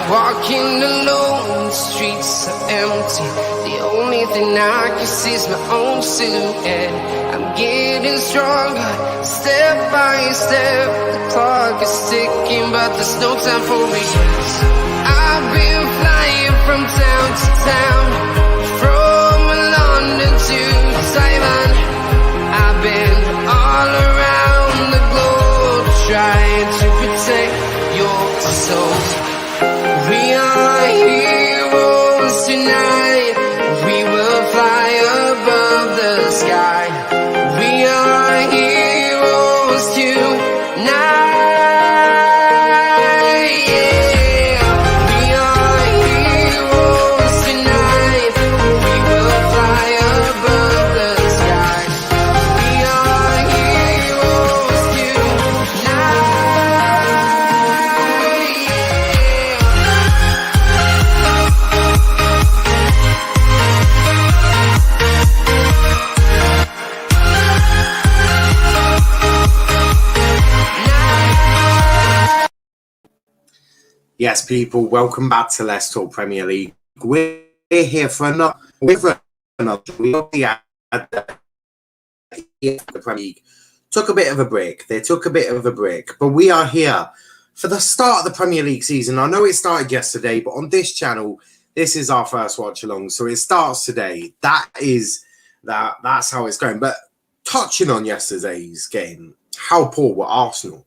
Walking alone, the streets are empty. The only thing I can see is my own silhouette. I'm getting stronger, step by step. The clock is ticking, but there's no time for regrets. I've been flying from town to town, from London to Taiwan. I've been all around the globe, trying to protect your soul. We are heroes tonight. We will fly above the sky. We are heroes tonight. Yeah. We are heroes tonight. We will fly above the sky. We are heroes tonight. Yes, people, welcome back to Let's Talk Premier League. We're here for another. We the Premier League took a bit of a break. They took a bit of a break, but we are here for the start of the Premier League season. I know it started yesterday, but on this channel, this is our first watch along, so it starts today. That's how it's going. But touching on yesterday's game, how poor were Arsenal?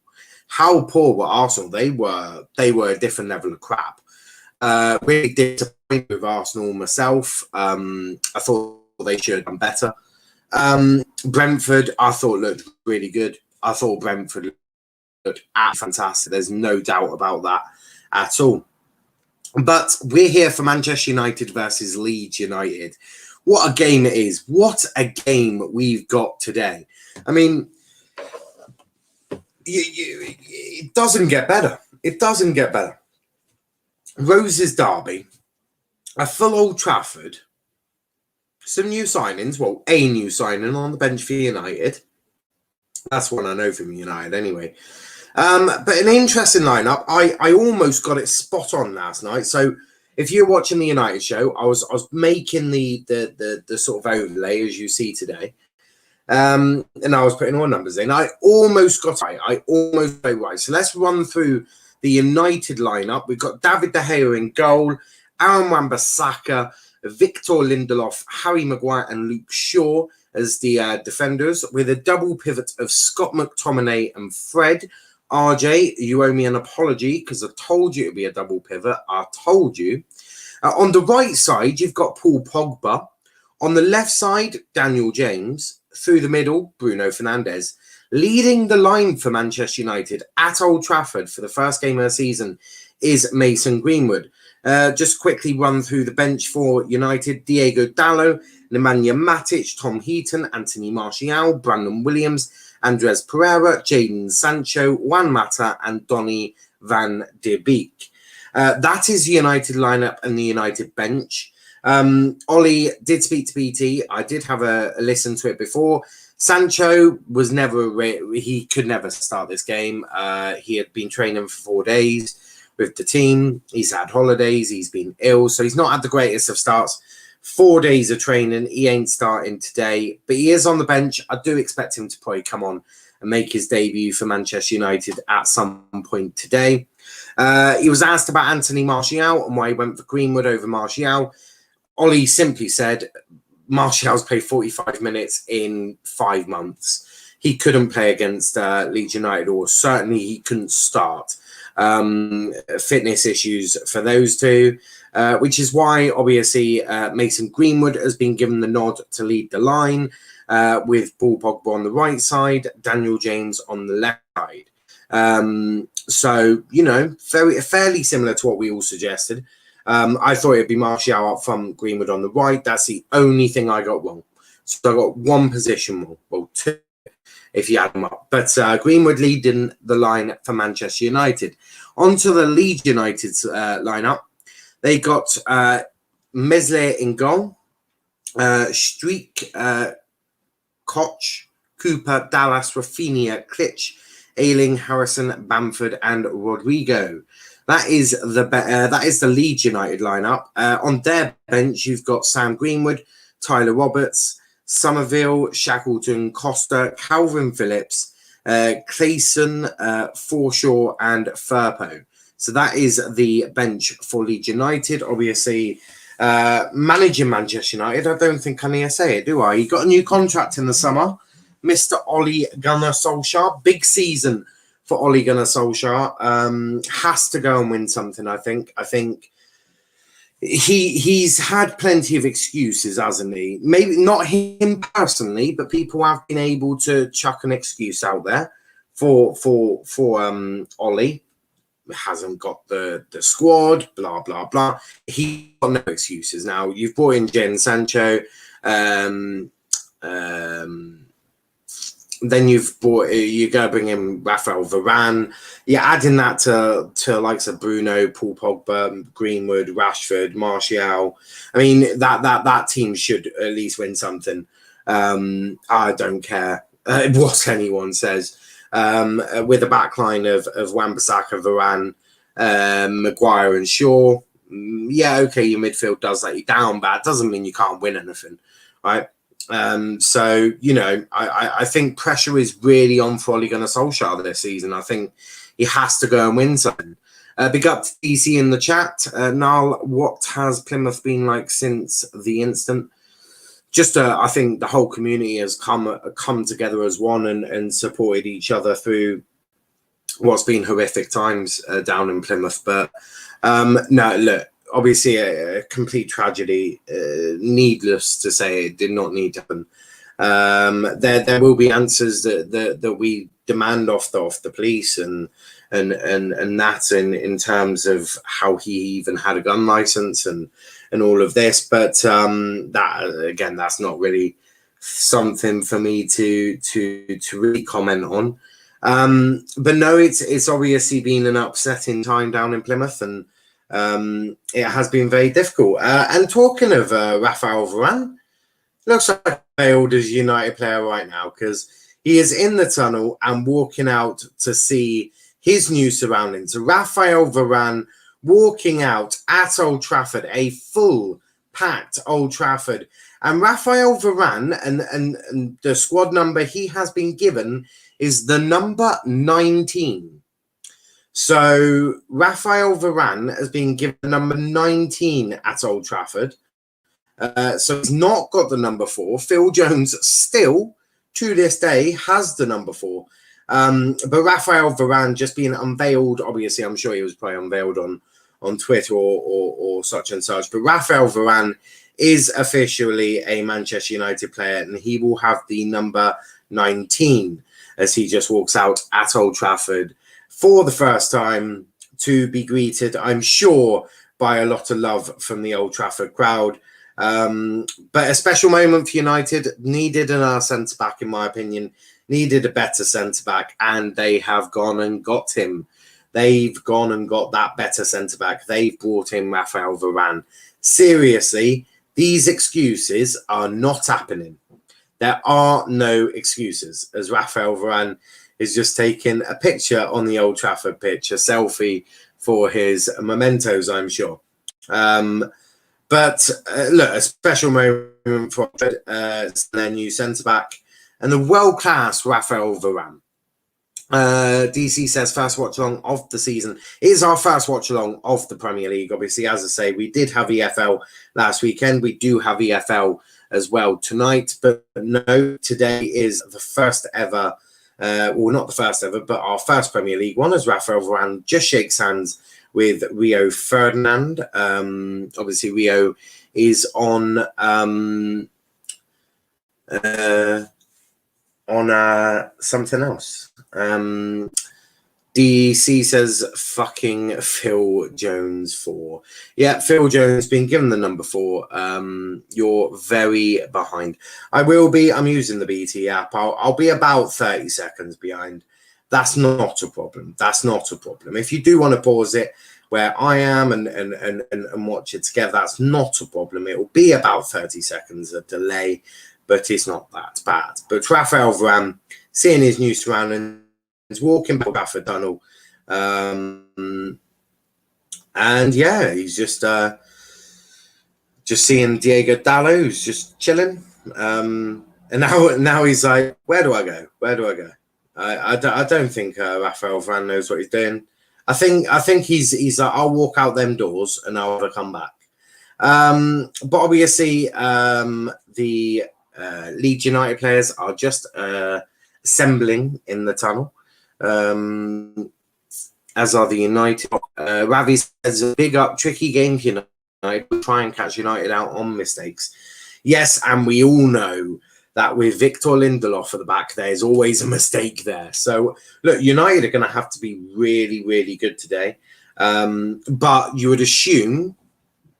How poor were Arsenal? They were a different level of crap. Really disappointed with Arsenal myself. I thought they should have done better. Brentford, I thought looked really good. I thought Brentford looked fantastic. There's no doubt about that at all. But we're here for Manchester United versus Leeds United. What a game it is. What a game we've got today. I mean, it doesn't get better. It doesn't get better. Rose's derby, a full Old Trafford, some new signings. Well, a new signing on the bench for United. That's one I know from United anyway. But an interesting lineup. I almost got it spot on last night. So if you're watching the United show, I was making the sort of overlay as you see today. And I was putting all numbers in. I almost got it right. Right. So let's run through the United lineup. We've got David De Gea in goal, Aaron Wan-Bissaka, Victor Lindelof, Harry Maguire, and Luke Shaw as the defenders, with a double pivot of Scott McTominay and Fred. RJ, you owe me an apology because I told you it'd be a double pivot. I told you. On the right side, you've got Paul Pogba. On the left side, Daniel James. Through the middle, Bruno Fernandes. Leading the line for Manchester United at Old Trafford for the first game of the season is Mason Greenwood. Just quickly run through the bench for United. Diego Dallo, Nemanja Matic, Tom Heaton, Anthony Martial, Brandon Williams, Andres Pereira, Jadon Sancho, Juan Mata, and Donny van de Beek. That is the United lineup and the United bench. Ollie did speak to BT. I did have a listen to it before. Sancho was he could never start this game. He had been training for 4 days with the team. He's had holidays. He's been ill. So he's not had the greatest of starts. 4 days of training. He ain't starting today, but he is on the bench. I do expect him to probably come on and make his debut for Manchester United at some point today. He was asked about Anthony Martial and why he went for Greenwood over Martial. Ollie simply said, Martial's played 45 minutes in 5 months. He couldn't play against Leeds United, or certainly he couldn't start. Fitness issues for those two, which is why, obviously, Mason Greenwood has been given the nod to lead the line, with Paul Pogba on the right side, Daniel James on the left side. So, you know, fairly similar to what we all suggested. I thought it'd be Martial up front, Greenwood on the right. That's the only thing I got wrong. So I got one position wrong. Well, two, if you add them up. But Greenwood leading the line for Manchester United. Onto the Leeds United's lineup. They got Meslier in goal, Streak, Koch, Cooper, Dallas, Rafinha, Klitsch, Ayling, Harrison, Bamford, and Rodrigo. That is the Leeds United lineup. On their bench, you've got Sam Greenwood, Tyler Roberts, Somerville, Shackleton, Costa, Calvin Phillips, Clayson, Forshaw, and Firpo. So that is the bench for Leeds United. Obviously, managing Manchester United, I don't think I need to say it, do I? He got a new contract in the summer. Mr. Ole Gunnar Solskjaer. Big season for Ole Gunnar Solskjaer. Has to go and win something, I think. I think he's had plenty of excuses, hasn't he? Maybe not him personally, but people have been able to chuck an excuse out there for Ole. Hasn't got the squad, blah blah blah. He got no excuses. Now you've brought in Jadon Sancho, then you're going to bring in Rafael Varane. You're adding that to likes of Bruno, Paul Pogba, Greenwood, Rashford, Martial. I mean, that team should at least win something. I don't care what anyone says. With a backline of Wan-Bissaka, Varane, Maguire and Shaw. Yeah, okay, your midfield does let you down, but it doesn't mean you can't win anything, right? So, you know, I think pressure is really on for Ole Gunnar Solskjaer this season. I think he has to go and win something. Big up to DC in the chat. Niall, what has Plymouth been like since the incident? Just, I think the whole community has come together as one and supported each other through what's been horrific times down in Plymouth. But no, look, obviously a complete tragedy. Needless to say, it did not need to happen. There will be answers that we demand off the police and that in terms of how he even had a gun license and all of this, but that again, that's not really something for me to really comment on. But no, it's obviously been an upsetting time down in Plymouth, and it has been very difficult. And talking of Rafael Varane, looks like a failed as United player right now, because he is in the tunnel and walking out to see his new surroundings. Rafael Varane walking out at Old Trafford, a full packed Old Trafford. And Rafael Varane and the squad number he has been given is the number 19. So Rafael Varane has been given number 19 at Old Trafford. So he's not got the number 4. Phil Jones still, to this day, has the number 4. But Rafael Varane just being unveiled, obviously, I'm sure he was probably unveiled on Twitter or such and such. But Rafael Varane is officially a Manchester United player, and he will have the number 19 as he just walks out at Old Trafford for the first time to be greeted, I'm sure, by a lot of love from the Old Trafford crowd. But a special moment for United. Needed another centre-back, in my opinion. Needed a better centre-back, and they have gone and got him. They've gone and got that better centre-back. They've brought in Rafael Varane. Seriously, these excuses are not happening. There are no excuses, as Rafael Varane is just taking a picture on the Old Trafford pitch, a selfie for his mementos, I'm sure. But look, a special moment for their new centre-back and the world-class Rafael Varane. DC says first watch-along of the season. It is our first watch-along of the Premier League. Obviously, as I say, we did have EFL last weekend. We do have EFL as well tonight. But no, today is the first ever, well, not the first ever, but our first Premier League one, as Rafael Varane just shakes hands with Rio Ferdinand. Obviously, Rio is on something else. DC says fucking Phil Jones 4. Yeah, Phil Jones been given the number 4. You're very behind. I'm using the BT app. I'll be about 30 seconds behind. That's not a problem. That's not a problem. If you do want to pause it where I am and watch it together, that's not a problem. It will be about 30 seconds of delay, but it's not that bad. But Rafael Varane, seeing his new surroundings, He's walking back off a tunnel. And yeah, he's just seeing Diego Dallo, who's just chilling. And now he's like, where do I go? Where do I go? I don't think Rafael Varane knows what he's doing. I think he's like, I'll walk out them doors and I'll never come back. But obviously, the Leeds United players are just assembling in the tunnel, as are the United. Ravi says, a big up, tricky game for United. We'll try and catch United out on mistakes. Yes, and we all know that with Victor Lindelof at the back, there's always a mistake there. So, look, United are going to have to be really, really good today. But you would assume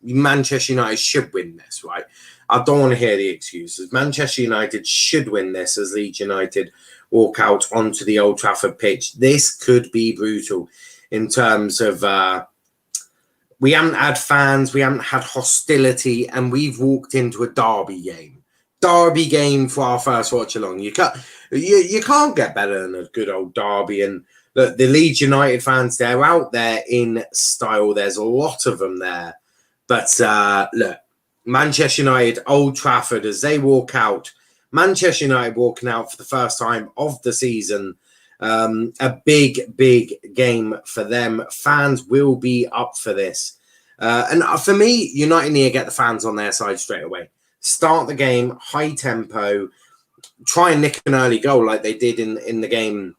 Manchester United should win this, right? I don't want to hear the excuses. Manchester United should win this as Leeds United walk out onto the Old Trafford pitch. This could be brutal in terms of we haven't had fans, we haven't had hostility, and we've walked into a derby game. Derby game for our first watch along. You can't get better than a good old derby. And look, the Leeds United fans, they're out there in style. There's a lot of them there. But look, Manchester United, Old Trafford, as they walk out, Manchester United walking out for the first time of the season. A big, big game for them. Fans will be up for this. And for me, United need to get the fans on their side straight away. Start the game, high tempo, try and nick an early goal like they did in the game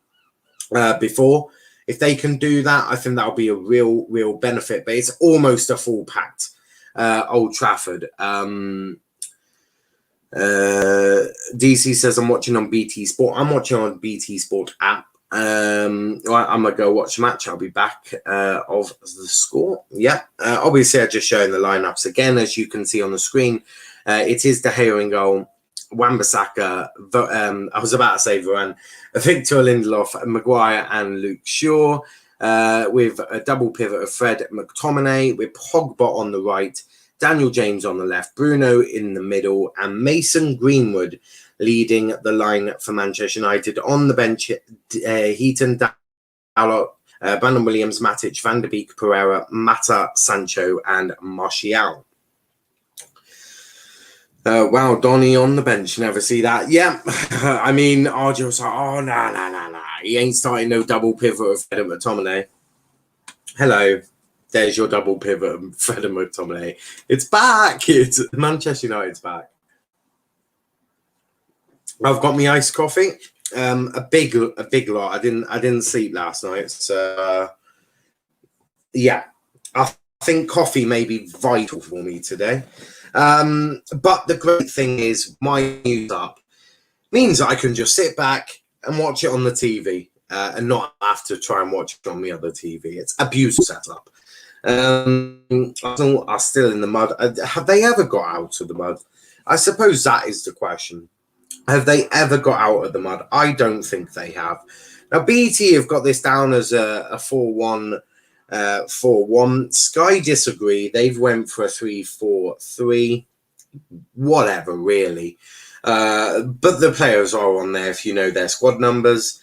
before. If they can do that, I think that'll be a real benefit. But it's almost a full packed Old Trafford. DC says, I'm watching on BT Sport. I'm watching on BT Sport app. I'm gonna go watch the match. I'll be back of the score. Yeah, obviously I just showing the lineups again, as you can see on the screen. It is De Gea in goal, Wan-Bissaka, I was about to say Varane, Victor Lindelof, Maguire and Luke Shaw, with a double pivot of Fred McTominay, with Pogba on the right, Daniel James on the left, Bruno in the middle, and Mason Greenwood leading the line for Manchester United. On the bench, Heaton, Dalot, Brandon Williams, Matic, Van der Beek, Pereira, Mata, Sancho, and Martial. Wow, Donny on the bench. Never see that. Yeah, I mean, RJ was like, oh, nah. He ain't starting no double pivot of Fred McTominay. Hello. There's your double pivot of Fred McTominay. It's back. It's Manchester United's back. I've got my iced coffee. A big lot. I didn't sleep last night. So yeah, I think coffee may be vital for me today. But the great thing is my news up means I can just sit back and watch it on the TV and not have to try and watch it on the other TV. It's a beautiful setup. Arsenal are still in the mud. Have they ever got out of the mud? I suppose that is the question. Have they ever got out of the mud? I don't think they have. Now, BT have got this down as a 4-1. 4-1. Sky disagree. They've went for a 3-4-3. Whatever, really. But the players are on there if you know their squad numbers.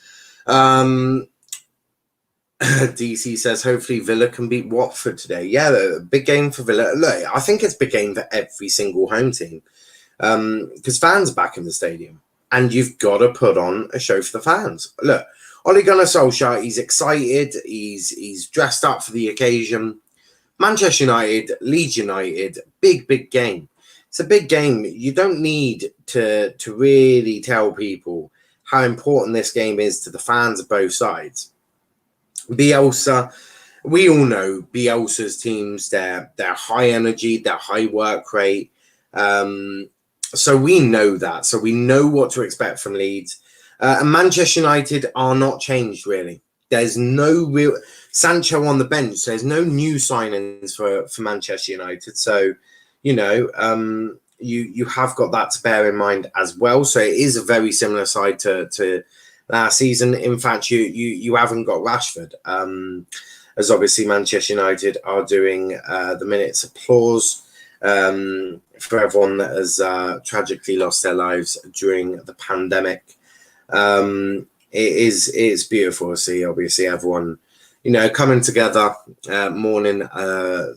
DC says, hopefully Villa can beat Watford today. Yeah, big game for Villa. Look, I think it's a big game for every single home team. Because fans are back in the stadium. And you've got to put on a show for the fans. Look, Ole Gunnar Solskjaer, he's excited. He's dressed up for the occasion. Manchester United, Leeds United, big game. It's a big game. You don't need to really tell people how important this game is to the fans of both sides. Bielsa, we all know Bielsa's teams, they're high energy, they're high work rate. So we know that. So we know what to expect from Leeds. And Manchester United are not changed, really. There's no real... Sancho on the bench. There's no new signings for Manchester United. So, you know, you have got that to bear in mind as well. So it is a very similar side to last season. In fact, you haven't got Rashford. As obviously Manchester United are doing the minutes applause for everyone that has tragically lost their lives during the pandemic. it's beautiful to see, obviously, everyone, coming together, mourning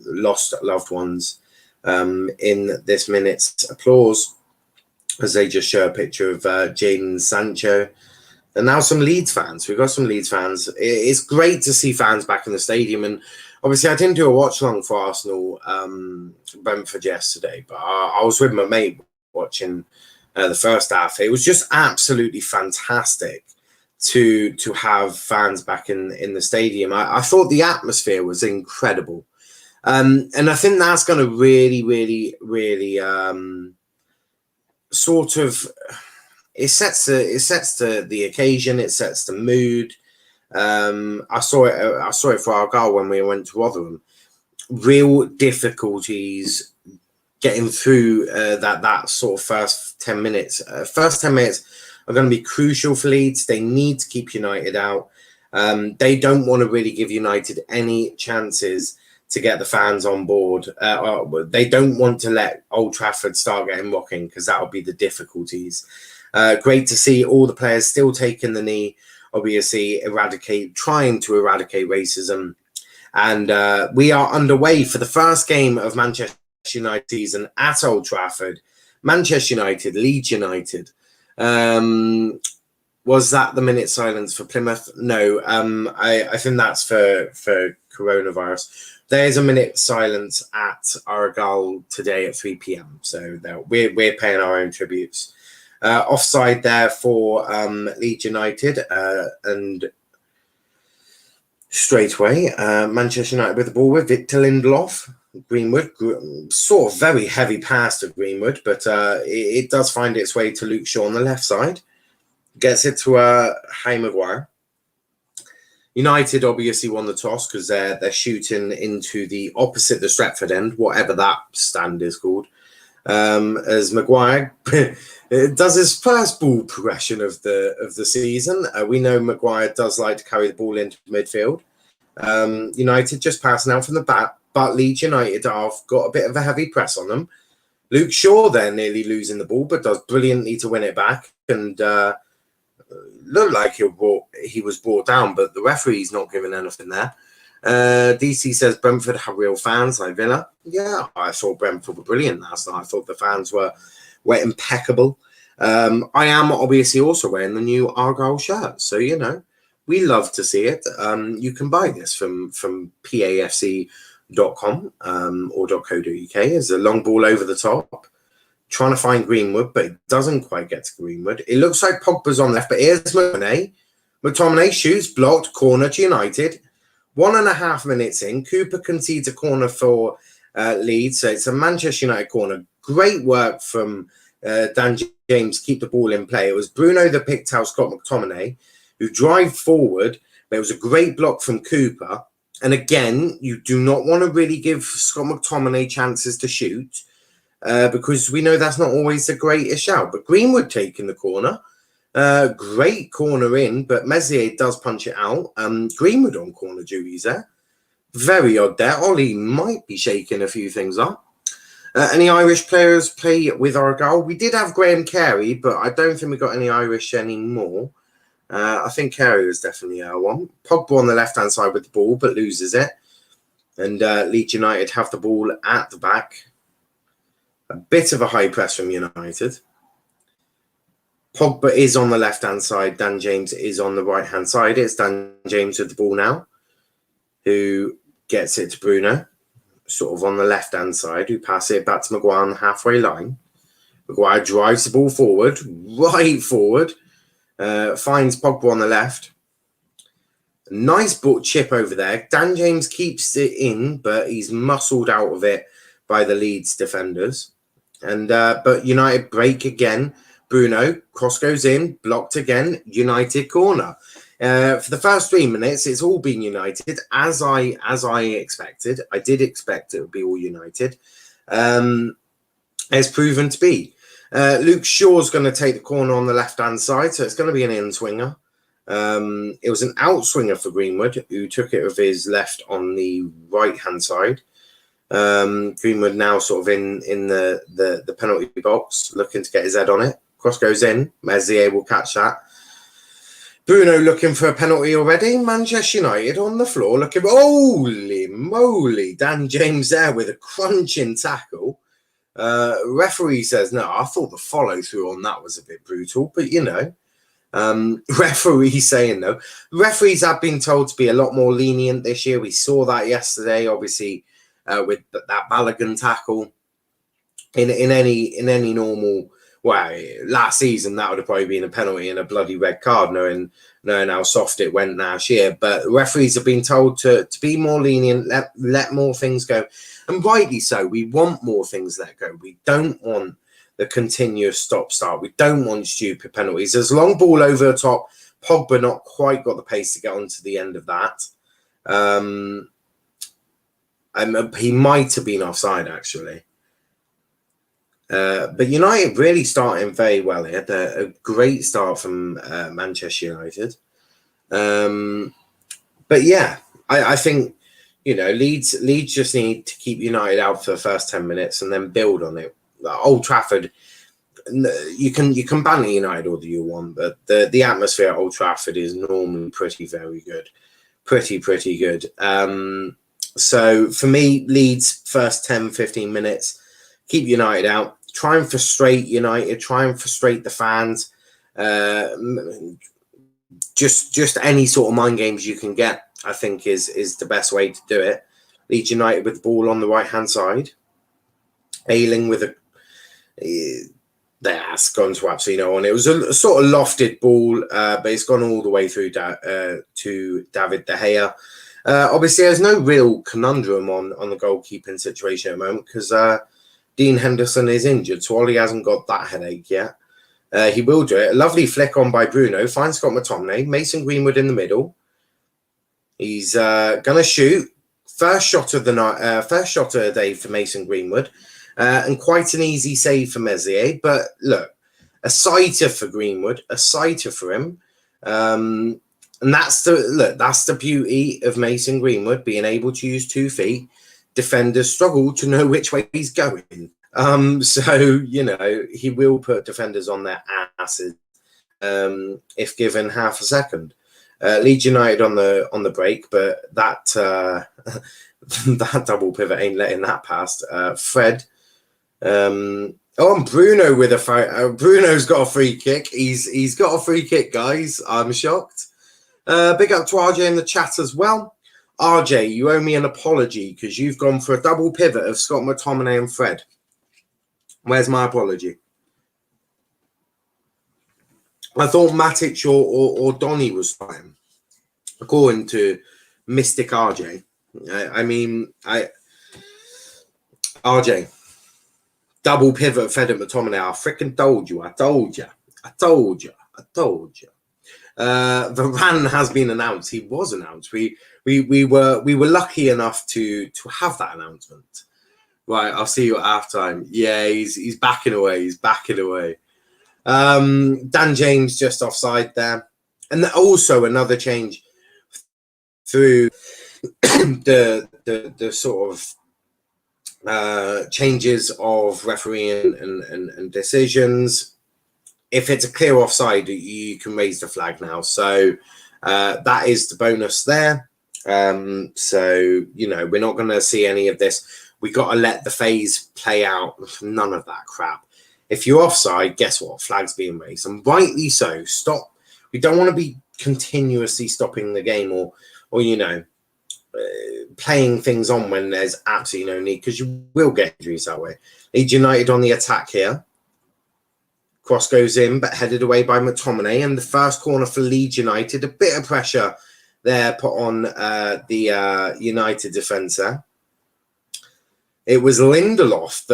lost loved ones, in this minute's applause, as they just show a picture of Jadon Sancho. And now some Leeds fans. We've got some Leeds fans. It's great to see fans back in the stadium. And obviously, I didn't do a watch along for Arsenal Brentford yesterday, but I was with my mate watching the first half. It was just absolutely fantastic to have fans back in the stadium. I thought the atmosphere was incredible. And I think that's going to really, really, really sort of... It sets the occasion. It sets the mood. I saw it for Argyle when we went to Rotherham. Real difficulties getting through that sort of first 10 minutes. First 10 minutes are going to be crucial for Leeds. They need to keep United out. They don't want to really give United any chances to get the fans on board. They don't want to let Old Trafford start getting rocking, because that will be the difficulties. Great to see all the players still taking the knee, obviously trying to eradicate racism. And we are underway for the first game of Manchester United season at Old Trafford. Manchester United, Leeds United. Was that the minute silence for Plymouth? No, I think that's for coronavirus. There's a minute silence at Argyle today at 3 p.m. So we're paying our own tributes. Offside there for Leeds United, and straight away Manchester United with the ball with Victor Lindelof. Greenwood, sort of very heavy pass to Greenwood, but it does find its way to Luke Shaw on the left side. Gets it to Harry Maguire. United obviously won the toss because they're shooting into the opposite the Stretford end, whatever that stand is called. As Maguire does his first ball progression of the season. We know Maguire does like to carry the ball into midfield. United just passing out from the back, but Leeds United have got a bit of a heavy press on them. Luke Shaw there nearly losing the ball, but does brilliantly to win it back, and looked like he was brought down, but the referee's not giving anything there. DC says Brentford have real fans like Villa. Yeah, I thought Brentford were brilliant last night. I thought the fans were impeccable. I am obviously also wearing the new Argyle shirt, so we love to see it. You can buy this from pafc.com or .co.uk. There's a long ball over the top, trying to find Greenwood, but it doesn't quite get to Greenwood. It looks like Pogba's on left, but here's McTominay. McTominay shoots, blocked, corner to United. 1.5 minutes in, Cooper concedes a corner for Leeds, so it's a Manchester United corner. Great work from Dan James to keep the ball in play. It was Bruno that picked out Scott McTominay, who drive forward, but it was a great block from Cooper. And again, you do not want to really give Scott McTominay chances to shoot, because we know that's not always the greatest shout. But Greenwood taking the corner. Great corner in, but Messier does punch it out. Greenwood on corner duties there. Very odd there. Ollie might be shaking a few things up. Any Irish players play with Argyle? We did have Graham Carey, but I don't think we got any Irish anymore. I think Carey was definitely one. Pogba on the left-hand side with the ball, but loses it. And Leeds United have the ball at the back. A bit of a high press from United. Pogba is on the left-hand side. Dan James is on the right-hand side. It's Dan James with the ball now, who gets it to Bruno, sort of on the left-hand side, who passes it back to Maguire on the halfway line. Maguire drives the ball forward, right forward, finds Pogba on the left. Nice ball chip over there. Dan James keeps it in, but he's muscled out of it by the Leeds defenders. And but United break again. Bruno, cross goes in, blocked again, United corner. For the first 3 minutes, it's all been United, as I expected. I did expect it would be all United. It's proven to be. Luke Shaw's going to take the corner on the left-hand side, so it's going to be an in-swinger. It was an out-swinger for Greenwood, who took it with his left on the right-hand side. Greenwood now sort of in the penalty box, looking to get his head on it. Cross goes in. Messier will catch that. Bruno looking for a penalty already. Manchester United on the floor looking. Holy moly! Dan James there with a crunching tackle. Referee says no. I thought the follow through on that was a bit brutal, but referee saying no. Referees have been told to be a lot more lenient this year. We saw that yesterday, obviously, with that Balogun tackle. In any normal last season that would have probably been a penalty and a bloody red card, knowing how soft it went last year. But referees have been told to be more lenient, let more things go, and rightly so. We want more things let go. We don't want the continuous stop-start. We don't want stupid penalties. There's a long ball over the top. Pogba not quite got the pace to get onto the end of that. He might have been offside actually. But United really starting very well here. A great start from Manchester United. But yeah, I think Leeds just need to keep United out for the first 10 minutes and then build on it. Old Trafford, you can banter United all you want, but the atmosphere at Old Trafford is normally very good, pretty good. So for me, Leeds first 10-15 minutes, keep United out. Try and frustrate United. Try and frustrate the fans. Just any sort of mind games you can get, I think, is the best way to do it. Leeds United with the ball on the right hand side. Ayling with that's gone to absolutely no one. It was a sort of lofted ball, but it's gone all the way through to David De Gea. Obviously, there's no real conundrum on the goalkeeping situation at the moment because Dean Henderson is injured, so Ollie hasn't got that headache yet. He will do it. A lovely flick on by Bruno. Finds Scott McTominay. Mason Greenwood in the middle. He's going to shoot. First shot of the night. First shot of the day for Mason Greenwood. And quite an easy save for Messier. But look, a sighter for Greenwood. A sighter for him. And that's the beauty of Mason Greenwood, being able to use 2 feet. Defenders struggle to know which way he's going. So, he will put defenders on their asses if given half a second. Leeds United on the break, but that that double pivot ain't letting that past. Fred. And Bruno with a Bruno's got a free kick. He's got a free kick, guys. I'm shocked. Big up to RJ in the chat as well. RJ, you owe me an apology because you've gone for a double pivot of Scott McTominay and Fred. Where's my apology? I thought Matic or Donny was fine, according to Mystic RJ. RJ, double pivot Fred and McTominay. I freaking told you. Varane has been announced. He was announced. We were lucky enough to have that announcement. Right, I'll see you at halftime. Yeah, he's backing away. Dan James just offside there, and also another change through the sort of changes of refereeing and decisions. If it's a clear offside, you can raise the flag now. So that is the bonus there. So, we're not going to see any of this. We got to let the phase play out. None of that crap. If you're offside, guess what? Flag's being raised. And rightly so. Stop. We don't want to be continuously stopping the game or playing things on when there's absolutely no need, because you will get injuries that way. Leeds United on the attack here. Cross goes in, but headed away by McTominay. And the first corner for Leeds United. A bit of pressure there put on the United defence there. It was Lindelof.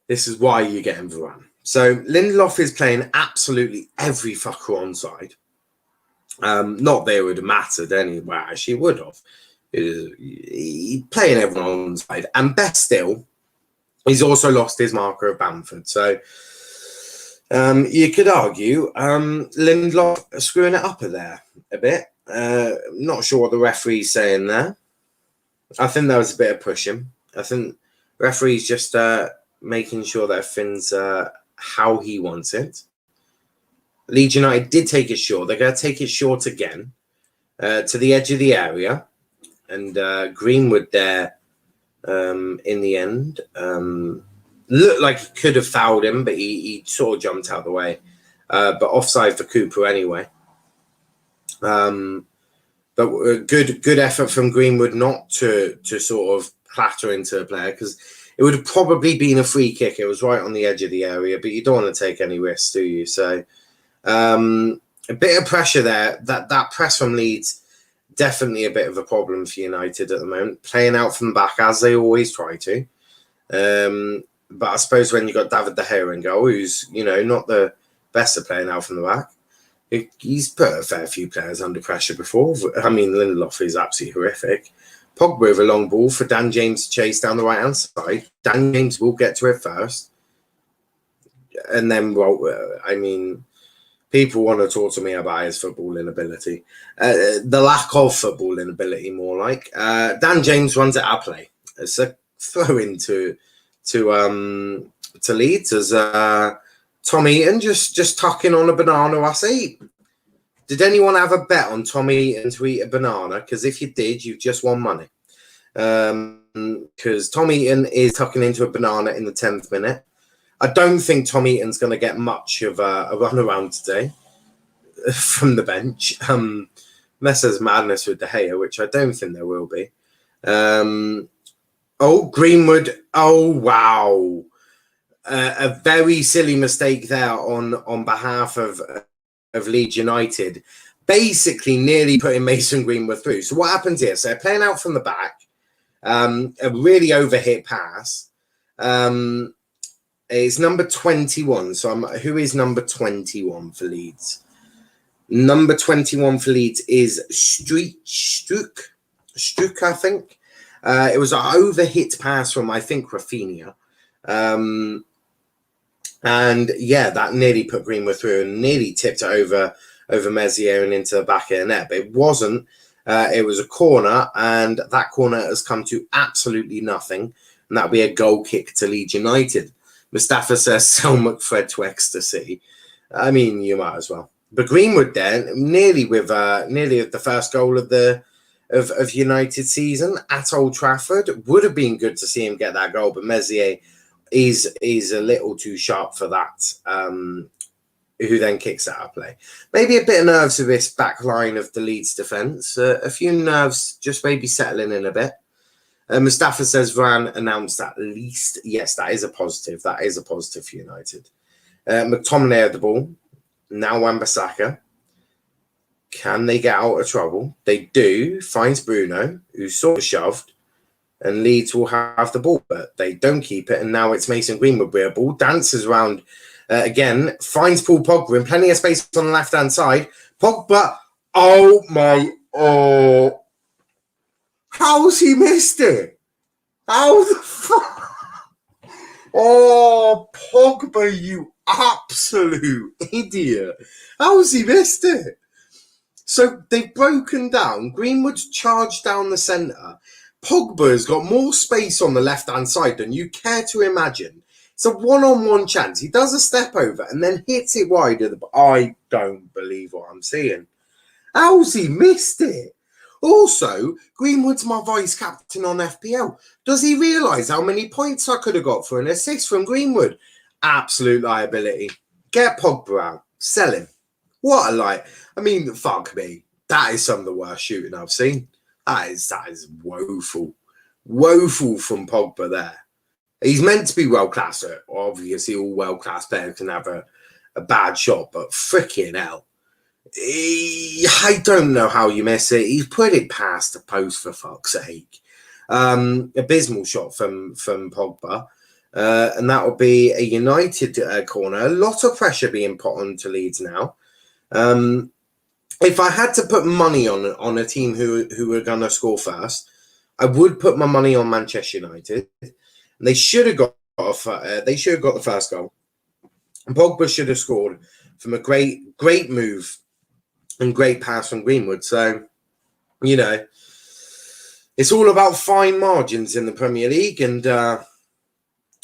This is why you're getting Varane. So Lindelof is playing absolutely every fucker onside. Not that it would have mattered anyway. Actually, it would have. He's playing everyone onside. And best still, he's also lost his marker of Bamford. So you could argue Lindelof screwing it up there a bit. Not sure what the referee's saying there. I think there was a bit of pushing. I think referee's just making sure that Finn's how he wants it. Leeds United did take it short. They're going to take it short again to the edge of the area. And Greenwood there in the end looked like he could have fouled him, but he sort of jumped out of the way. But offside for Cooper anyway. But good effort from Greenwood not to sort of clatter into a player, because it would have probably been a free kick. It was right on the edge of the area, but you don't want to take any risks, do you? So a bit of pressure there. That press from Leeds, definitely a bit of a problem for United at the moment. Playing out from the back, as they always try to. But I suppose when you've got David De Gea in goal, who's, not the best at playing out from the back, he's put a fair few players under pressure before. I mean, Lindelof is absolutely horrific. Pogba with a long ball for Dan James to chase down the right-hand side. Dan James will get to it first. And then, people want to talk to me about his footballing ability. The lack of footballing ability, more like. Dan James runs it at play. It's a throw into to Leeds as Tom Eaton just tucking on a banana, I see. Did anyone have a bet on Tom Eaton to eat a banana? Because if you did, you've just won money. Because Tom Eaton is tucking into a banana in the 10th minute. I don't think Tom Eaton's going to get much of a run around today from the bench. Unless there's madness with De Gea, which I don't think there will be. Greenwood. Oh, wow. A very silly mistake there on behalf of Leeds United, basically nearly putting Mason Greenwood through. So what happens here? So they're playing out from the back, a really overhit pass. It's number 21. So who is number 21 for Leeds? Number 21 for Leeds is Struck, I think. It was an overhit pass from, I think, Rafinha. And yeah, that nearly put Greenwood through and nearly tipped it over Messier and into the back of the net. But it wasn't. It was a corner, and that corner has come to absolutely nothing. And that'll be a goal kick to Leeds United. Mustafa says, sell McFred to ecstasy. I mean, you might as well. But Greenwood there, nearly with the first goal of United season at Old Trafford. Would have been good to see him get that goal, but Messier is a little too sharp for that, who then kicks out of play. Maybe a bit of nerves with this back line of the Leeds defence. A few nerves just maybe settling in a bit. Mustafa says Varane announced at least. Yes, that is a positive. That is a positive for United. McTominay had the ball. Now Wan-Bissaka. Can they get out of trouble? They do. Finds Bruno, who's sort of shoved. And Leeds will have the ball, but they don't keep it. And now it's Mason Greenwood with a ball. Dances around again. Finds Paul Pogba in plenty of space on the left-hand side. Pogba. Oh, my. Oh. How's he missed it? How the fuck? Oh, Pogba, you absolute idiot. How's he missed it? So they've broken down. Greenwood's charged down the centre. Pogba's got more space on the left-hand side than you care to imagine. It's a one-on-one chance. He does a step over and then hits it wide. I don't believe what I'm seeing. How's he missed it? Also, Greenwood's my vice-captain on FPL. Does he realise how many points I could have got for an assist from Greenwood? Absolute liability. Get Pogba out. Sell him. What a lie. I mean, fuck me. That is some of the worst shooting I've seen. That is woeful. Woeful from Pogba there. He's meant to be world-class. Obviously, all world-class players can have a bad shot, but freaking hell. I don't know how you miss it. He's put it past the post, for fuck's sake. Abysmal shot from Pogba. And that will be a United corner. A lot of pressure being put onto Leeds now. If I had to put money on a team who were going to score first, I would put my money on Manchester United. And they should have got the first goal. And Pogba should have scored from a great move and great pass from Greenwood. So, it's all about fine margins in the Premier League, and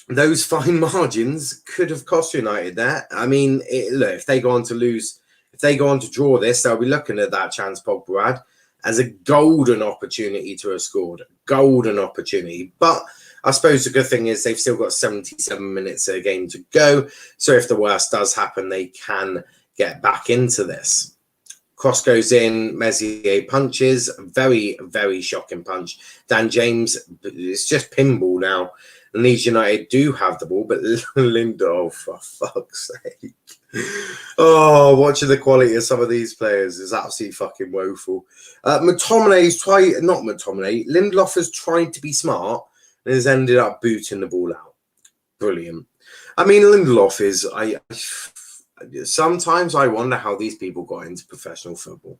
those fine margins could have cost United that. I mean, look, if they go on to draw this, they'll be looking at that chance Pogba had as a golden opportunity to have scored. Golden opportunity. But I suppose the good thing is they've still got 77 minutes of a game to go. So if the worst does happen, they can get back into this. Cross goes in, Messier punches. Very, very shocking punch. Dan James, it's just pinball now. And Leeds United do have the ball, but Lindelof, for fuck's sake. Oh, watching the quality of some of these players is absolutely fucking woeful. Lindelof has tried to be smart and has ended up booting the ball out. Brilliant. I mean, Lindelof is... Sometimes I wonder how these people got into professional football.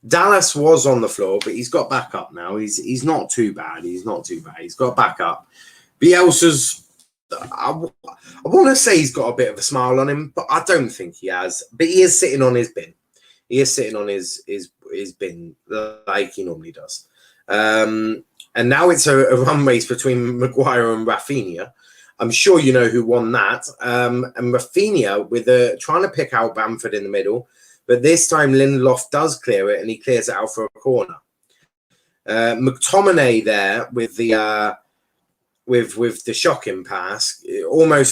Dallas was on the floor, but he's got back up now. He's not too bad. He's got back up. Bielsa's... I want to say he's got a bit of a smile on him, but I don't think he has. But he is sitting on his bin. He is sitting on his bin like he normally does. And now it's a run race between Maguire and Rafinha. I'm sure you know who won that. And Rafinha trying to pick out Bamford in the middle, but this time Lindelof does clear it and he clears it out for a corner. McTominay there with the shocking pass.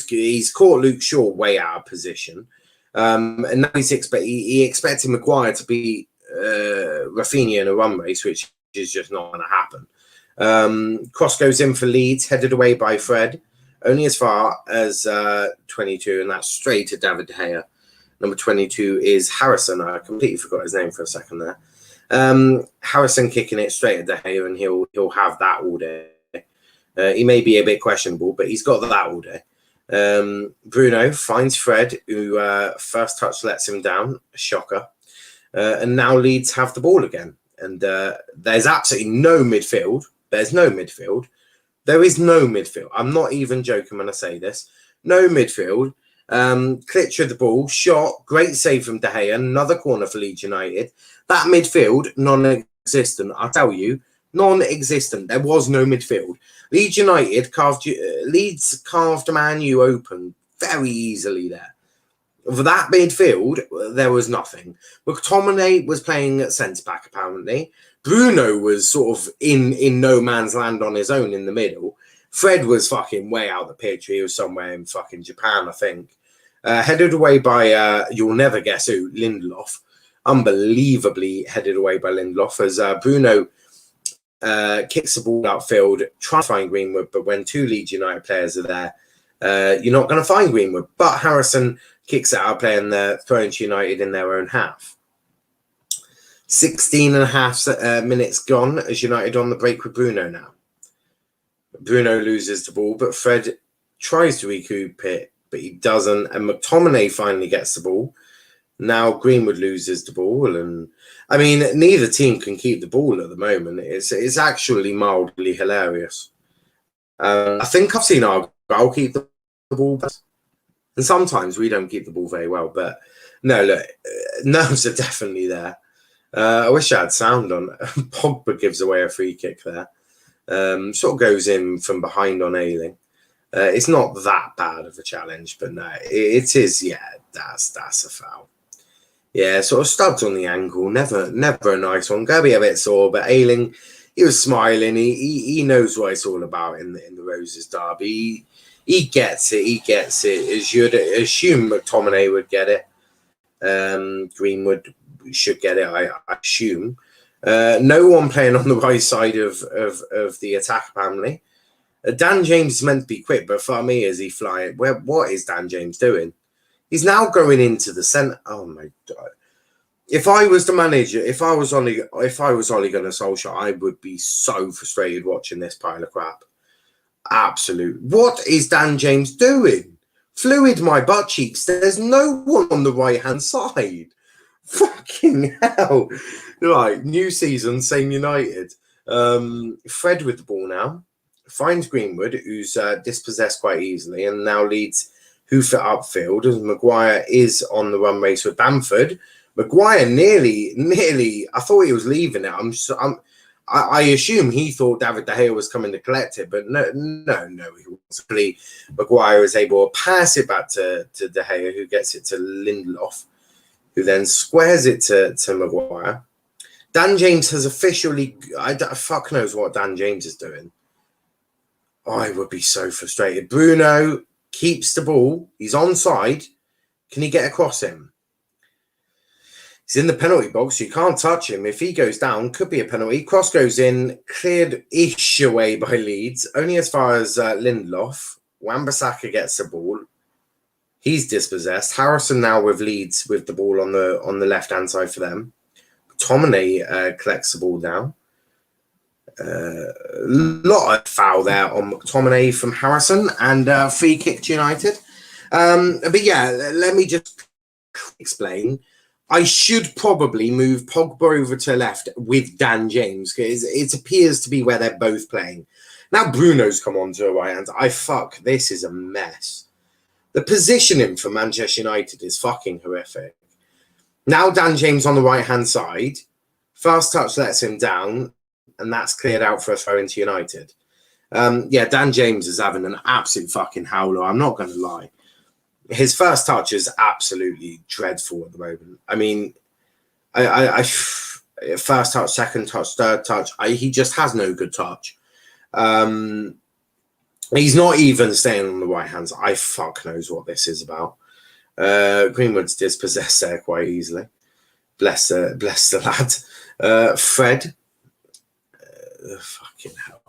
He's caught Luke Shaw way out of position. And now he expected Maguire to be Rafinha in a run race, which is just not going to happen. Cross goes in for Leeds, headed away by Fred. Only as far as 22, and that's straight to David De Gea. Number 22 is Harrison. I completely forgot his name for a second there. Harrison kicking it straight at De Gea, and he'll have that all day. He may be a bit questionable, but he's got that all day. Bruno finds Fred, who first touch lets him down. A shocker. And now Leeds have the ball again. And there's absolutely no midfield. There is no midfield. I'm not even joking when I say this. No midfield. Klitsch with the ball. Shot. Great save from De Gea. Another corner for Leeds United. That midfield, non-existent. I tell you, non-existent. There was no midfield. Leeds United carved Man U open very easily there. For that midfield, there was nothing. McTominay was playing at centre-back, apparently. Bruno was sort of in no man's land on his own in the middle. Fred was fucking way out the picture. He was somewhere in fucking Japan, I think. Headed away by, you'll never guess who, Lindelof. Unbelievably headed away by Lindelof as Bruno kicks the ball outfield, trying to find Greenwood, but when two Leeds United players are there, you're not going to find Greenwood. But Harrison kicks it out, playing the throwing to United in their own half. 16 and a half minutes gone as United on the break with Bruno now. Bruno loses the ball, but Fred tries to recoup it, but he doesn't. And McTominay finally gets the ball. Now Greenwood loses the ball. And I mean, neither team can keep the ball at the moment. It's actually mildly hilarious. I think I've seen our goal keep the ball. And sometimes we don't keep the ball very well. But no, look, nerves are definitely there. I wish I had sound on. Pogba gives away a free kick there. Sort of goes in from behind on Ayling. It's not that bad of a challenge, but no, it is. Yeah, that's a foul. Yeah, sort of stubbed on the ankle. Never a nice one. Gonna be a bit sore, but Ayling, he was smiling. He knows what it's all about in the Roses derby. He gets it. As you'd assume McTominay would get it. Greenwood should get it, I assume. No one playing on the right side of the attack family. Dan James is meant to be quick, but for me, is he flying? What is Dan James doing? He's now going into the centre. Oh my God! If I was the manager, if I was Ole Gunnar Solskjaer, I would be so frustrated watching this pile of crap. Absolute. What is Dan James doing? Fluid my butt cheeks. There's no one on the right hand side. Fucking hell. Right, new season, same United. Fred with the ball now. Finds Greenwood, who's dispossessed quite easily, and now leads hoof it upfield as Maguire is on the run race with Bamford. Maguire nearly, I thought he was leaving it. I'm I assume he thought David De Gea was coming to collect it, but no, he wasn't. Maguire is able to pass it back to De Gea, who gets it to Lindelof, who then squares it to Maguire. Dan James has officially, fuck knows what Dan James is doing. I would be so frustrated. Bruno keeps the ball. He's onside. Can he get across him? He's in the penalty box. You can't touch him. If he goes down, could be a penalty. Cross goes in, cleared-ish away by Leeds, only as far as Lindelof. Wan-Bissaka gets the ball. He's dispossessed. Harrison now with Leeds with the ball on the left-hand side for them. McTominay collects the ball now. Lot of foul there on McTominay from Harrison and free kick to United. But yeah, let me just explain. I should probably move Pogba over to left with Dan James because it appears to be where they're both playing. Now Bruno's come on to the right hand. This is a mess. The positioning for Manchester United is fucking horrific. Now Dan James on the right hand side. First touch lets him down, and that's cleared out for a throw into United. Yeah, Dan James is having an absolute fucking howler. I'm not going to lie. His first touch is absolutely dreadful at the moment. I mean, I first touch, second touch, third touch. He just has no good touch. He's not even staying on the right hand side. I fuck knows what this is about. Greenwood's dispossessed there quite easily. Bless the lad. Fred. Fucking hell.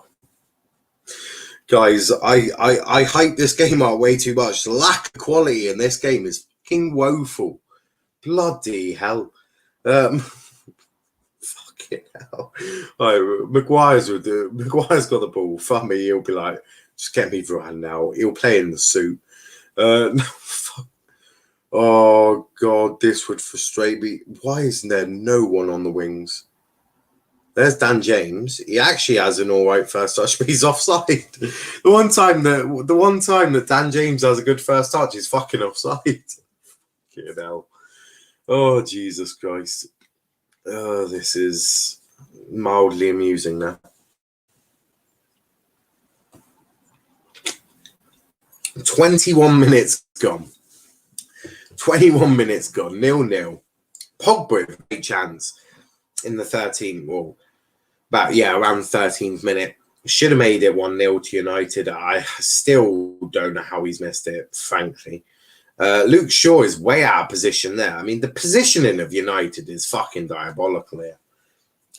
Guys, I hype this game up way too much. The lack of quality in this game is fucking woeful. Bloody hell. Fucking hell. Maguire's got the ball. Fuck me, he'll be like, just get me Varane now. He'll play in the suit. Oh, God, this would frustrate me. Why isn't there no one on the wings? There's Dan James. He actually has an all right first touch, but he's offside. The one time that Dan James has a good first touch, he's fucking offside. Fucking hell. Oh, Jesus Christ. Oh, this is mildly amusing now. 21 minutes gone. 21 minutes gone. 0-0. Pogba with a great chance in the 13th. Well, around 13th minute. Should have made it 1-0 to United. I still don't know how he's missed it, frankly. Luke Shaw is way out of position there. I mean, the positioning of United is fucking diabolical here.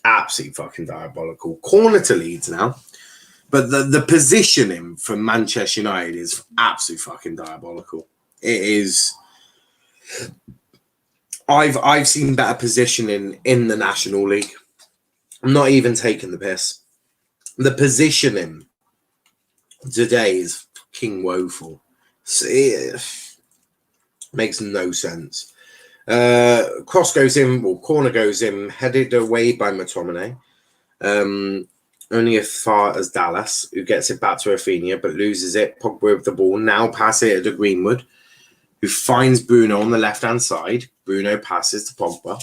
Absolutely fucking diabolical. Corner to Leeds now. But the positioning from Manchester United is absolutely fucking diabolical. It is. I've seen better positioning in the National League. I'm not even taking the piss. The positioning today is fucking woeful. It makes no sense. Cross goes in, corner goes in, headed away by McTominay. Only as far as Dallas, who gets it back to Rafinha, but loses it. Pogba with the ball. Now pass it to Greenwood, who finds Bruno on the left-hand side. Bruno passes to Pogba.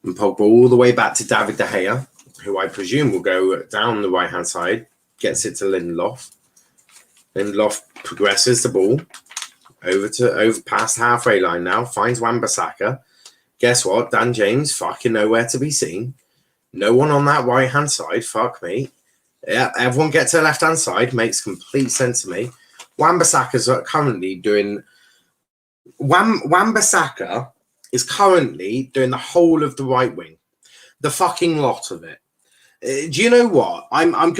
And Pogba all the way back to David De Gea, who I presume will go down the right-hand side. Gets it to Lindelof. Lindelof progresses the ball over past halfway line now. Finds Wan-Bissaka. Guess what? Dan James fucking nowhere to be seen. No one on that right-hand side. Fuck me. Yeah, everyone gets to the left-hand side. Makes complete sense to me. Wan-Bissaka's currently doing... Wan-Bissaka is currently doing the whole of the right wing. The fucking lot of it. Do you know what? I'm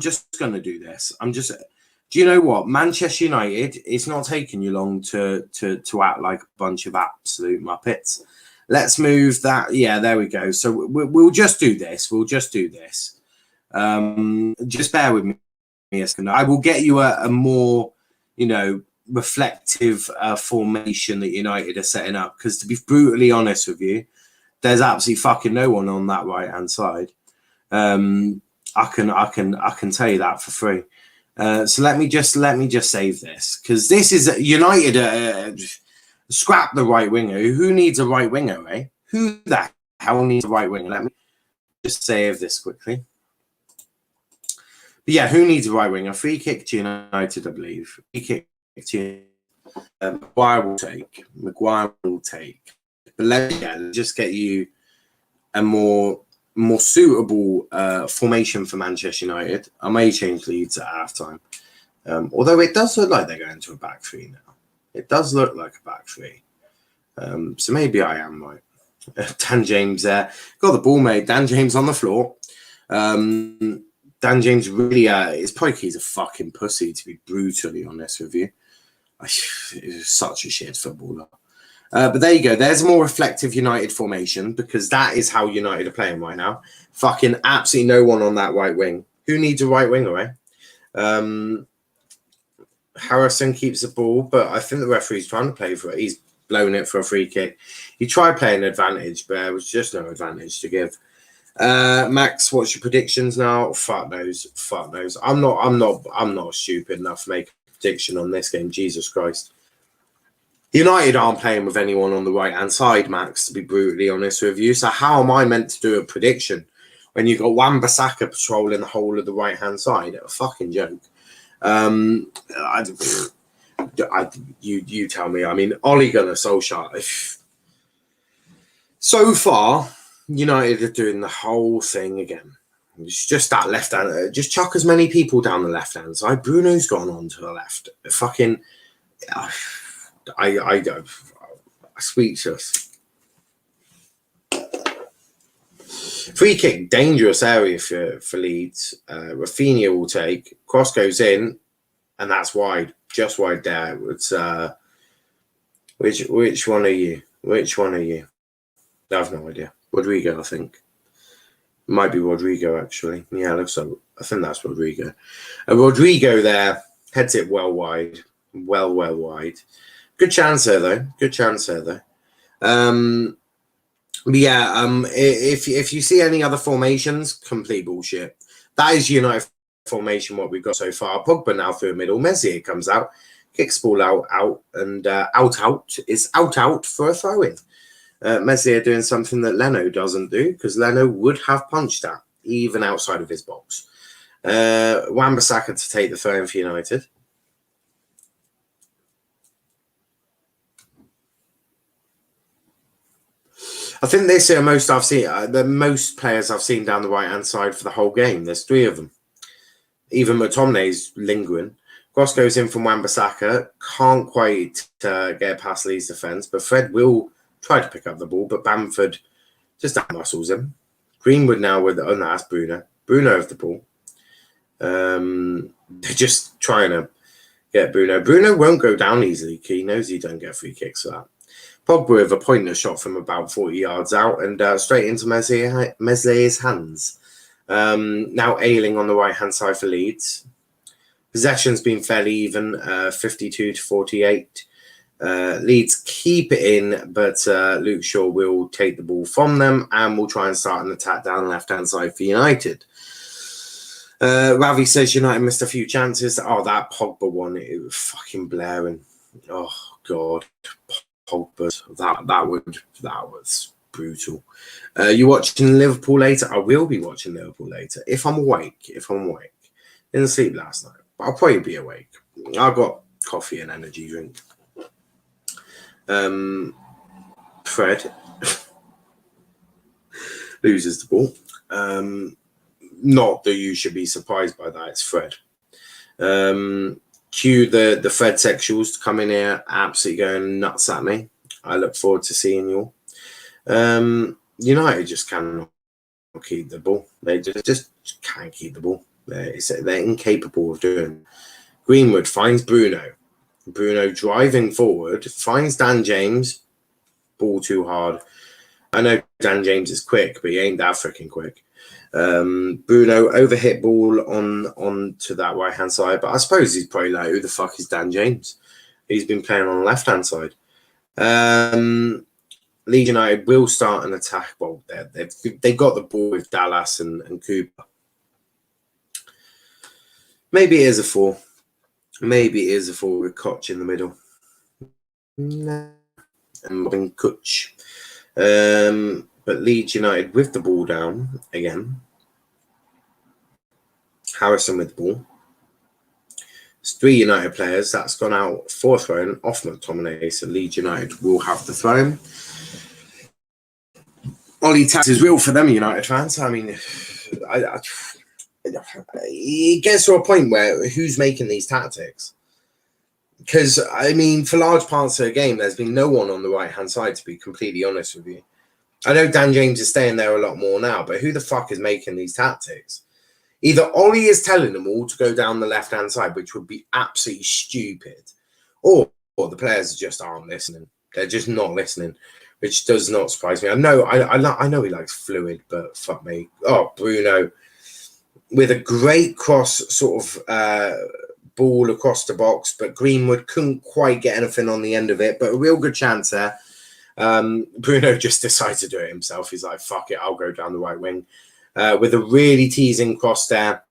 just going to do this. Do you know what? Manchester United, it's not taking you long to act like a bunch of absolute muppets. Let's move that. Yeah, there we go. So we'll just do this. Just bear with me a second. I will get you a more, reflective formation that United are setting up. Because to be brutally honest with you, there's absolutely fucking no one on that right hand side. I can tell you that for free. So let me just save this, because this is United. Scrap the right winger. Who needs a right winger, eh? Who the hell needs a right winger? just save this quickly. But yeah, who needs a right winger? Free kick to United, I believe. Free kick to Maguire will take. But let's just get you a more suitable formation for Manchester United. I may change Leeds at halftime. Although it does look like they're going to a back three now. It does look like a back three. So maybe I am right. Dan James there. Got the ball, mate. Dan James on the floor. Dan James really is probably he's a fucking pussy, to be brutally honest with you. He's such a shit footballer. But there you go. There's a more reflective United formation because that is how United are playing right now. Fucking absolutely no one on that right wing. Who needs a right winger, eh? Harrison keeps the ball, but I think the referee's trying to play for it. He's blown it for a free kick. He tried playing advantage, but there was just no advantage to give. Max, what's your predictions now? Fuck knows. I'm not stupid enough to make a prediction on this game. Jesus Christ. United aren't playing with anyone on the right-hand side, Max, to be brutally honest with you. So how am I meant to do a prediction when you've got Wan-Bissaka patrolling the whole of the right-hand side? A fucking joke. You tell me. I mean, Ole Gunnar Solskjaer. So far, United are doing the whole thing again. It's just that left hand. Just chuck as many people down the left hand side. Bruno's gone on to the left. Fucking, I speechless. Free kick, dangerous area for Leeds. Rafinha will take. Cross goes in, and that's wide, just wide there. It's which one are you? Which one are you? I have no idea. Rodrigo, I think. It might be Rodrigo, actually. Yeah, looks like. I think that's Rodrigo. Rodrigo there heads it well wide. Well wide. Good chance there, though. But yeah, if you see any other formations, complete bullshit. That is United formation, what we've got so far. Pogba now through the middle. Messi comes out, kicks ball out, and out. It's out for a throw-in. Messi are doing something that Leno doesn't do, because Leno would have punched that, even outside of his box. Wan-Bissaka to take the throw-in for United. I think this year most I've seen, the most players I've seen down the right-hand side for the whole game. There's 3 of them. Even McTominay's lingering. Cross goes in from Wan-Bissaka. Can't quite get past Lee's defence, but Fred will try to pick up the ball, but Bamford just out-muscles him. Greenwood now with, oh no, that's Bruno. Bruno with the ball. They're just trying to get Bruno. Bruno won't go down easily. He knows he don't get free kicks for that. Pogba with a pointer shot from about 40 yards out and straight into Meslier's hands. Now Ayling on the right-hand side for Leeds. Possession's been fairly even, 52 to 48. Leeds keep it in, but Luke Shaw will take the ball from them and will try and start an attack down the left-hand side for United. Ravi says United missed a few chances. Oh, that Pogba one, it was fucking blaring. Oh, God. Pogba, that was brutal. You watching Liverpool later? I will be watching Liverpool later if I'm awake. Didn't sleep last night, but I'll probably be awake. I've got coffee and energy drink. Fred loses the ball. Not that you should be surprised by that. It's Fred. Cue the Fred sexuals to come in here, absolutely going nuts at me. I look forward to seeing you all. United just cannot keep the ball. They just can't keep the ball. They're incapable of doing it. Greenwood finds Bruno. Bruno driving forward, finds Dan James. Ball too hard. I know Dan James is quick, but he ain't that freaking quick. Bruno overhit ball on to that right hand side, but I suppose he's probably like, who the fuck is Dan James? He's been playing on the left hand side. Leeds United will start an attack. Well, they've got the ball with Dallas and Cooper. Maybe it is a 4. Maybe it is a 4 with Koch in the middle. And Robin Kutch. But Leeds United with the ball down again. Harrison with the ball. It's 3 United players. That's gone out for thrown off McTominay. So Leeds United will have the throw. Ollie Tax is real for them United fans. I mean, it gets to a point where who's making these tactics? Because, I mean, for large parts of the game, there's been no one on the right-hand side, to be completely honest with you. I know Dan James is staying there a lot more now, but who the fuck is making these tactics? Either Ollie is telling them all to go down the left-hand side, which would be absolutely stupid, or the players just aren't listening. They're just not listening, which does not surprise me. I know he likes fluid, but fuck me. Oh, Bruno, with a great cross sort of ball across the box, but Greenwood couldn't quite get anything on the end of it, but a real good chance there. Bruno just decides to do it himself. He's like, fuck it, I'll go down the right wing. With a really teasing cross there.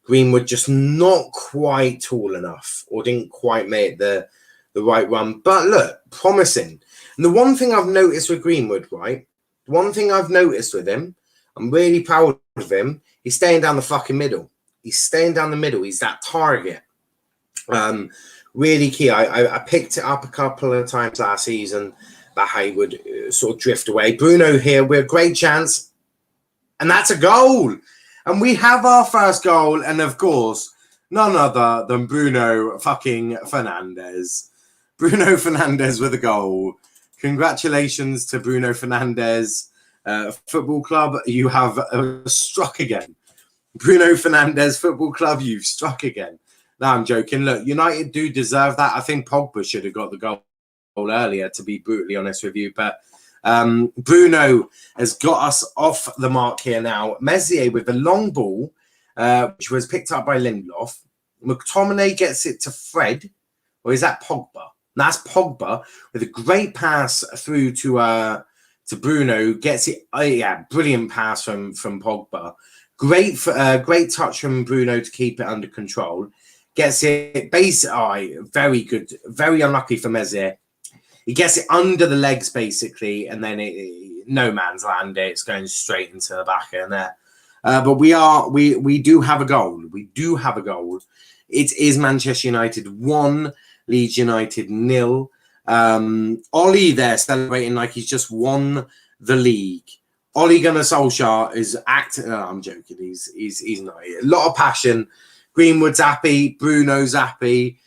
Greenwood just not quite tall enough or didn't quite make the right run. But look, promising. And the one thing I've noticed with Greenwood, right? The one thing I've noticed with him, I'm really proud of him, he's staying down the fucking middle. He's staying down the middle. He's that target. Really key. I picked it up a couple of times last season that he would sort of drift away. Bruno here with a great chance. And that's a goal. And we have our first goal. And of course, none other than Bruno fucking Fernandes. Bruno Fernandes with a goal. Congratulations to Bruno Fernandes Football Club. You have struck again. Bruno Fernandes Football Club, you've struck again. No, I'm joking. Look, United do deserve that. I think Pogba should have got the goal earlier, to be brutally honest with you. But Bruno has got us off the mark here now. Messier with the long ball, which was picked up by Lindelof. McTominay gets it to Fred. Or is that Pogba? That's Pogba with a great pass through to Bruno. Gets it. Oh, yeah, brilliant pass from Pogba. Great touch from Bruno to keep it under control. Gets it very good. Very unlucky for Messier. He gets it under the legs, basically, and then no man's land. It's going straight into the back of the net. But we do have a goal. We do have a goal. It is Manchester United 1, Leeds United 0. Ollie there celebrating like he's just won the league. Ole Gunnar Solskjaer is acting. No, I'm joking. He's not. A lot of passion. Greenwood's happy. Bruno's happy.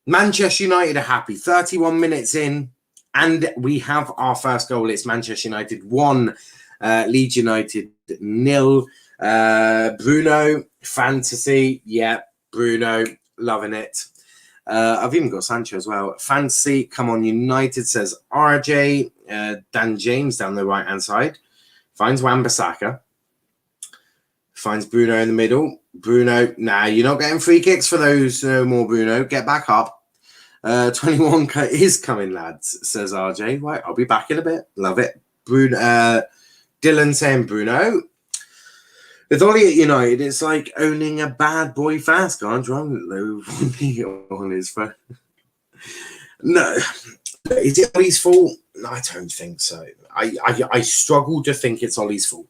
Manchester United are happy. 31 minutes in. And we have our first goal. It's Manchester United 1, Leeds United 0. Bruno, fantasy. Yeah, Bruno, loving it. I've even got Sancho as well. Fantasy, come on, United, says RJ. Dan James down the right-hand side. Finds Wan-Bissaka. Finds Bruno in the middle. Bruno, nah, you're not getting free kicks for those no more, Bruno. Get back up. 21 is coming, lads, says RJ. Right, I'll be back in a bit. Love it. Bruno, Dylan saying Bruno. With Ollie at United, it's like owning a bad boy fast car driving on his phone. No. Is it Ollie's fault? No, I don't think so. I struggle to think it's Ollie's fault.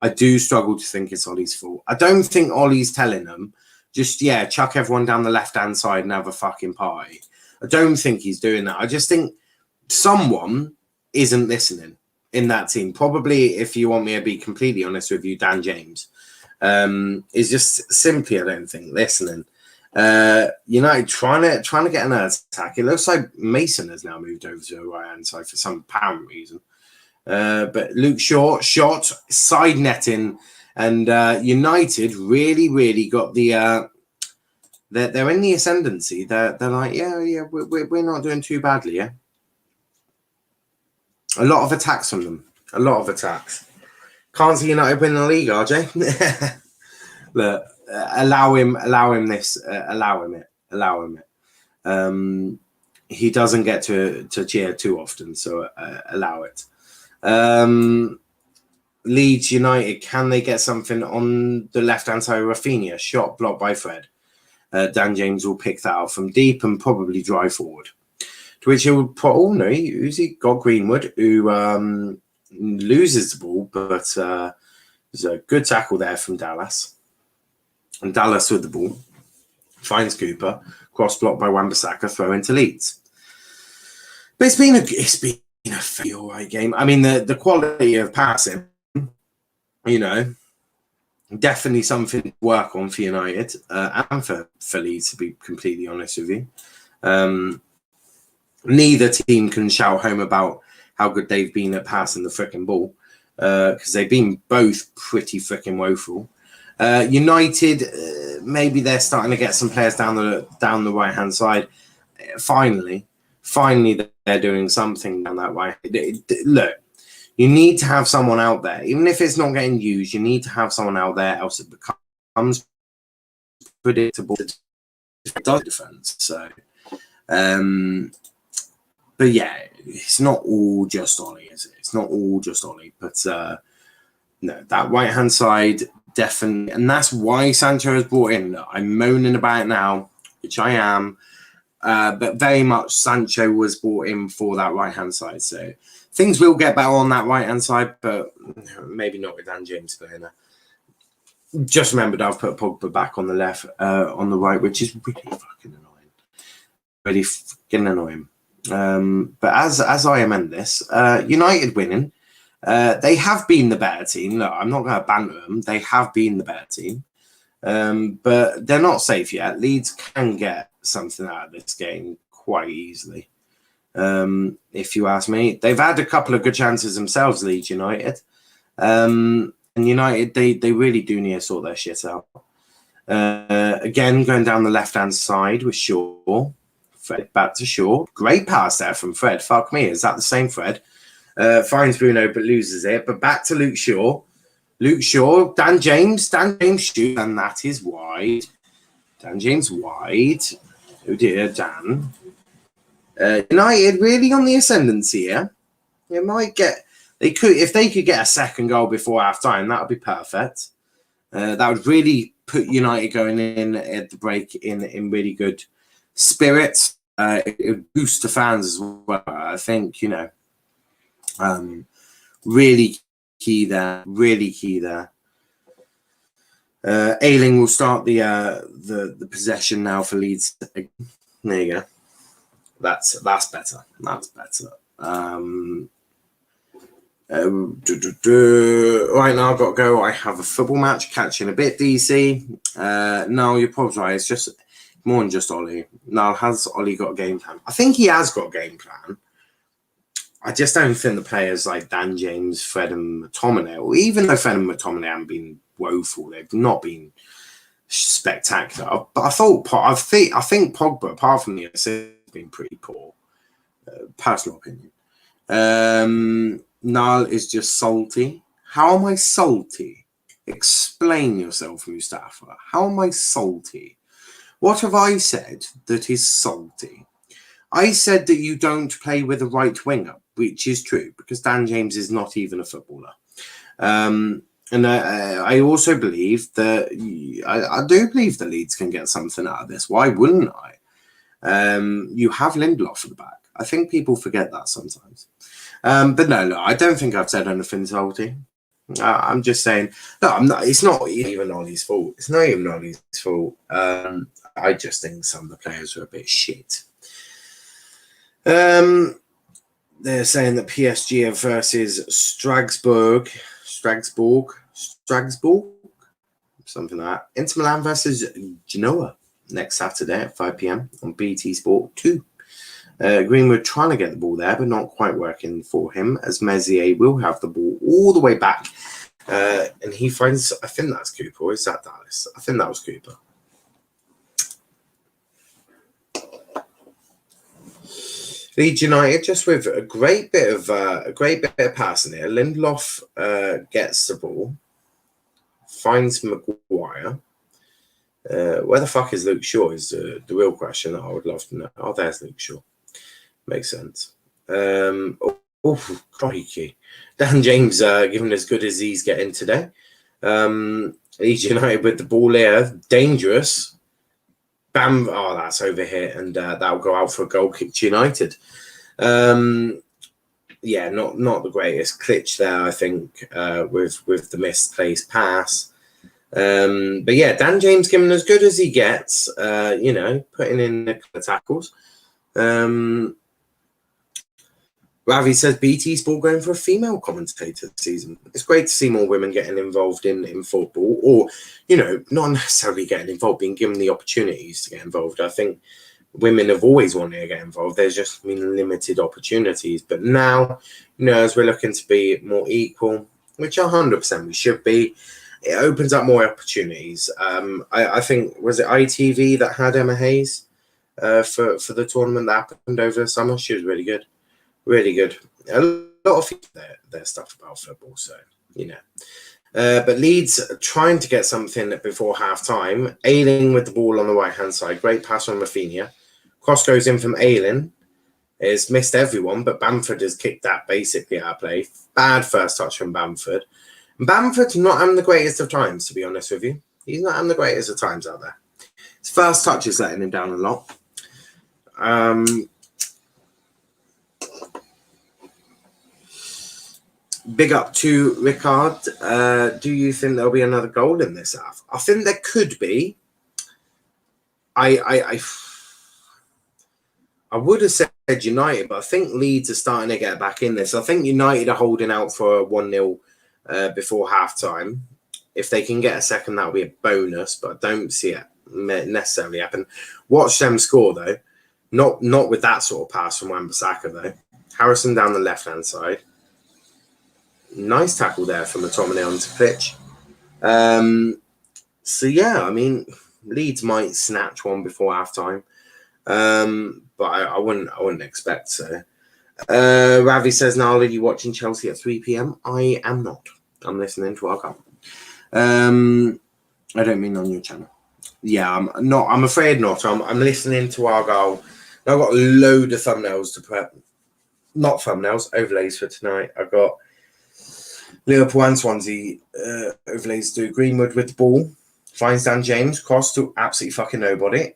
I do struggle to think it's Ollie's fault. I don't think Ollie's telling them, just, chuck everyone down the left-hand side and have a fucking party. I don't think he's doing that. I just think someone isn't listening in that team. Probably, if you want me to be completely honest with you, Dan James is just simply, I don't think, listening. United trying to get an attack. It looks like Mason has now moved over to the right-hand side for some apparent reason. But Luke Shaw shot, side netting, and United really got the they're in the ascendancy. They're like, we're not doing too badly, yeah. A lot of attacks from them. A lot of attacks. Can't see United win the league, RJ. Look, allow him it. He doesn't get to cheer too often, so allow it. Leeds United, can they get something on the left-hand side of Rafinha? Shot blocked by Fred. Dan James will pick that out from deep and probably drive forward. To which he would put, he's got Greenwood, who loses the ball, but there's a good tackle there from Dallas. And Dallas with the ball finds Cooper, cross blocked by Wan-Bissaka, throw into Leeds. But it's been a fairly all right game. I mean, the quality of passing, you know, definitely something to work on for United and for Leeds, to be completely honest with you. Neither team can shout home about how good they've been at passing the frickin' ball because they've been both pretty frickin' woeful. United, maybe they're starting to get some players down the right hand side. Finally, they're doing something down that way. Look, you need to have someone out there, even if it's not getting used. You need to have someone out there, else it becomes predictable defense. So, but yeah, it's not all just Ollie, is it? It's not all just Ollie, but no, that right hand side definitely, and that's why Sancho is brought in. I'm moaning about it now, which I am, but very much Sancho was brought in for that right hand side. So things will get better on that right hand side, but maybe not with Dan James playing there. Just remembered I've put Pogba back on the left, on the right, which is really fucking annoying. Really fucking annoying. But as I amend this, United winning. They have been the better team. Look, I'm not going to banter them. They have been the better team. But they're not safe yet. Leeds can get something out of this game quite easily. If you ask me. They've had a couple of good chances themselves, Leeds United. And United, they really do need to sort their shit out. Again, going down the left-hand side with Shaw. Fred back to Shaw. Great pass there from Fred. Fuck me. Is that the same Fred? Finds Bruno but loses it. But back to Luke Shaw. Luke Shaw. Dan James shoots. And that is wide. Dan James wide. Oh dear, Dan. United really on the ascendancy here. They might get... If they could get a second goal before half-time, that would be perfect. That would really put United going in at the break in really good spirits. It would boost the fans as well. I think, you know, really key there. Really key there. Ayling will start the possession now for Leeds. There you go. That's better. That's better. Right now I've got to go. I have a football match catching a bit, DC. No, you're probably right. It's just more than just Ollie. Now, has Ollie got a game plan? I think he has got a game plan. I just don't think the players like Dan James, Fred and McTominay, even though Fred and McTominay haven't been woeful, they've not been spectacular. But I think Pogba, apart from the assist, has been pretty poor. Personal opinion. Niall is just salty. How am I salty? Explain yourself, Mustafa. How am I salty? What have I said that is salty? I said that you don't play with a right winger, which is true, because Dan James is not even a footballer. And I also believe that... I do believe the Leeds can get something out of this. Why wouldn't I? You have Lindelof at the back. I think people forget that sometimes. But no, I don't think I've said anything salty. I'm just saying, no, I'm not. It's not even Ollie's fault. It's not even Ollie's fault. I just think some of the players are a bit shit. They're saying that PSG are versus Strasbourg, something like that. Inter Milan versus Genoa next Saturday at 5 p.m. on BT Sport 2. Greenwood trying to get the ball there, but not quite working for him, as Messier will have the ball all the way back. And he finds, I think that's Cooper, or is that Dallas? I think that was Cooper. Leeds United just with a great bit of passing here. Lindelof gets the ball, finds Maguire. Where the fuck is Luke Shaw is the real question that I would love to know. Oh, there's Luke Shaw. Makes sense. Crikey. Dan James giving as good as he's getting today. Leeds United with the ball here. Dangerous. Bam. Oh, that's over here. And that'll go out for a goal kick to United. yeah, not the greatest glitch there, I think, with the misplaced pass. But yeah, Dan James giving as good as he gets, putting in a couple of tackles. Ravi says BT Sport going for a female commentator this season. It's great to see more women getting involved in football, or, not necessarily getting involved, being given the opportunities to get involved. I think women have always wanted to get involved. There's just been limited opportunities. But now, as we're looking to be more equal, which 100% we should be, it opens up more opportunities. I think, was it ITV that had Emma Hayes for the tournament that happened over the summer? She was really good. Really good. A lot of their stuff about football, so, But Leeds trying to get something before half-time. Ayling with the ball on the right-hand side. Great pass on Rafinha. Cross goes in from Ayling. It's missed everyone, but Bamford has kicked that basically out of play. Bad first touch from Bamford. Bamford's not having the greatest of times, to be honest with you. He's not having the greatest of times out there. His first touch is letting him down a lot. Big up to Ricard. Do you think there'll be another goal in this half? I think there could be. I would have said United, but I think Leeds are starting to get back in this. I think United are holding out for a 1-0 before half-time. If they can get a second, that'll be a bonus, but I don't see it necessarily happen. Watch them score, though. Not with that sort of pass from Wan-Bissaka, though. Harrison down the left-hand side. Nice tackle there from McTominay onto pitch. So, yeah, I mean, Leeds might snatch one before half-time. But I wouldn't expect so. Ravi says, Niall, are you watching Chelsea at 3 p.m? I am not. I'm listening to Argyle. I don't mean on your channel. Yeah, I'm not. I'm afraid not. I'm listening to Argyle. I've got a load of thumbnails to prep. Not thumbnails, overlays for tonight. I've got Liverpool and Swansea overlays to do. Greenwood with the ball. Finds Dan James. Cross to absolutely fucking nobody.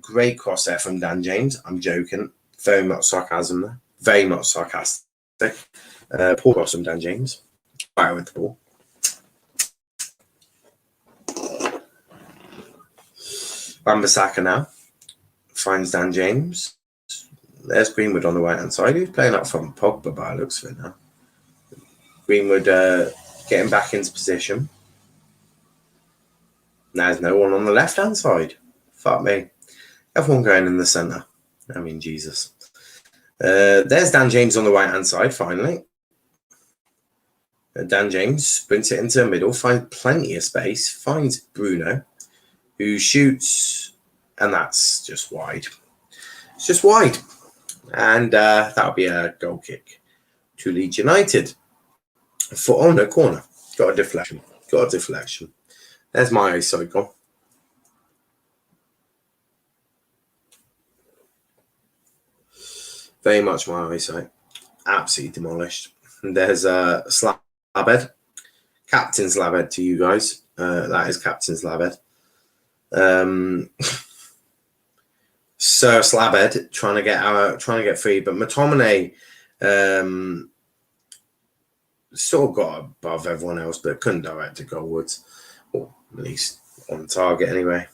Great cross there from Dan James. I'm joking. Very much sarcasm there. Very much sarcastic. Poor cross from Dan James. Fire with the ball. Wan-Bissaka now. Finds Dan James. There's Greenwood on the right-hand side. He's playing up front. Pogba by the looks of it now. Greenwood getting back into position. Now there's no one on the left-hand side. Fuck me. Everyone going in the centre. I mean, Jesus. There's Dan James on the right-hand side, finally. Dan James sprints it into the middle, finds plenty of space, finds Bruno, who shoots, and that's just wide. It's just wide. And that'll be a goal kick to Leeds United. Foot on the corner. Got a deflection. There's my eyesight gone. Very much my eyesight. Absolutely demolished. And there's Slabhead. Captain Slabhead to you guys. That is Captain Slabhead. Sir Slabhead trying to get free, but McTominay sort of got above everyone else, but couldn't direct it goalwards, or at least on target anyway.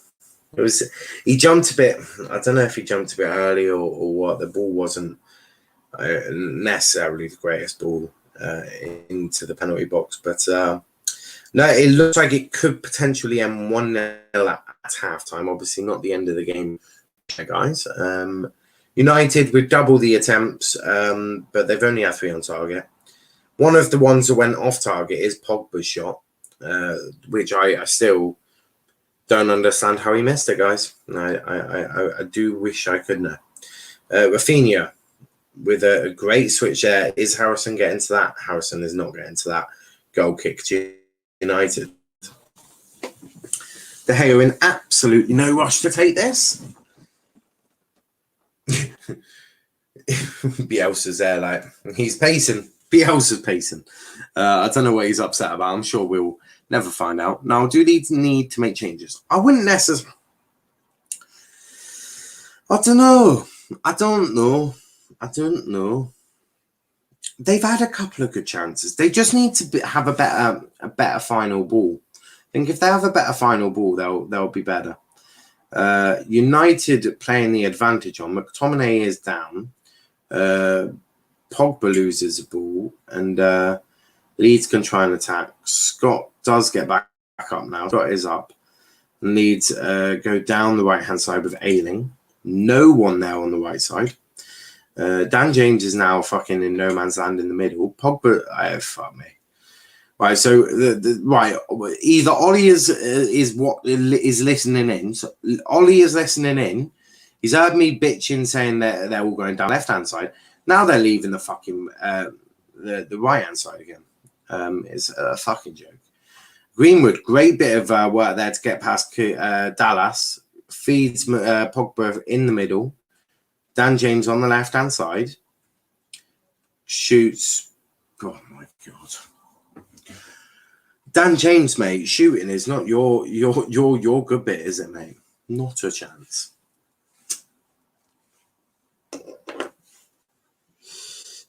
He jumped a bit. I don't know if he jumped a bit early or what. The ball wasn't necessarily the greatest ball into the penalty box, but no, it looks like it could potentially end 1-0 at halftime. Obviously, not the end of the game, guys. United with double the attempts, but they've only had 3 on target. One of the ones that went off target is Pogba's shot, which I still don't understand how he missed it, guys. I do wish I could know. Rafinha with a great switch there. Is Harrison getting to that? Harrison is not getting to that. Goal kick to United. De Gea in absolutely no rush to take this. Bielsa's there, like, he's pacing. Bielsa's pacing. I don't know what he's upset about. I'm sure we'll never find out. Now, do Leeds need to make changes? I wouldn't necessarily. I don't know. they've had a couple of good chances. They just need to have a better final ball. I think if they have a better final ball, they'll be better. United playing the advantage on. McTominay is down. Pogba loses the ball, and Leeds can try and attack. Scott does get back up now. Scott is up. Leeds go down the right-hand side with Ayling. No one there on the right side. Dan James is now fucking in no man's land in the middle. Pogba, fuck me. Right, so either Ollie is listening in. So Ollie is listening in. He's heard me bitching saying that they're all going down left-hand side. Now they're leaving the fucking the right-hand side again. It's a fucking joke. Greenwood, great bit of work there to get past Dallas. Feeds Pogba in the middle. Dan James on the left-hand side. Shoots. Oh, my God. Dan James, mate, shooting is not your good bit, is it, mate? Not a chance.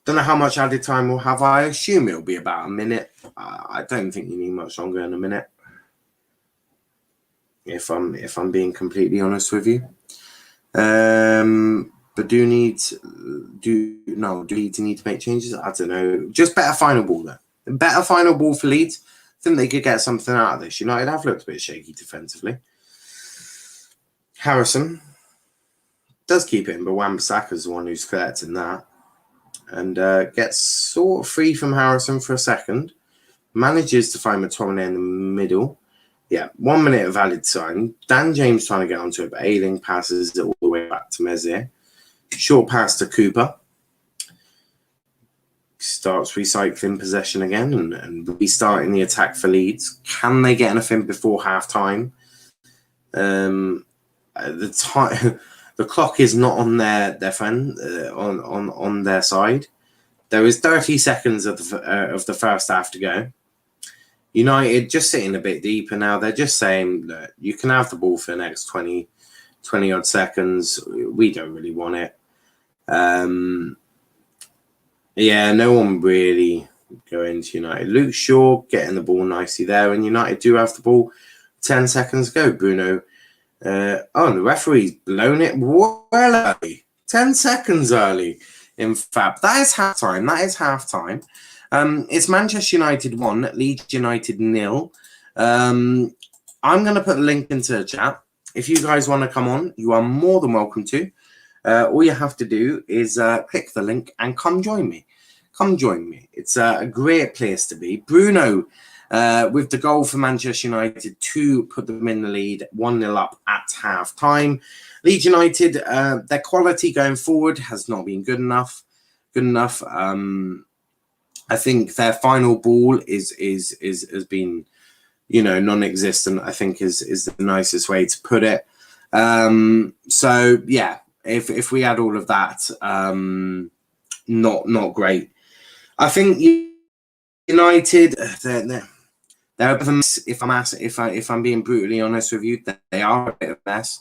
Don't know how much added time we'll have. I assume it'll be about a minute. I don't think you need much longer than a minute. If I'm being completely honest with you. But do Leeds need to make changes? I don't know. Just better final ball though. Better final ball for Leeds. I think they could get something out of this. United have looked a bit shaky defensively. Harrison does keep it in, but Wan-Bissaka's the one who's collecting that. And gets sort of free from Harrison for a second. Manages to find McTominay in the middle. Yeah, 1 minute of valid time. Dan James trying to get onto it, but Ayling passes it all the way back to Mezir. Short pass to Cooper. Starts recycling possession again and restarting the attack for Leeds. Can they get anything before half time? The clock is not on their friend on their side. There is 30 seconds of the first half to go. United just sitting a bit deeper now. They're just saying that you can have the ball for the next 20 odd seconds. We don't really want it. Yeah, no one really going to United. Luke Shaw getting the ball nicely there, and United do have the ball. 10 seconds ago, Bruno. And the referee's blown it well early. 10 seconds early. In fact, that is halftime. It's Manchester United 1, Leeds United 0. I'm going to put a link into the chat. If you guys want to come on, you are more than welcome to. All you have to do is click the link and come join me. It's a great place to be. Bruno with the goal for Manchester United to put them in the lead, 1-0 up at half time. Leeds United, their quality going forward has not been good enough. I think their final ball has been, non-existent. I think is the nicest way to put it. So yeah, if we add all of that, not great. I think United, they're a bit of a mess. If I'm being brutally honest with you, they are a bit of a mess.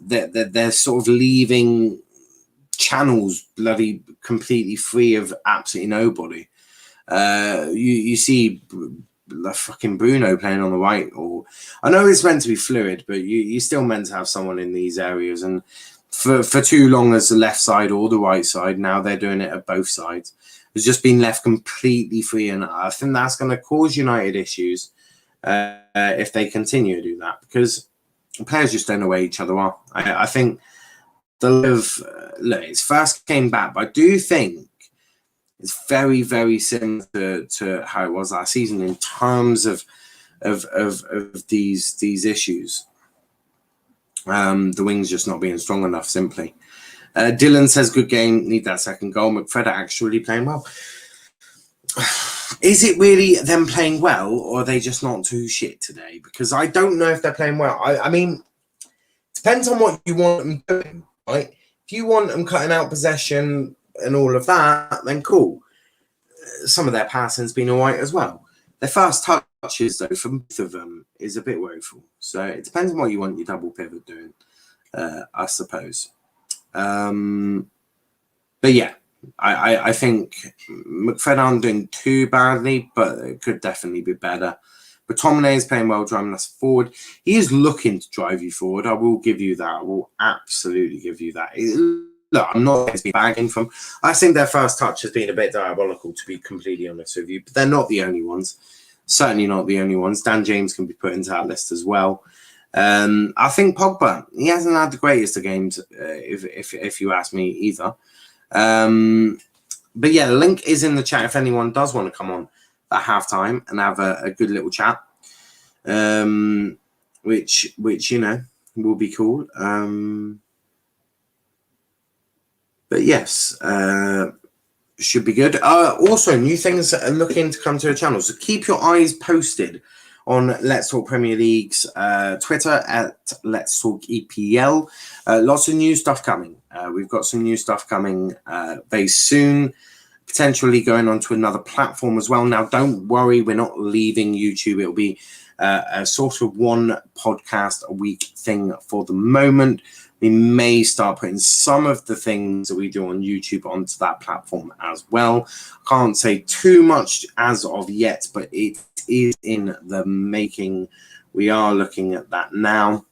They're sort of leaving channels bloody completely free of absolutely nobody. You see fucking Bruno playing on the right, or I know it's meant to be fluid, but you still meant to have someone in these areas, and for too long as the left side or the right side, now they're doing it at both sides. It's just been left completely free, and I think that's going to cause United issues if they continue to do that, because players just don't know where each other are. I think it's first came back, but I do think it's very, very similar to how it was last season in terms of these issues. The wings just not being strong enough, simply. Dylan says, good game, need that second goal. McFred actually playing well. Is it really them playing well, or are they just not too shit today? Because I don't know if they're playing well. I mean, depends on what you want them doing, right? If you want them cutting out possession and all of that, then cool. Some of their passing's been all right as well. Their first touches, though, from both of them is a bit woeful. So it depends on what you want your double pivot doing, I suppose. But yeah, I think McFred aren't doing too badly, but it could definitely be better. But McTominay is playing well, driving us forward. He is looking to drive you forward. I will give you that. I will absolutely give you that. Look, I'm not going to be bagging from. I think their first touch has been a bit diabolical, to be completely honest with you. But they're not the only ones. Certainly not the only ones. Dan James can be put into that list as well. I think Pogba, he hasn't had the greatest of games, if you ask me either. But yeah, the link is in the chat if anyone does want to come on at halftime and have a good little chat, which you know will be cool. But yes, should be good. Also, new things are looking to come to the channel, so keep your eyes posted on Let's Talk Premier League's Twitter at Let's Talk EPL. Lots of new stuff coming. We've got some new stuff coming very soon, potentially going on to another platform as well. Now, don't worry, we're not leaving YouTube. It'll be a sort of one podcast a week thing for the moment. We may start putting some of the things that we do on YouTube onto that platform as well. Can't say too much as of yet, but it is in the making. We are looking at that now.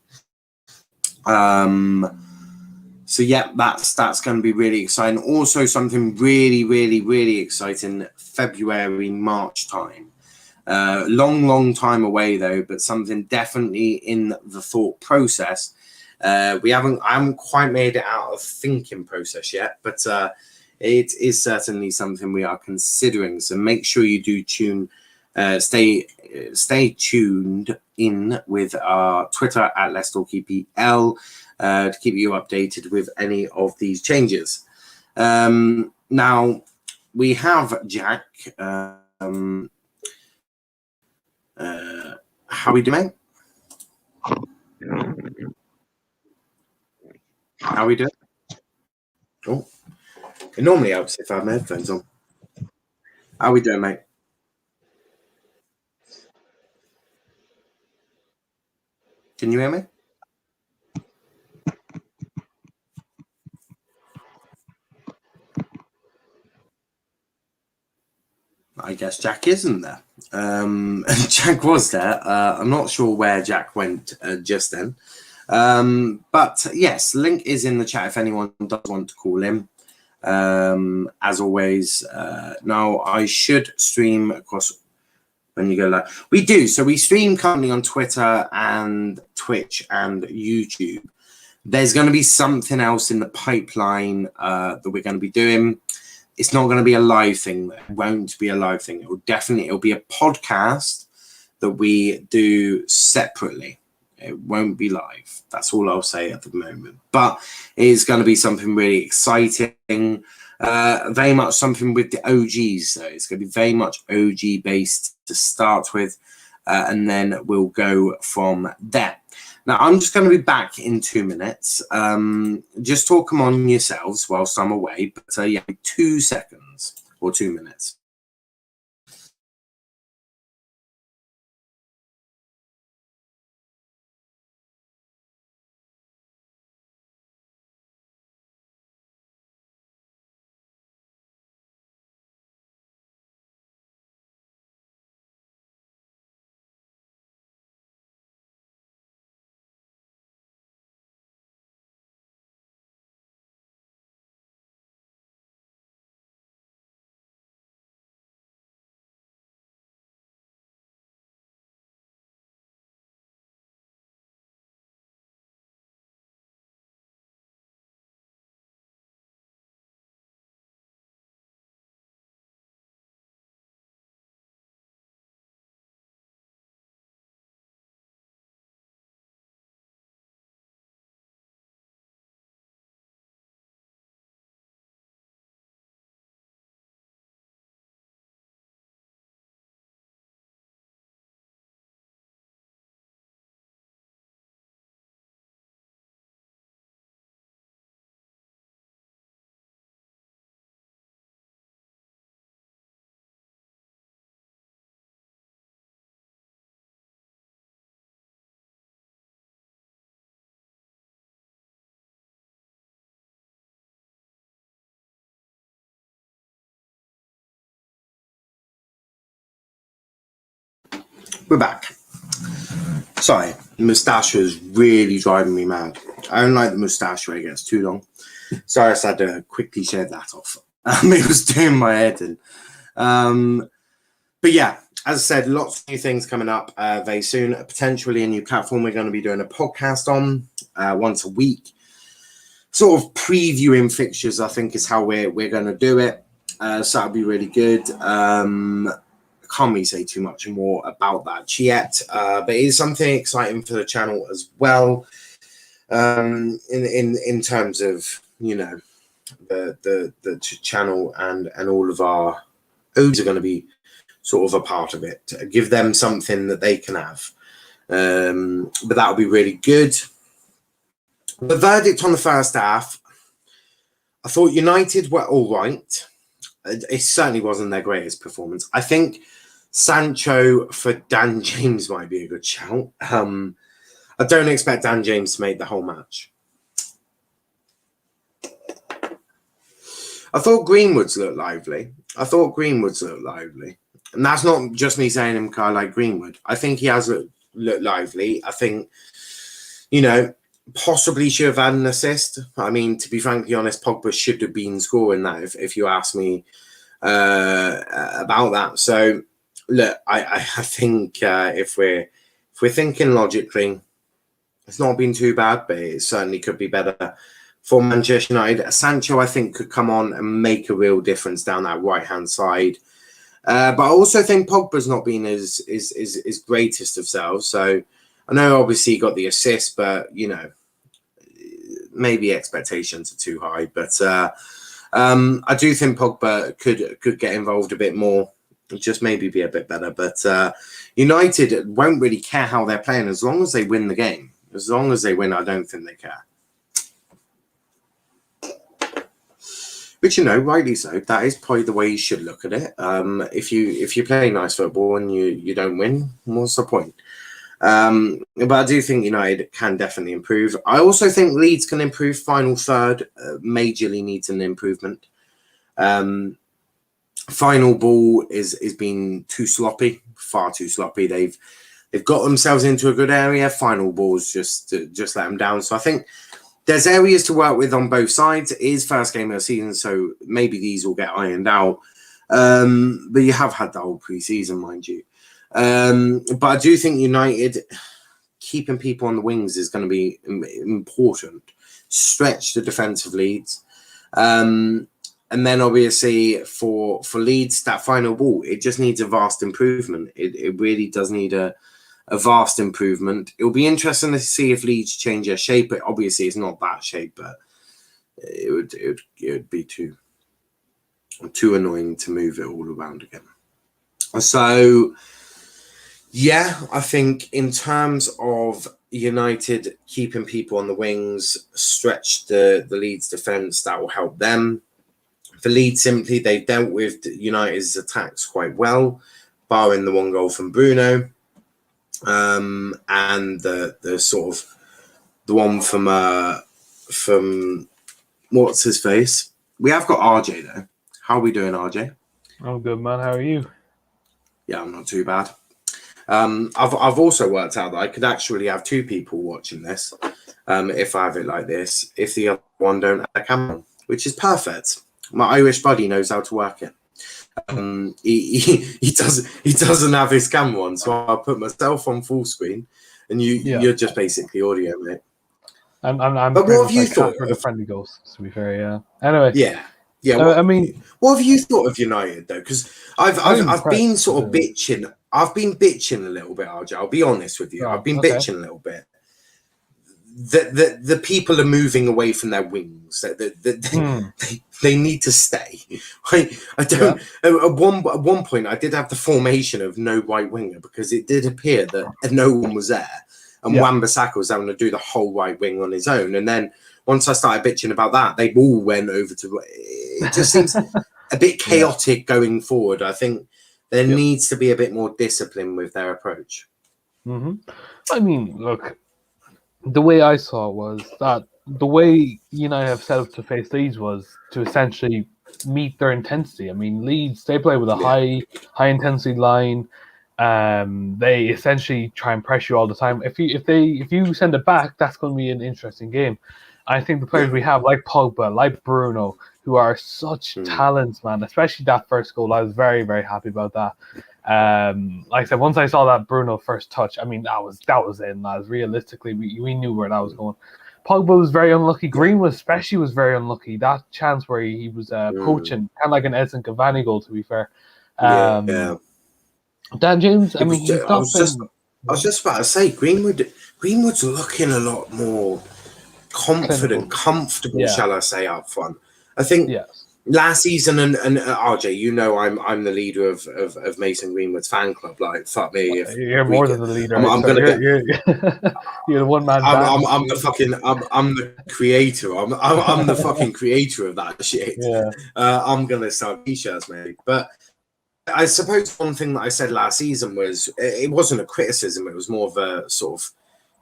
So yeah, that's going to be really exciting. Also, something really exciting, February, March time. Long time away though, but something definitely in the thought process. I haven't quite made it out of thinking process yet, but it is certainly something we are considering. So make sure you do stay tuned in with our Twitter at Let's Talk EPL to keep you updated with any of these changes. Now we have Jack. How are we doing? How are we doing? Oh, it normally helps if I have my headphones on. How are we doing, mate? Can you hear me? I guess Jack isn't there. Jack was there. I'm not sure where Jack went just then. But yes, link is in the chat if anyone does want to call in. As always, now I should stream across when you go live. We do. So we stream currently on Twitter and Twitch and YouTube. There's going to be something else in the pipeline that we're going to be doing. It's not going to be a live thing. It won't be a live thing. It'll be a podcast that we do separately. It won't be live. That's all I'll say at the moment. But it is going to be something really exciting. Very much something with the OGs. So it's going to be very much OG based to start with. And then we'll go from there. Now, I'm just going to be back in 2 minutes. Just talk among yourselves whilst I'm away. But yeah, 2 seconds or 2 minutes. We're back. Sorry, the moustache is really driving me mad. I don't like the moustache where it gets too long. So I just had to quickly shave that off. It was doing my head in. But yeah, as I said, lots of new things coming up very soon. Potentially a new platform we're going to be doing a podcast on once a week. Sort of previewing fixtures, I think, is how we're going to do it. So that'll be really good. Can't really say too much more about that yet, but it is something exciting for the channel as well. In terms of, you know, the channel and all of our odes are going to be sort of a part of it. Give them something that they can have, but that'll be really good. The verdict on the first half, I thought United were all right. It certainly wasn't their greatest performance. I think Sancho for Dan James might be a good shout. I don't expect Dan James to make the whole match. I thought Greenwood's looked lively. And that's not just me saying him because I like Greenwood. I think he has looked lively. I think, you know, possibly should have had an assist. I mean, to be frankly honest, Pogba should have been scoring that if you ask me about that. So, look, I think if we're thinking logically, it's not been too bad, but it certainly could be better for Manchester United. Sancho, I think, could come on and make a real difference down that right-hand side. But I also think Pogba's not been his greatest of selves. So I know obviously he got the assist, but, you know, maybe expectations are too high. But I do think Pogba could get involved a bit more, just maybe be a bit better. But United won't really care how they're playing as long as they win the game. As long as they win, I don't think they care. But, you know, rightly so. That is probably the way you should look at it. If you play nice football and you don't win, what's the point? But I do think United can definitely improve. I also think Leeds can improve. Final third majorly needs an improvement. Final ball is being too sloppy, far too sloppy. They've got themselves into a good area. Final balls just let them down. So I think there's areas to work with on both sides. It is first game of the season, so maybe these will get ironed out. But you have had the whole pre-season, mind you. But I do think United keeping people on the wings is going to be important. Stretch the defensive leads. And then obviously for Leeds, that final ball, it just needs a vast improvement. It really does need a vast improvement. It'll be interesting to see if Leeds change their shape. But obviously, it's not that shape, but it would be too annoying to move it all around again. So, yeah, I think in terms of United keeping people on the wings, stretch the Leeds defence, that will help them. For Leeds, simply, they've dealt with United's attacks quite well, barring the one goal from Bruno. And the sort of the one from what's his face? We have got RJ though. How are we doing, RJ? I'm good, man. How are you? Yeah, I'm not too bad. I've also worked out that I could actually have two people watching this if I have it like this. If the other one don't have a camera, which is perfect. My Irish buddy knows how to work it. He doesn't have his camera on, so I'll put myself on full screen, and you're just basically audio, mate. I'm but what have you thought for the friendly ghosts? To be fair, yeah. Anyway, yeah. I mean, what have you thought of United though? Because I've been sort of bitching. I've been bitching a little bit, RJ. I'll be honest with you. I've been bitching a little bit. The people are moving away from their wings. They need to stay. I don't. Yeah. At one point, I did have the formation of no right winger because it did appear that no one was there, and Wan-Bissaka was having to do the whole right wing on his own. And then once I started bitching about that, they all went over to. It just seems a bit chaotic going forward. I think there needs to be a bit more discipline with their approach. Mm-hmm. I mean, look. The way I saw it was that the way United have set up to face Leeds was to essentially meet their intensity. I mean, Leeds, they play with a high intensity line. They essentially try and pressure you all the time. If you send it back, that's going to be an interesting game. I think the players we have, like Pogba, like Bruno, who are such talents, man. Especially that first goal, I was very, very happy about that. Like I said, once I saw that Bruno first touch, I mean that was in, lads. Realistically, we knew where that was going. Pogba was very unlucky. Greenwood especially was very unlucky. That chance where he was poaching, kind of like an Edson Cavani goal, to be fair. Yeah. Dan James, I mean, he's I not was been. just about to say, Greenwood's looking a lot more confident, comfortable, Yeah. shall I say, up front. I think Yes. last season, and RJ, you know, I'm the leader of Mason Greenwood's fan club. Like, fuck me, if You're more than the leader. I'm So gonna get. you're you're the one man band. I'm the fucking. I'm the creator. I'm the fucking creator of that shit. Yeah. I'm gonna sell t-shirts, mate. But I suppose one thing that I said last season was it wasn't a criticism. It was more of a sort of,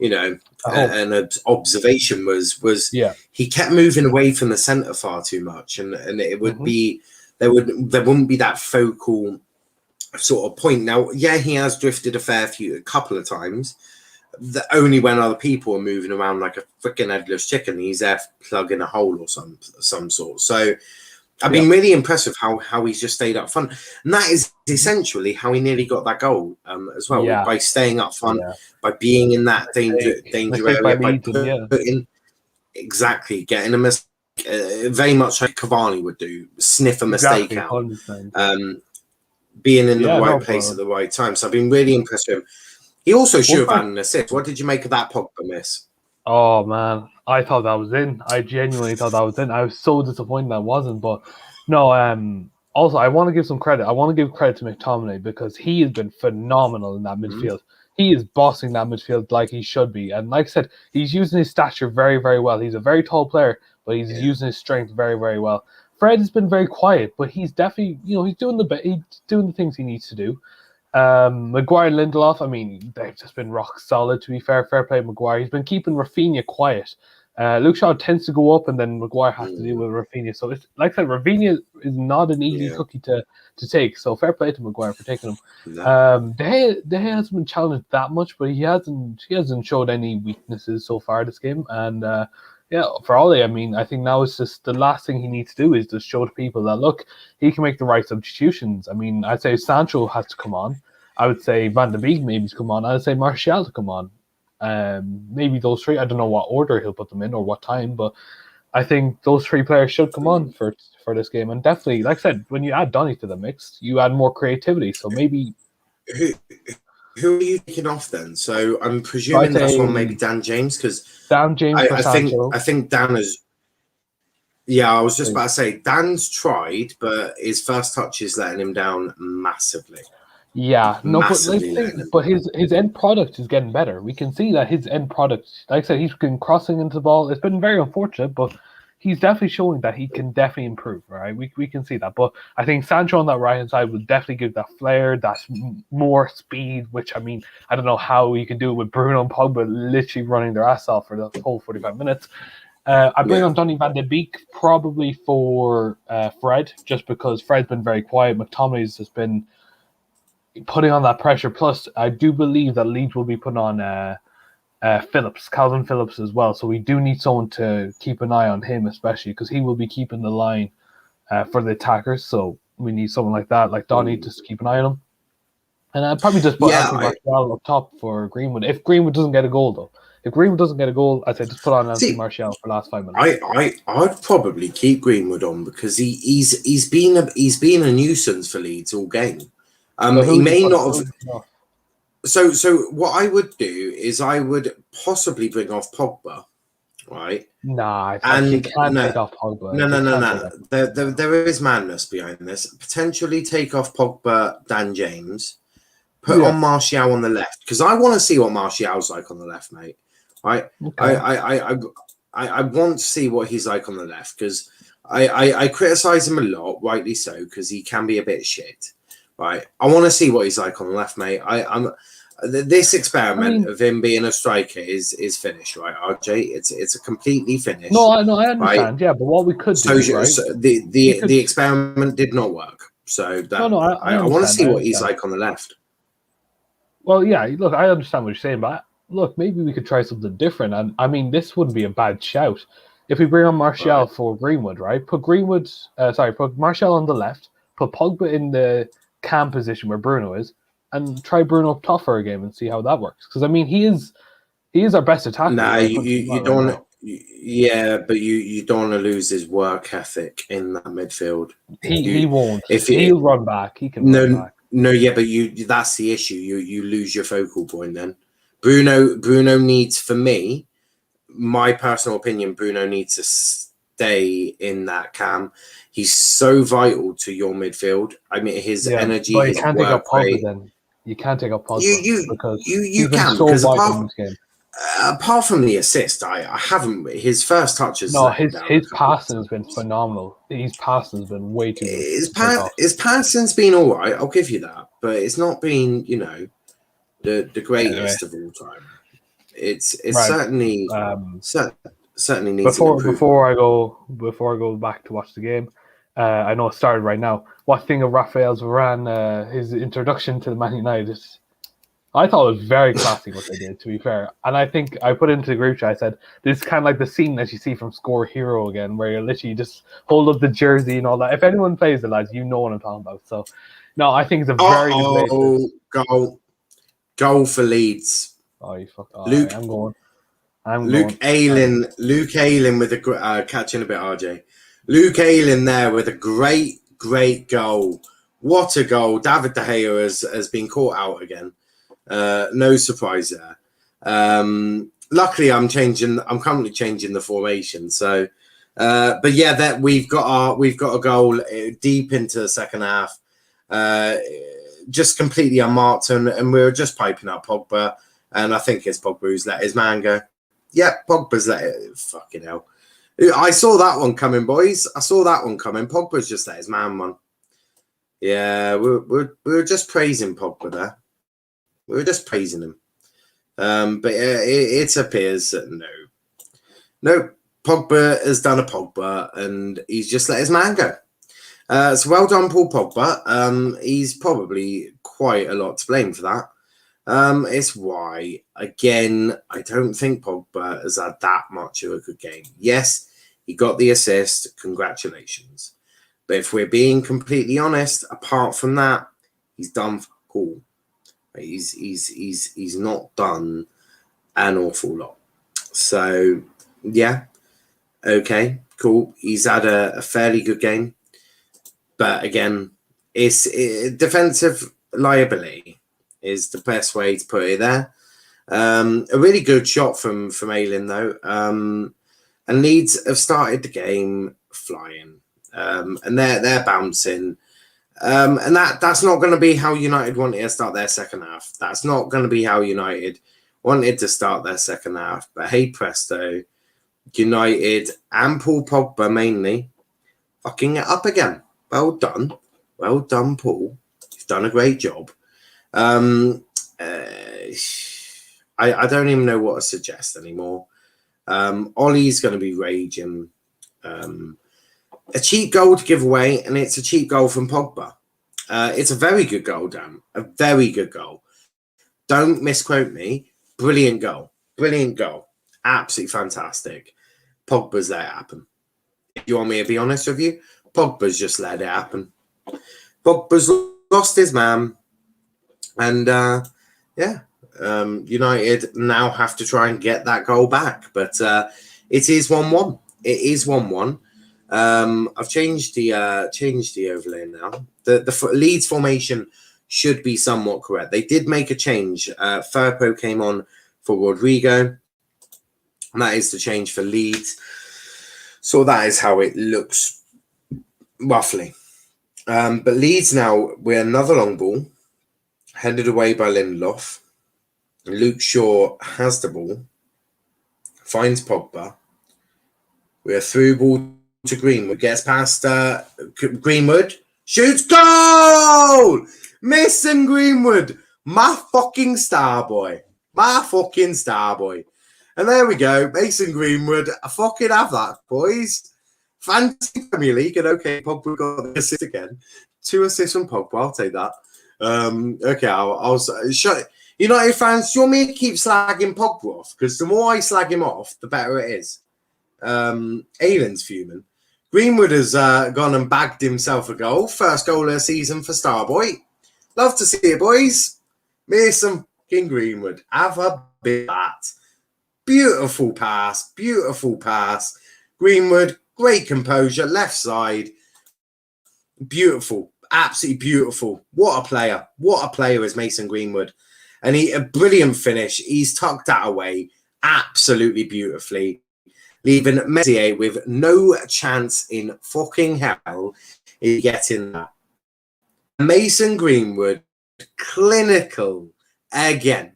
you know, an observation was he kept moving away from the centre far too much, and it would be there wouldn't be that focal sort of point. Now, yeah, he has drifted a couple of times. Only when other people are moving around like a freaking headless chicken, he's there plugging a hole or some sort. So I've been really impressed with how he's just stayed up front, and that is essentially how he nearly got that goal as well, by staying up front, by being in that danger area, by putting getting a mistake, very much like Cavani would do, sniff a mistake out, being in the right place at the right time. So I've been really impressed with him. He also should have had an assist. What did you make of that Pogba miss? Oh man, I thought that was in. I genuinely thought that was in. I was so disappointed that wasn't. But no, also I want to give some credit. I want to give credit to McTominay because he has been phenomenal in that midfield. He is bossing that midfield like he should be. And like I said, he's using his stature very, very well. He's a very tall player, but he's using his strength very, very well. Fred has been very quiet, but he's definitely, he's doing the things he needs to do. Maguire and Lindelof, I mean, they've just been rock solid, to be fair. Fair play, Maguire. He's been keeping Rafinha quiet. Luke Shaw tends to go up, and then Maguire has to deal with Rafinha. So, it's like I said, Rafinha is not an easy cookie to take. So, fair play to Maguire for taking him. No. De Gea hasn't been challenged that much, but he hasn't showed any weaknesses so far this game. And for Ole, I mean, I think now it's just the last thing he needs to do is just show to people that, look, he can make the right substitutions. I mean, I'd say Sancho has to come on. I would say Van de Beek maybe to come on. I'd say Martial to come on. Maybe those three. I don't know what order he'll put them in or what time, but I think those three players should come on for this game. And definitely, like I said, when you add Donny to the mix, you add more creativity. So maybe... Who are you taking off then? So I'm presuming that's one maybe Dan James, because Dan James. I think Dan is. Yeah, I was just about to say Dan's tried, but his first touch is letting him down massively. Yeah, but his end product is getting better. We can see that his end product, like I said, he's been crossing into the ball. It's been very unfortunate, but he's definitely showing that he can definitely improve, right? We can see that. But I think Sancho on that right-hand side will definitely give that flair, that more speed, which, I mean, I don't know how you can do it with Bruno and Pogba literally running their ass off for the whole 45 minutes. I bring on Donny van de Beek probably for Fred, just because Fred's been very quiet. McTominay's just been putting on that pressure. Plus, I do believe that Leeds will be putting on Calvin Phillips as well. So we do need someone to keep an eye on him, especially because he will be keeping the line for the attackers. So we need someone like that, like Donny, just to keep an eye on him. And I'd probably just put Anthony Martial up top for Greenwood. If Greenwood doesn't get a goal, though. If Greenwood doesn't get a goal, I'd say just put on Anthony Martial for the last 5 minutes. I'd probably keep Greenwood on because he's been a nuisance for Leeds all game. He may not have. So what I would do is I would possibly bring off Pogba, right? Nah, you can't take off Pogba. No. There is madness behind this. Potentially take off Pogba, Dan James, put on Martial on the left because I want to see what Martial's like on the left, mate. Right? Okay. I want to see what he's like on the left because I criticize him a lot, rightly so, because he can be a bit shit. Right, I want to see what he's like on the left, mate. This experiment of him being a striker is finished, right, RJ? It's a completely finished. No, I understand. Right? Yeah, but what we could do, the experiment did not work. So that I want to see what he's like on the left. Well, yeah, look, I understand what you're saying, but look, maybe we could try something different. And I mean, this wouldn't be a bad shout. If we bring on Martial Right. for Greenwood, right? Put put Martial on the left, put Pogba in the cam position where Bruno is, and try Bruno up top for a game and see how that works. Because I mean, he is our best attacker No, in our country as you well right don't. now. Yeah, but you don't want to lose his work ethic in that midfield. He You, won't. if it, He'll run back. He can run no, back. no, yeah, but that's the issue. You lose your focal point then. Bruno needs, for me, my personal opinion, Bruno needs to stay in that cam. He's so vital to your midfield. I mean, his Yeah, energy, but you his can't take work up Pogba rate. then. You can't take up You Pogba you because you he's been can, so because vital in this game. apart from the assist, I haven't. His first touch has No, let him his down a his couple of passing has been times. phenomenal. His passing has been way too good His to take off. passing's been all right. I'll give you that, but it's not been, the Anyway, greatest of all time. It's right. certainly Um, certainly needs an before improvement. before I go back to watch the game, I know it started right now. What thing of Rafael Varane, his introduction to the Man United? I thought it was very classy what they did, to be fair. And I think I put into the group chat, I said, this is kind of like the scene that you see from Score Hero again, where you literally just hold up the jersey and all that. If anyone plays the lads, you know what I'm talking about. So, no, I think it's a very good way to. Goal for Leeds. Oh, you fuck. All right, Luke I'm going. I'm Luke going. All right. Luke Ayling with a catching a bit, RJ. Luke Ayling there with a great goal. What a goal! David De Gea has been caught out again. No surprise there. Luckily, I'm currently changing the formation. So, but yeah, that we've got a goal deep into the second half. Just completely unmarked, and we were just piping up Pogba. And I think it's Pogba who's let his man go. Yeah, Pogba's let it. Fucking hell. I saw that one coming, boys. I saw that one coming. Pogba's just let his man run. Yeah, we were just praising Pogba there. We were just praising him. But it appears that no, Pogba has done a Pogba, and he's just let his man go. So well done, Paul Pogba. He's probably quite a lot to blame for that. It's why, again, I don't think Pogba has had that much of a good game. Yes, he got the assist. Congratulations. But if we're being completely honest, apart from that, he's done cool. He's not done an awful lot. So yeah, okay, cool. He's had a fairly good game, but again, it's defensive liability is the best way to put it there. A really good shot from Ayling though, and Leeds have started the game flying, and they're bouncing. And that's not going to be how United wanted to start their second half. That's not going to be how United wanted to start their second half. But hey, presto, United and Paul Pogba mainly fucking it up again. Well done, Paul. You've done a great job. I don't even know what to suggest anymore. Ollie's going to be raging. A cheap goal to give away, and it's a cheap goal from Pogba. It's a very good goal, Dan. A very good goal. Don't misquote me. Brilliant goal. Brilliant goal. Absolutely fantastic. Pogba's let it happen. If you want me to be honest with you, Pogba's just let it happen. Pogba's lost his man. And United now have to try and get that goal back. But it is 1-1. It is 1-1. I've changed the overlay now. The Leeds formation should be somewhat correct. They did make a change. Firpo came on for Rodrigo. And that is the change for Leeds. So that is how it looks roughly. But Leeds now, we're another long ball, headed away by Lindelof. Luke Shaw has the ball, finds Pogba. We're through ball to Greenwood, gets past Greenwood, shoots, goal! Mason Greenwood, my fucking star boy. And there we go, Mason Greenwood. I fucking have that, boys. Fancy Premier League, and okay, Pogba got the assist again. 2 assists from Pogba, I'll take that. Okay, I'll show. United fans, do you want me to keep slagging Pogba off? Because the more I slag him off, the better it is. Aylin's fuming. Greenwood has gone and bagged himself a goal. First goal of the season for Starboy. Love to see it, boys. Mason King Greenwood. Have a big bat. Beautiful pass. Beautiful pass. Greenwood, great composure. Left side. Beautiful. Absolutely beautiful. What a player. What a player is Mason Greenwood. And a brilliant finish. He's tucked that away absolutely beautifully, leaving Messier with no chance in fucking hell in getting that. Mason Greenwood, clinical again.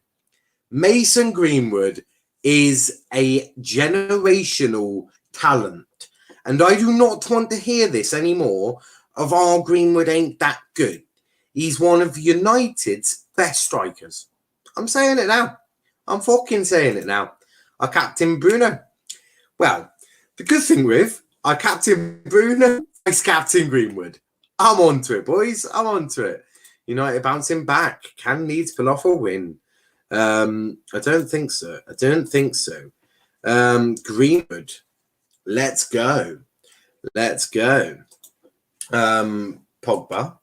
Mason Greenwood is a generational talent. And I do not want to hear this anymore of, oh, Greenwood ain't that good. He's one of United's best strikers. I'm saying it now. I'm fucking saying it now. I captain Bruno. Well, the good thing with I captain Bruno, vice captain Greenwood. I'm onto it, boys. I'm onto it. United bouncing back. Can Leeds pull off a win? I don't think so. I don't think so. Greenwood. Let's go. Let's go. Pogba.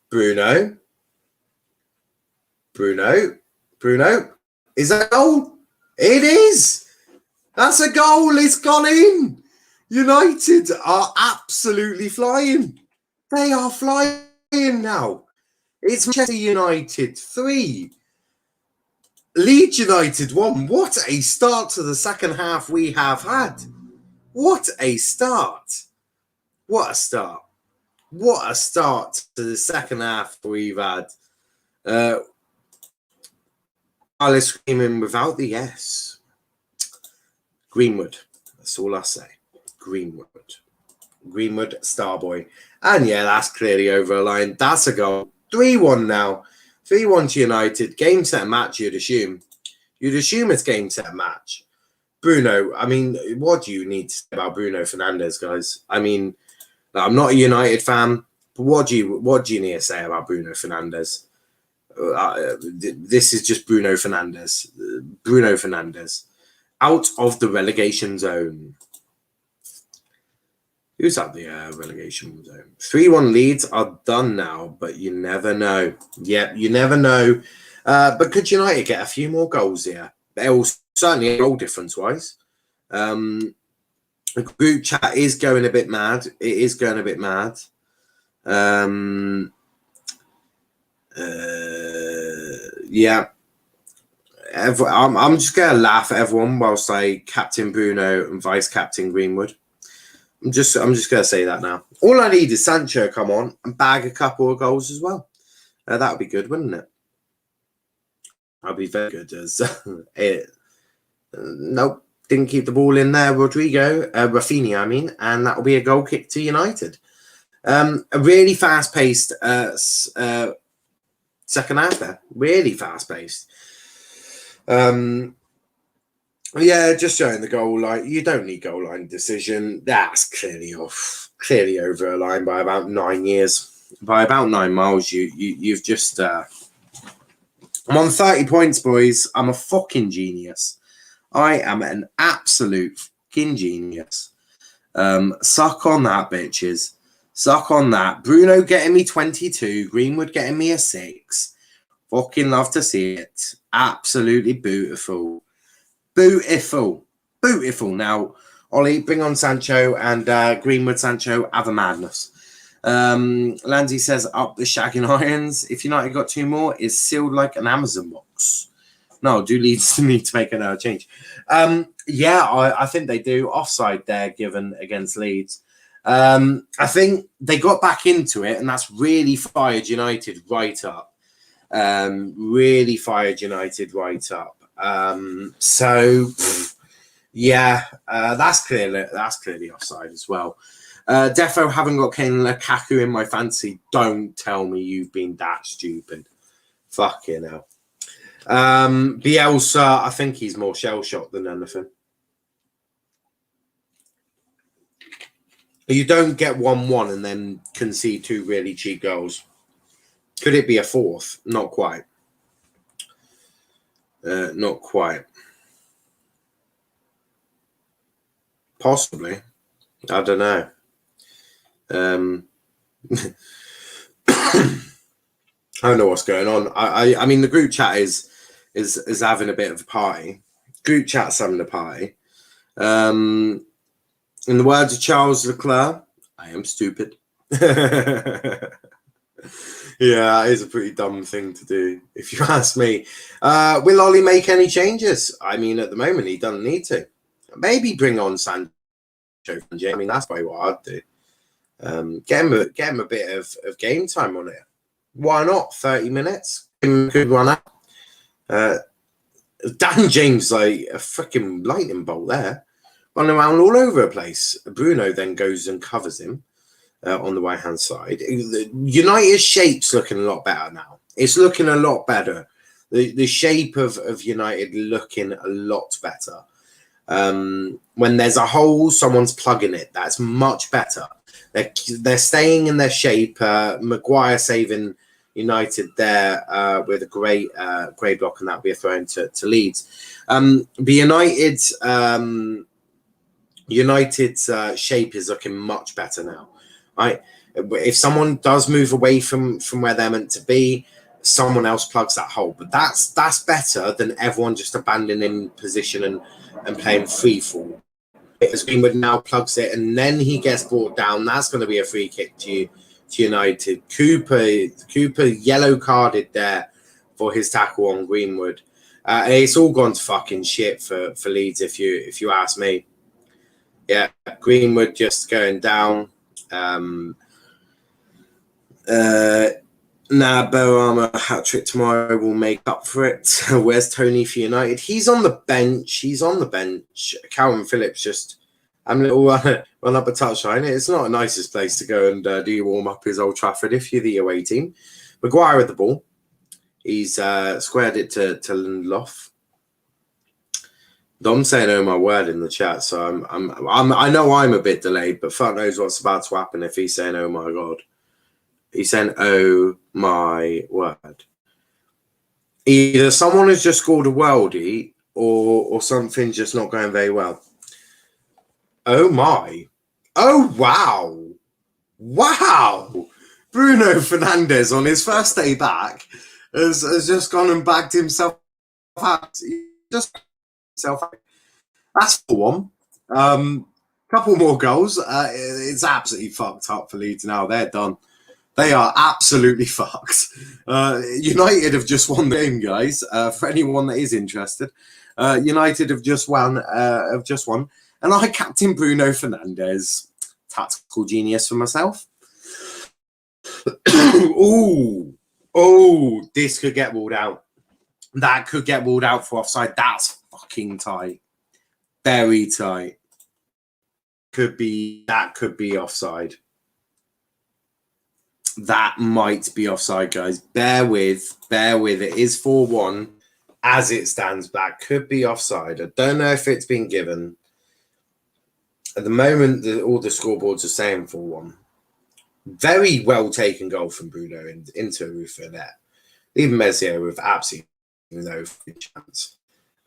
Bruno. Is that a goal? It is. That's a goal. It's gone in. United are absolutely flying. They are flying now. It's Manchester United 3. Leeds United 1. What a start to the second half we have had. What a start. What a start. What a start to the second half we've had. Alice screaming without the S. Greenwood. That's all I say. Greenwood. Greenwood, Starboy. And yeah, that's clearly over a line. That's a goal. 3-1 now. 3-1 to United. Game, set, match, you'd assume. You'd assume it's game, set, match. Bruno, I mean, what do you need to say about Bruno Fernandes, guys? I mean, I'm not a United fan, but what do you need to say about Bruno Fernandes? This is just Bruno Fernandes. Bruno Fernandes. Out of the relegation zone. Who's at the relegation zone? 3-1 Leeds are done now, but you never know. Yep, you never know. But could United get a few more goals here? They'll certainly goal difference-wise. The group chat is going a bit mad. It is going a bit mad. Yeah. I'm just going to laugh at everyone whilst I captain Bruno and vice captain Greenwood. I'm just going to say that now. All I need is Sancho come on and bag a couple of goals as well. That would be good, wouldn't it? That'd be very good. As nope, didn't keep the ball in there. Rafinha, I mean, and that will be a goal kick to United. A really fast-paced second half there. Really fast-paced. Yeah, just showing the goal line. You don't need goal line decision. That's clearly off. Clearly over a line by about 9 years. By about 9 miles, you've just... I'm on 30 points, boys. I'm a fucking genius. I am an absolute fucking genius. Suck on that, bitches. Suck on that. Bruno getting me 22. Greenwood getting me a 6. Fucking love to see it. Absolutely beautiful. Beautiful. Beautiful. Now, Ollie, bring on Sancho and Greenwood Sancho. Have a madness. Landsy says, up the shagging irons. If United got 2 more, it's sealed like an Amazon box. No, do leads to me to make another change. Yeah, I think they do. Offside there given against Leeds. I think they got back into it, and that's really fired United right up. Really fired United right up. Yeah, that's clearly offside as well. Defo haven't got Kane and Lukaku in my fantasy. Don't tell me you've been that stupid. Fucking hell. Bielsa, I think he's more shell-shocked than anything. You don't get 1-1 and then concede 2 really cheap goals. Could it be a 4th? Not quite. Not quite. Possibly. I don't know. I don't know what's going on. I mean, the group chat is having a bit of a party. Group chat's having a party. In the words of Charles Leclerc, I am stupid. Yeah, it is a pretty dumb thing to do, if you ask me. Will Ollie make any changes? I mean, at the moment, he doesn't need to. Maybe bring on Sancho. I mean, that's probably what I'd do. Get him a bit of game time on it. Why not? 30 minutes. Good one out. Dan James, like a freaking lightning bolt there. Running around all over the place. Bruno then goes and covers him on the right-hand side. United's shape's looking a lot better now. It's looking a lot better. The shape of United looking a lot better. When there's a hole, someone's plugging it. That's much better. They're staying in their shape. Maguire saving United there with a great block, and that'll be a throw into Leeds. But United's shape is looking much better now. Right? If someone does move away from where they're meant to be, someone else plugs that hole. But that's better than everyone just abandoning position and playing free fall. As Greenwood now plugs it, and then he gets brought down. That's going to be a free kick to United. Cooper yellow carded there for his tackle on Greenwood. It's all gone to fucking shit for Leeds, if you ask me. Yeah, Greenwood just going down. Boama hat-trick tomorrow will make up for it. Where's Tony for United? He's on the bench. Calvin Phillips just having a little run up a touchline. It's not the nicest place to go and do your warm-up is Old Trafford if you're the away team. Maguire with the ball. He's squared it to Lindelof. Dom's saying "oh my word" in the chat, so I know I'm a bit delayed, but fuck knows what's about to happen if he's saying "oh my god." He's saying "oh my word." Either someone has just scored a worldie, or something's just not going very well. Oh my! Oh wow! Bruno Fernandes on his first day back has just gone and bagged himself out. That's 4-1. Couple more goals. It's absolutely fucked up for Leeds now. They're done. They are absolutely fucked. United have just won the game, guys. For anyone that is interested, United have just won. And I captain Bruno Fernandes. Tactical genius for myself. Oh, this could get ruled out. That could get ruled out for offside. That's fucking tight. Very tight. That could be offside. That might be offside, guys. Bear with. It is 4-1 as it stands. That could be offside. I don't know if it's been given. At the moment, all the scoreboards are saying 4-1. Very well taken goal from Bruno into a roof of net. Even Mezio with absolutely no chance.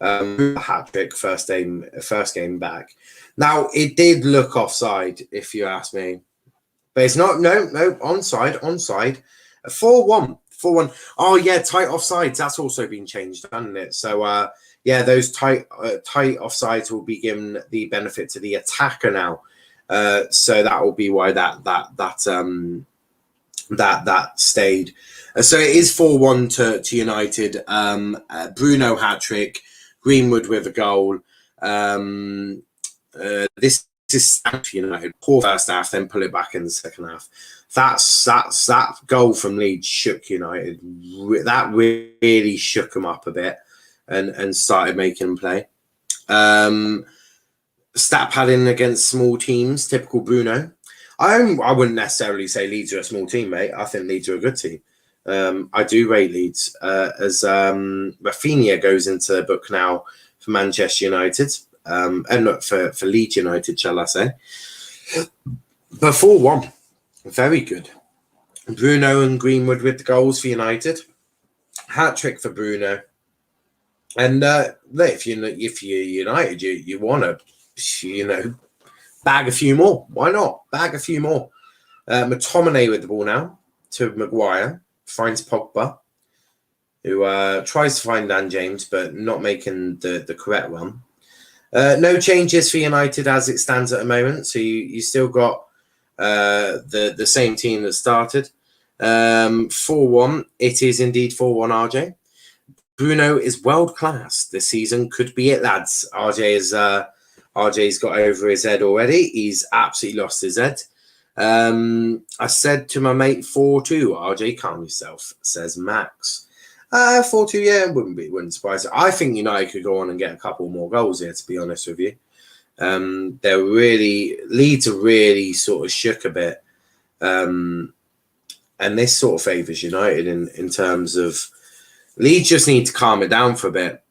Hat-trick, first game back. Now, it did look offside, if you ask me. But it's not, no, onside. 4-1. Oh, yeah, tight offsides. That's also been changed, hasn't it? So, yeah, those tight offsides will be given the benefit to the attacker now. So that will be why that stayed. So it is 4-1 to United. Bruno hat-trick, Greenwood with a goal. This is United. Poor first half, then pull it back in the second half. That goal from Leeds shook United. That really shook them up a bit and started making them play. Stat padding against small teams, typical Bruno. I wouldn't necessarily say Leeds are a small team, mate. I think Leeds are a good team. I do rate Leeds as Rafinha goes into the book now for Manchester United. And not for Leeds United, shall I say. But 4-1. Very good. Bruno and Greenwood with the goals for United. Hat-trick for Bruno. And look, if you're United, you want to, bag a few more. Why not bag a few more? McTominay with the ball now to Maguire, finds Pogba, who tries to find Dan James, but not making the correct one. No changes for United as it stands at the moment. So you still got the same team that started. 4-1. It is indeed 4-1, RJ. Bruno is world class this season. Could be it, lads. RJ's got over his head already. He's absolutely lost his head. I said to my mate 4-2. RJ, calm yourself, says Max. 4-2, yeah, wouldn't surprise it. I think United could go on and get a couple more goals here, to be honest with you. Leeds are really sort of shook a bit. And this sort of favours United in terms of Leeds just need to calm it down for a bit.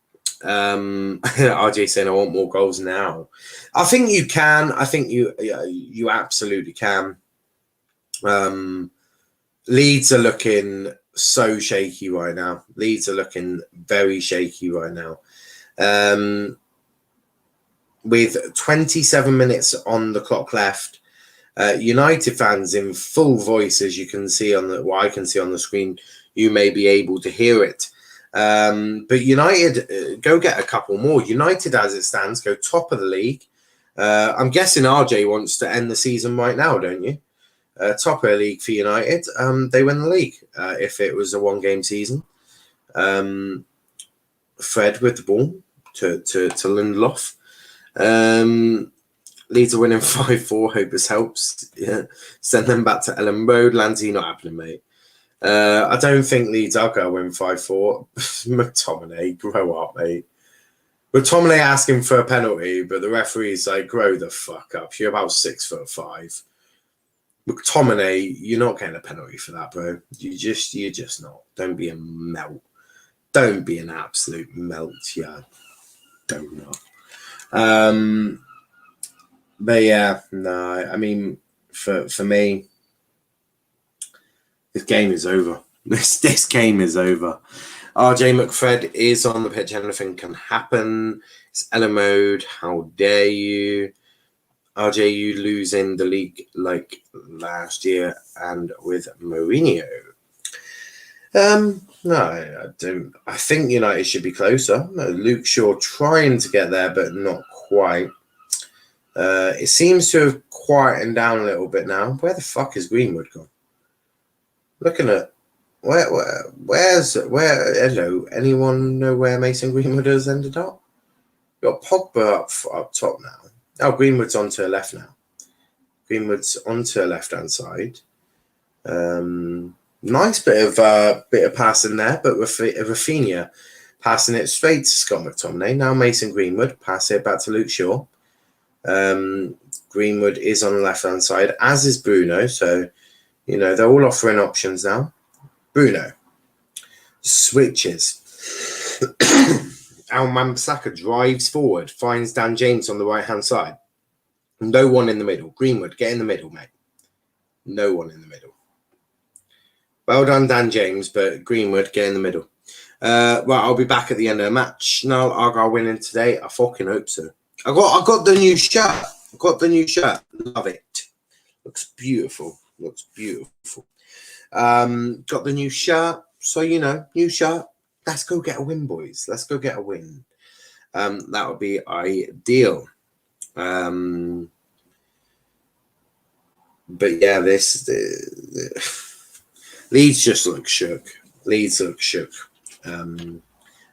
RJ saying I want more goals now. I think you can. I think you absolutely can. Leeds are looking so shaky right now. Leeds are looking very shaky right now. With 27 minutes on the clock left, United fans in full voice, as you can see I can see on the screen. You may be able to hear it. But United, go get a couple more. United, as it stands, go top of the league. I'm guessing RJ wants to end the season right now, don't you? Top of the league for United. They win the league if it was a one-game season. Fred with the ball to Lindelof. Leeds are winning 5-4. Hope this helps. Yeah. Send them back to Ellen Road. Lanty, not happening, mate. I don't think Leeds are going to win 5-4. McTominay, grow up, mate. McTominay asking for a penalty, but the referee's like, grow the fuck up. You're about 6'5". McTominay, you're not getting a penalty for that, bro. You're just not. Don't be a melt. Don't be an absolute melt, yeah. Don't know. But yeah, no, I mean, for me, this game is over. This game is over. RJ McFred is on the pitch. Anything can happen. It's Ella mode. How dare you? RJ, you losing the league like last year and with Mourinho. No, I don't. I think United should be closer. Luke Shaw trying to get there, but not quite. It seems to have quietened down a little bit now. Where the fuck is Greenwood gone? Looking at hello, anyone know where Mason Greenwood has ended up? Got Pogba up top now. Oh, Greenwood's onto the left now. Greenwood's onto the left-hand side. Nice bit of passing there, but Rafinha passing it straight to Scott McTominay. Now Mason Greenwood pass it back to Luke Shaw. Greenwood is on the left-hand side, as is Bruno. So, they're all offering options now. Bruno switches. Al-Mamsaka drives forward, finds Dan James on the right-hand side. No one in the middle. Greenwood, get in the middle, mate. No one in the middle. Well done, Dan James, but Greenwood, get in the middle. Right, I'll be back at the end of the match. Niall Argyle winning today. I fucking hope so. I got the new shirt. Love it. Looks beautiful. Got the new shirt. So, new shirt. Let's go get a win, boys. Let's go get a win. That would be ideal. But yeah, Leeds just look shook.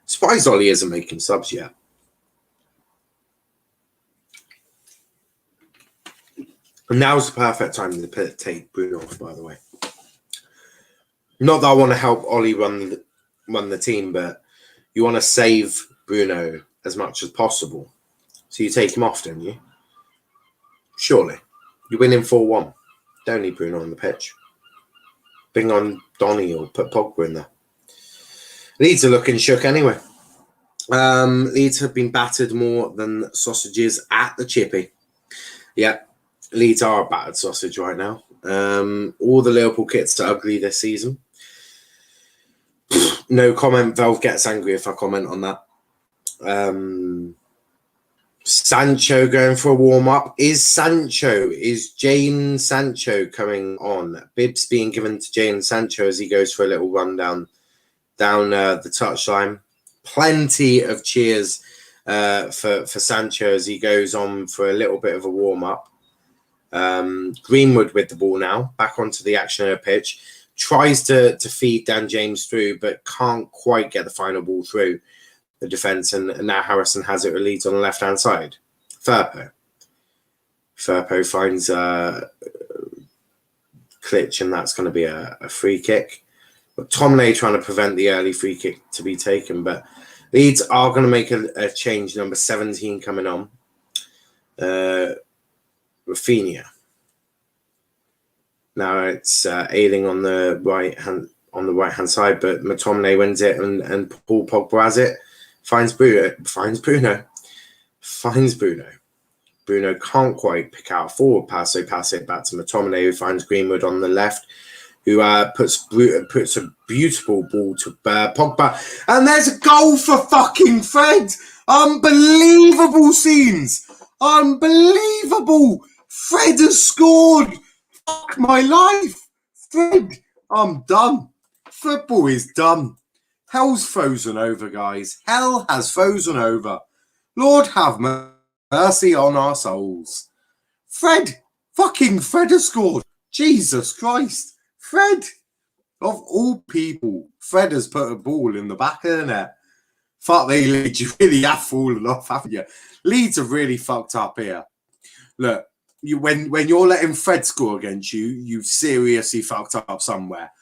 Surprised Ollie isn't making subs yet. And now's the perfect time to take Bruno off, by the way. Not that I want to help Ollie run the team, but you want to save Bruno as much as possible. So you take him off, don't you? Surely. You're winning 4-1. Don't need Bruno on the pitch. Bring on Donny or put Pogba in there. Leeds are looking shook anyway. Leeds have been battered more than sausages at the chippy. Yeah, Leeds are a battered sausage right now. All the Liverpool kits are ugly this season. No comment. Valve gets angry if I comment on that. Sancho going for a warm-up. Is Jane Sancho coming on? Bibs being given to Jane Sancho as he goes for a little run down the touchline. Plenty of cheers for Sancho as he goes on for a little bit of a warm-up. Greenwood with the ball now, back onto the action of the pitch. Tries to feed Dan James through, but can't quite get the final ball through the defence. And now Harrison has it with Leeds on the left-hand side. Firpo finds Klitsch, and that's going to be a free kick. But Tomley trying to prevent the early free kick to be taken. But Leeds are going to make a change. Number 17 coming on. Rafinha. Now it's Ayling on the right hand side, but McTominay wins it, and Paul Pogba has it. Finds Bruno. Bruno can't quite pick out a forward pass, so pass it back to McTominay, who finds Greenwood on the left, who puts a beautiful ball to Pogba, and there's a goal for fucking Fred. Unbelievable scenes. Unbelievable. Fred has scored. Fuck my life. Fred, I'm done. Football is done. Hell's frozen over, guys. Hell has frozen over. Lord have mercy on our souls. Fred has scored. Jesus Christ. Fred, of all people, Fred has put a ball in the back of the net. Fuck they, Leeds. You really have fallen off, haven't you? Leeds have really fucked up here. Look, when you're letting Fred score against you, you seriously fucked up somewhere.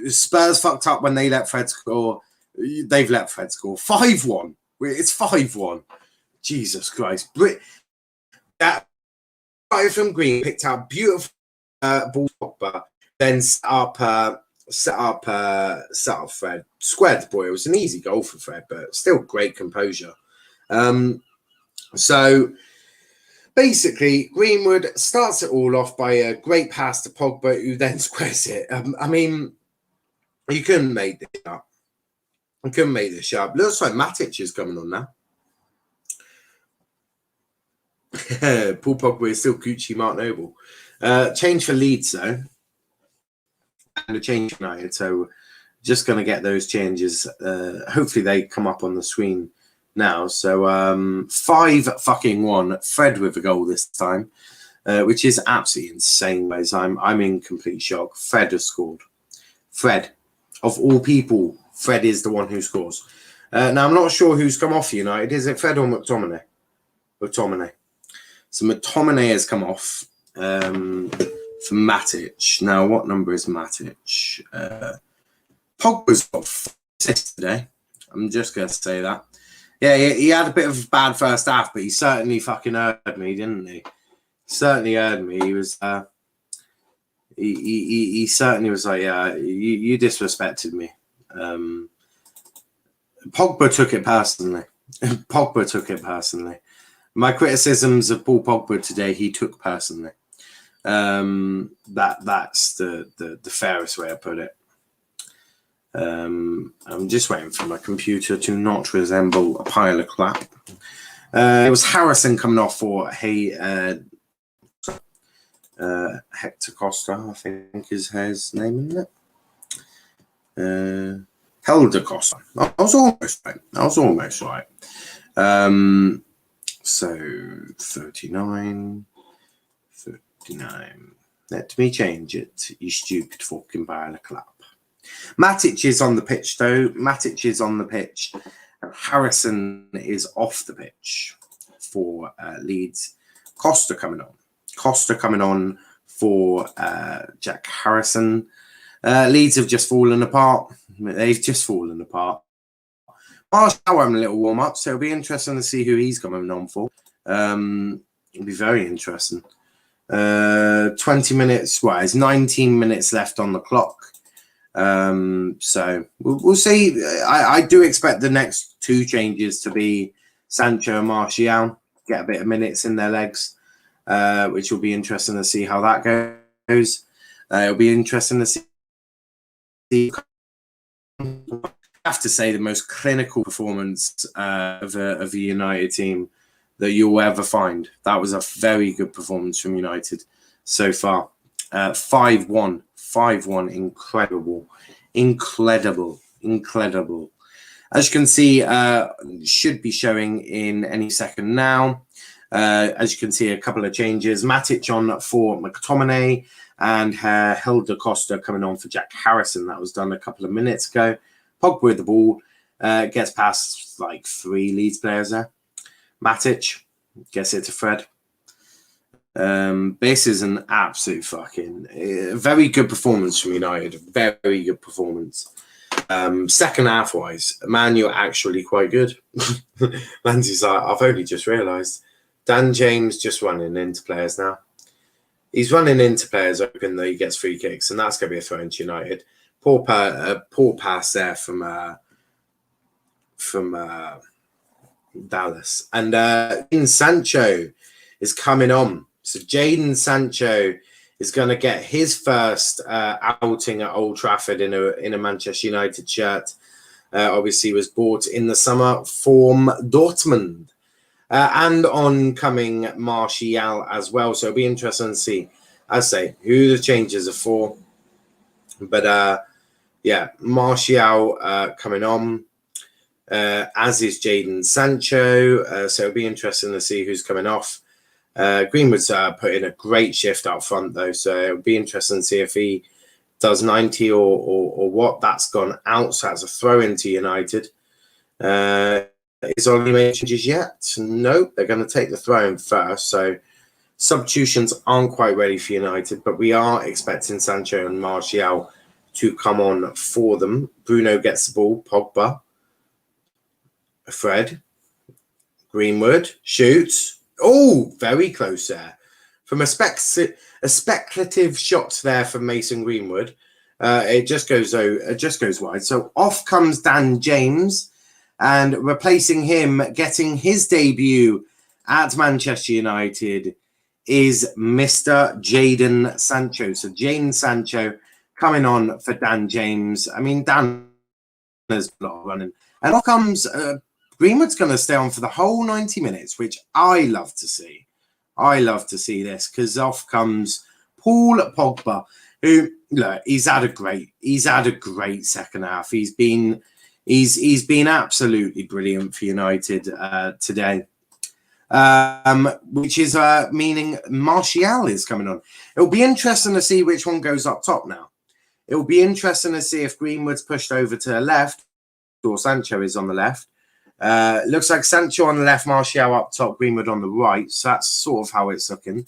Spurs fucked up when they let Fred score. They've let Fred score 5-1. It's 5-1. Jesus Christ! That guy from Green picked out beautiful ball, then set up Fred. Squared the boy. It was an easy goal for Fred, but still great composure. So basically, Greenwood starts it all off by a great pass to Pogba, who then squares it. I mean, you couldn't make this up. Looks like Matic is coming on now. Paul Pogba is still Gucci Mark Noble. Change for Leeds, though. And a change for United. So just going to get those changes. Hopefully they come up on the screen now. So 5-1. Fred with a goal this time, which is absolutely insane, guys. I'm in complete shock. Fred has scored. Fred, of all people, Fred is the one who scores. Now I'm not sure who's come off United. Is it Fred or McTominay? McTominay. So McTominay has come off for Matic. Now what number is Matic? Pogba's got 4 assists today. I'm just going to say that. Yeah, he had a bit of a bad first half, but he certainly fucking heard me, didn't he? Certainly heard me. He was, he certainly was like, yeah, you disrespected me. Pogba took it personally. My criticisms of Paul Pogba today, he took personally. That's the fairest way I put it. I'm just waiting for my computer to not resemble a pile of crap. It was Harrison coming off for Hector Costa, I think is his name, isn't it? Helder Costa. I was almost right. So 39. Let me change it, you stupid fucking pile of crap. Matic is on the pitch, though. And Harrison is off the pitch for Leeds. Costa coming on for Jack Harrison. Leeds have just fallen apart. Marshall having a little warm up, so it'll be interesting to see who he's coming on for. It'll be very interesting. 20 minutes. Well, there's 19 minutes left on the clock. So we'll see. I do expect the next 2 changes to be Sancho and Martial get a bit of minutes in their legs, which will be interesting to see how that goes. It'll be interesting to see have to say the most clinical performance of a United team that you'll ever find. That was a very good performance from United so far. 5-1, 5-1, incredible. As you can see, should be showing in any second now. As you can see, a couple of changes. Matic on for McTominay and Helder Costa coming on for Jack Harrison. That was done a couple of minutes ago. Pogba with the ball, gets past like 3 Leeds players there. Matic gets it to Fred. This is an absolute fucking very good performance from United. Very good performance. Second half wise, man, you're actually quite good. Mandy's like, I've only just realised. Dan James just running into players now. He's running into players hoping that he gets free kicks, and that's going to be a throw into United. Poor pass there from Dallas. And Jadon Sancho is coming on. So Jadon Sancho is going to get his first outing at Old Trafford in a Manchester United shirt. Obviously, was bought in the summer from Dortmund. And oncoming Martial as well. So it'll be interesting to see, as I say, who the changes are for. But yeah, Martial coming on, as is Jadon Sancho. So it'll be interesting to see who's coming off. Greenwood's put in a great shift up front, though. So it'll be interesting to see if he does 90 or what. That's gone out. So that's a throw into United. Is only made changes yet? No, they're going to take the throw in first. So substitutions aren't quite ready for United, but we are expecting Sancho and Martial to come on for them. Bruno gets the ball. Pogba. Fred. Greenwood. Shoots. Oh, very close there. From a speculative shot there from Mason Greenwood. It just goes wide. So off comes Dan James. And replacing him, getting his debut at Manchester United, is Mr. Jadon Sancho. So Jadon Sancho coming on for Dan James. I mean, Dan has a lot of running. And off comes Greenwood's going to stay on for the whole 90 minutes, which I love to see. I love to see this because off comes Paul Pogba, who, look, he's had a great second half. He's been absolutely brilliant for United today, which is meaning Martial is coming on. It'll be interesting to see which one goes up top now. It'll be interesting to see if Greenwood's pushed over to the left or Sancho is on the left. Looks like Sancho on the left, Martial up top, Greenwood on the right. So that's sort of how it's looking.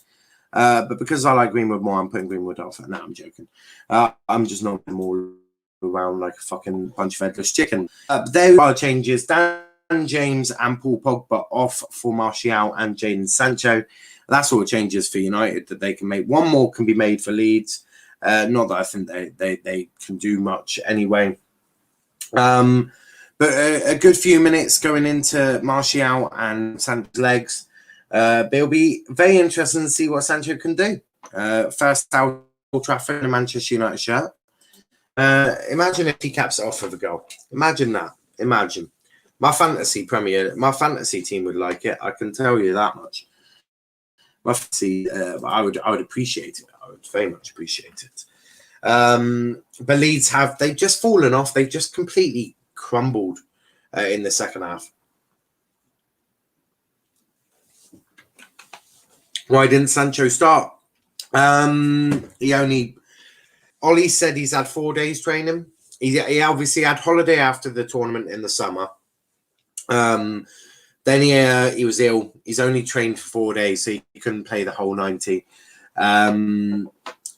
But because I like Greenwood more, I'm putting Greenwood off. No, I'm joking. I'm just not more around like a fucking bunch of headless chicken. There are changes. Dan James and Paul Pogba off for Martial and Jadon Sancho. That's all the changes for United that they can make. One more can be made for Leeds. Not that I think they can do much anyway. But a good few minutes going into Martial and Sancho's legs. But it'll be very interesting to see what Sancho can do. First out Old Trafford in a Manchester United shirt. Imagine if he caps it off with a goal. Imagine that. Imagine. My fantasy team would like it. I can tell you that much. My fantasy, I would appreciate it. I would very much appreciate it. But Leeds they've just fallen off. They've just completely crumbled in the second half. Why didn't Sancho start? Ollie said he's had 4 days training. He obviously had holiday after the tournament in the summer. Then he was ill. He's only trained for 4 days, so he couldn't play the whole 90.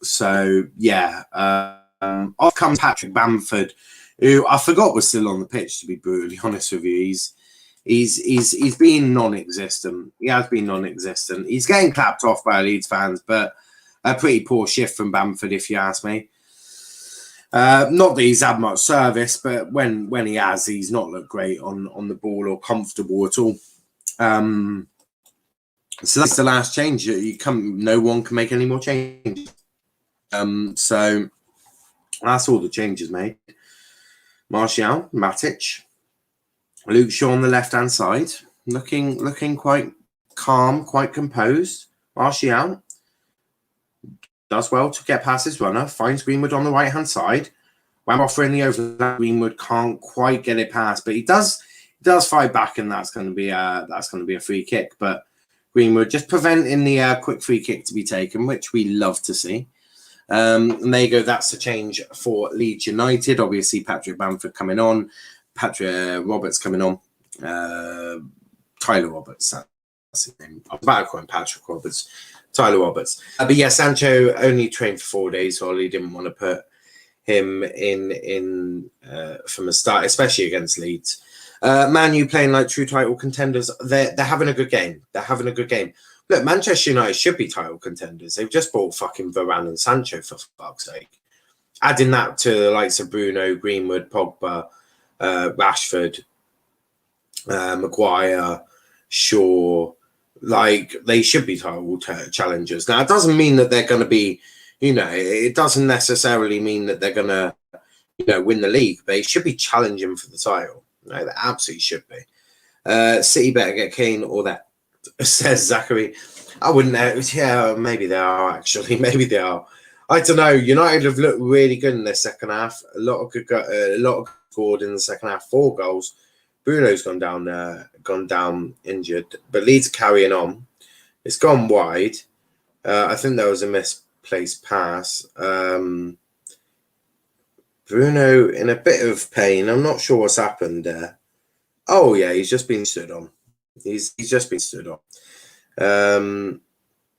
So yeah, off comes Patrick Bamford, who I forgot was still on the pitch. To be brutally honest with you, he's been non-existent. He has been non-existent. He's getting clapped off by Leeds fans, but a pretty poor shift from Bamford, if you ask me. Not that he's had much service, but when he has, he's not looked great on the ball or comfortable at all. So that's the last change. No one can make any more changes. So that's all the changes made. Martial, Matic, Luke Shaw on the left-hand side, looking quite calm, quite composed. Martial does well to get past his runner, finds Greenwood on the right-hand side. When offering the overlap, Greenwood can't quite get it past, but he does fight back, and that's going to be a free kick. But Greenwood just preventing the quick free kick to be taken, which we love to see. And there you go. That's the change for Leeds United. Obviously, Patrick Bamford coming on, Patrick Roberts coming on, Tyler Roberts. That's his name. I was about to call him Patrick Roberts, Tyler Roberts. But yeah, Sancho only trained for 4 days, so Ollie didn't want to put him in from the start, especially against Leeds. Man U playing like true title contenders. They're having a good game. Look, Manchester United should be title contenders. They've just bought fucking Varane and Sancho, for fuck's sake. Adding that to the likes of Bruno, Greenwood, Pogba, Rashford, Maguire, Shaw, like they should be title challengers. Now, it doesn't mean that they're going to be, it doesn't necessarily mean that they're going to, win the league. They should be challenging for the title. No, they absolutely should be. City better get Kane or that, says Zachary. I wouldn't know. Yeah, maybe they are, actually. Maybe they are. I don't know. United have looked really good in their second half. A lot of scored in the second half. 4 goals. Bruno's gone down injured, but Leeds are carrying on. It's gone wide. I think there was a misplaced pass. Bruno in a bit of pain. I'm not sure what's happened there. Oh yeah, he's just been stood on. He's just been stood on.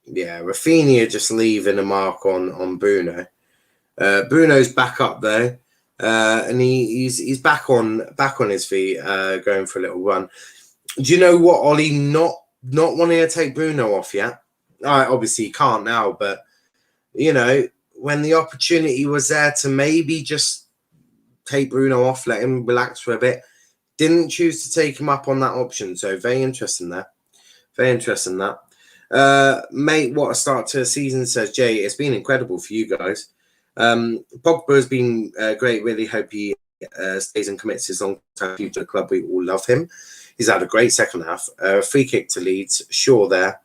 Yeah, Rafinha just leaving a mark on Bruno. Bruno's back up there, and he's back on his feet, going for a little run. Do you know what, Ollie? Not wanting to take Bruno off yet. Obviously he can't now, but when the opportunity was there to maybe just take Bruno off, let him relax for a bit, didn't choose to take him up on that option. So very interesting there. Very interesting that. Mate, what a start to the season, says Jay. It's been incredible for you guys. Pogba has been great. Really hope he stays and commits his long-term future club. We all love him. He's had a great second half. Free kick to Leeds. Sure there.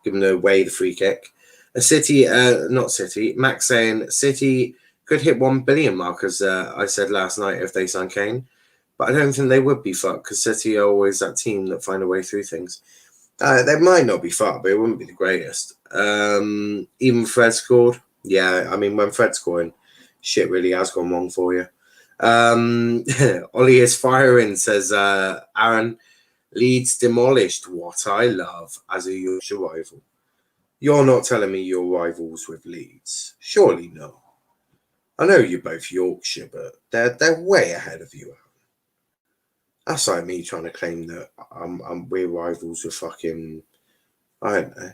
Giving away the free kick. Not City. Max saying City could hit 1 billion mark, as I said last night, if they sign Kane. But I don't think they would be fucked, because City are always that team that find a way through things. They might not be fucked, but it wouldn't be the greatest. Even Fred scored. Yeah, I mean, when Fred's scoring, shit really has gone wrong for you. Ollie is firing, says Aaron. Leeds demolished what I love as a Yorkshire rival. You're not telling me you're rivals with Leeds? Surely not. I know you're both Yorkshire, but they're way ahead of you. That's like me trying to claim that we're rivals with fucking, I don't know,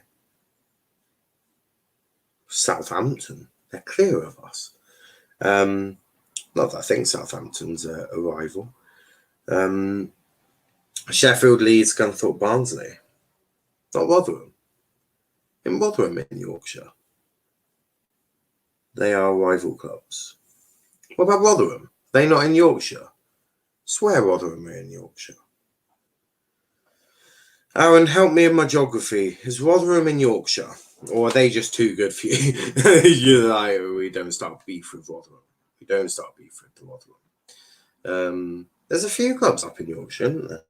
Southampton. They're clear of us. Not that I think Southampton's a rival. Sheffield, Leeds, Gunthorpe, Barnsley. Not Rotherham. In Rotherham in Yorkshire. They are rival clubs. What about Rotherham? They not in Yorkshire? Swear Rotherham are in Yorkshire. Aaron, help me in my geography. Is Rotherham in Yorkshire? Or are they just too good for you? You're like, we don't start beef with Rotherham. We don't start beef with the Rotherham. There's a few clubs up in Yorkshire, isn't there?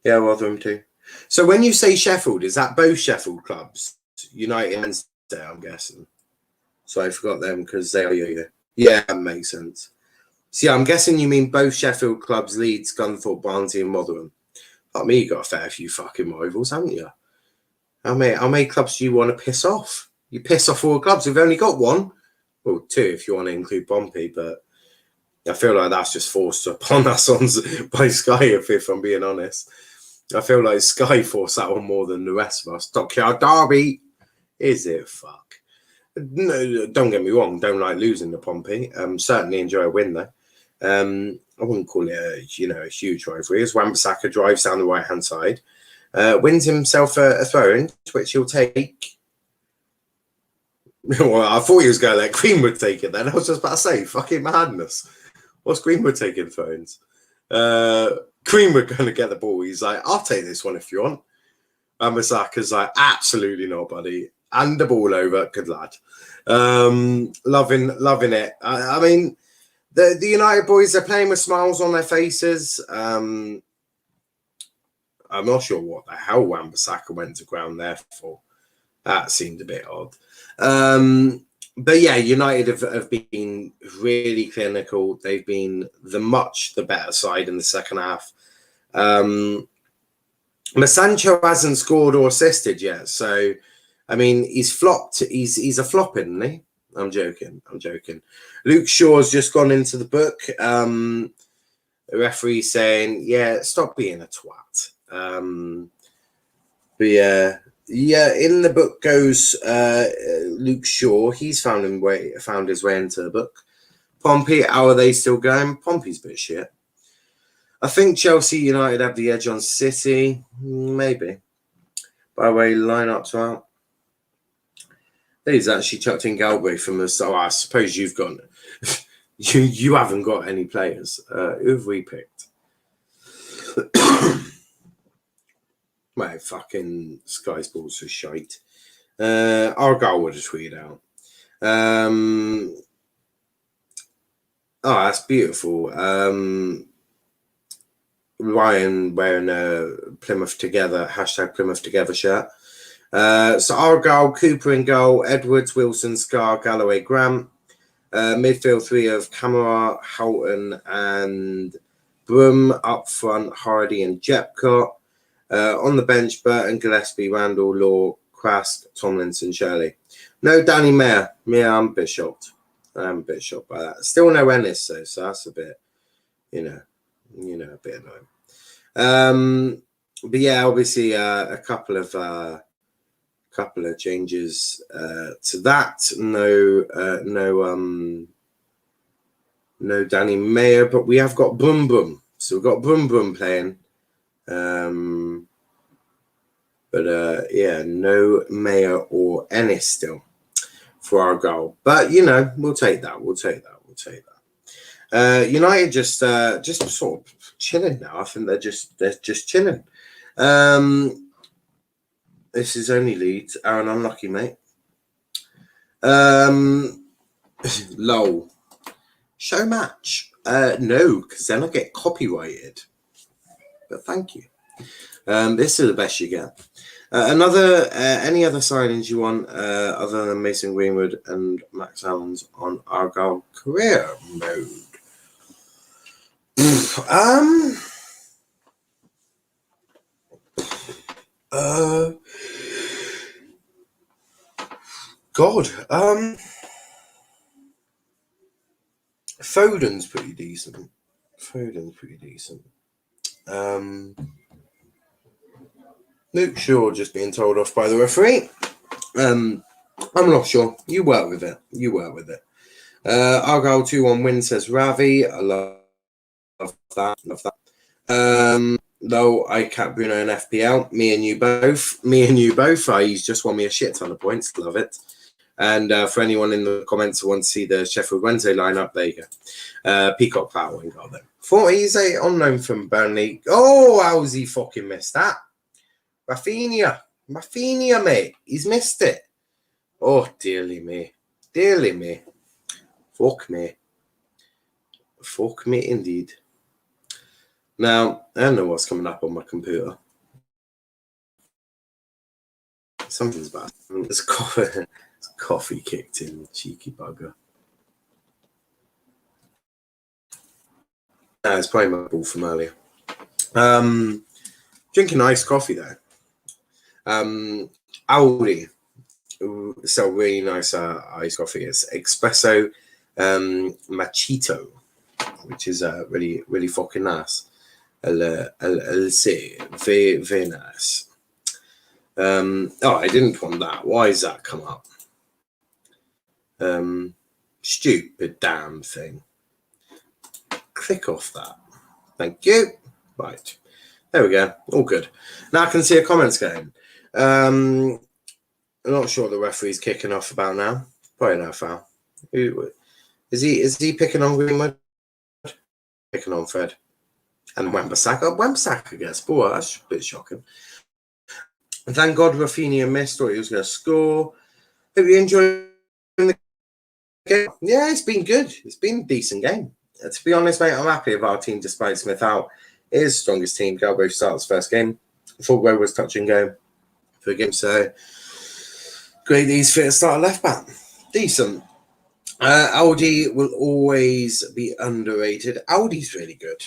Yeah, Rotherham too. So when you say Sheffield, is that both Sheffield clubs? United and Wednesday, I'm guessing. So I forgot them because they are yeah, that makes sense. So yeah, I'm guessing you mean both Sheffield clubs, Leeds, Gunthorpe, Barnsley and Rotherham. Like me, you got a fair few fucking rivals, haven't you? How many clubs do you want to piss off? You piss off all the clubs. We've only got one. Well, 2 if you want to include Pompey, but I feel like that's just forced upon us by Sky, if I'm being honest. I feel like Sky forced that on more than the rest of us. Dockyard Derby. Is it? Fuck. No, don't get me wrong. Don't like losing to Pompey. Certainly enjoy a win though. I wouldn't call it a huge rivalry. As Wan-Bissaka drives down the right-hand side, wins himself a throw-in, which he'll take. Well, I thought he was going to let Greenwood take it then. I was just about to say, fucking madness. What's Greenwood taking phones? Greenwood going to get the ball. He's like, I'll take this one if you want. And Masaka's like, absolutely not, buddy. And the ball over. Good lad. Loving it. I mean, the United boys are playing with smiles on their faces. I'm not sure what the hell Wan-Bissaka went to ground there for. That seemed a bit odd. But yeah, United have been really clinical. They've been the better side in the second half. Sancho hasn't scored or assisted yet. So, I mean, he's flopped. He's a flop, isn't he? I'm joking. Luke Shaw's just gone into the book. The referee saying, yeah, stop being a twat. But yeah, in the book goes Luke Shaw. He's found his way into the book. Pompey, how are they still going? Pompey's a bit shit. I think Chelsea United have the edge on City. Maybe. By the way, lineups out. He's actually chucked in Galway from us. So I suppose you've got you haven't got any players. Who have we picked? Well, fucking Sky Sports are shite. Argyle would have tweeted out. Oh, that's beautiful. Ryan wearing a Plymouth Together, #Plymouth Together shirt. So Argyle, Cooper in goal, Edwards, Wilson, Scar, Galloway, Grant. Midfield three of Kamara, Houghton, and Broom. Up front, Hardy and Jepcott. On the bench, Burton, Gillespie, Randall, Law, Krask, Tomlinson, Shirley. No Danny Mayer. Yeah, I'm a bit shocked. I'm a bit shocked by that. Still no Ennis, though, so that's a bit, a bit annoying. But yeah, obviously a couple of changes to that. No Danny Mayer, but we have got Brum Brum. So we've got Brum Brum playing. But yeah, no Mayer or Ennis still for our goal. But we'll take that. United just sort of chilling now. I think they're just chilling. This is only Leeds. Aaron, unlucky, mate. Lol. Show match. No, because then I get copyrighted. But thank you. This is the best you get. Any other signings you want other than Mason Greenwood and Max Allen's on Argyle career mode? Foden's pretty decent. Luke Shaw just being told off by the referee. I'm not sure. You work with it. Argyle 2-1 win, says Ravi. I love that. Though I cap Bruno and FPL. Me and you both. He's just won me a shit ton of points. Love it. And for anyone in the comments who want to see the Sheffield Wednesday lineup, there you go. Peacock Powell in goal then. Thought he's a unknown from Burnley. Oh, how's he fucking missed that? Rafinha, mate. He's missed it. Oh, dearly me. Fuck me indeed. Now, I don't know what's coming up on my computer. Something's bad. It's coffee kicked in, cheeky bugger. No, it's probably my ball from earlier. Drinking iced coffee though. Aldi sell really nice iced coffee. It's espresso machito, which is really, really fucking nice. I'll say very nice. I didn't want that. Why has that come up? Stupid damn thing. Click off that. Thank you. Right. There we go. All good. Now I can see a comments going. I'm not sure the referee's kicking off about now. Probably no foul. Is he picking on Greenwood? Picking on Fred? And Wan-Bissaka? Wan-Bissaka gets ball. That's a bit shocking. And thank God Rafinha missed. Thought he was going to score. Hope you enjoyed the game. Yeah, it's been good. It's been a decent game. To be honest, mate, I'm happy with our team despite Smith out. It is the strongest team. Galbo starts first game. I thought Rowe was touch and go for a game. So great that he's fit to start left back. Decent. Aldi will always be underrated. Aldi's really good.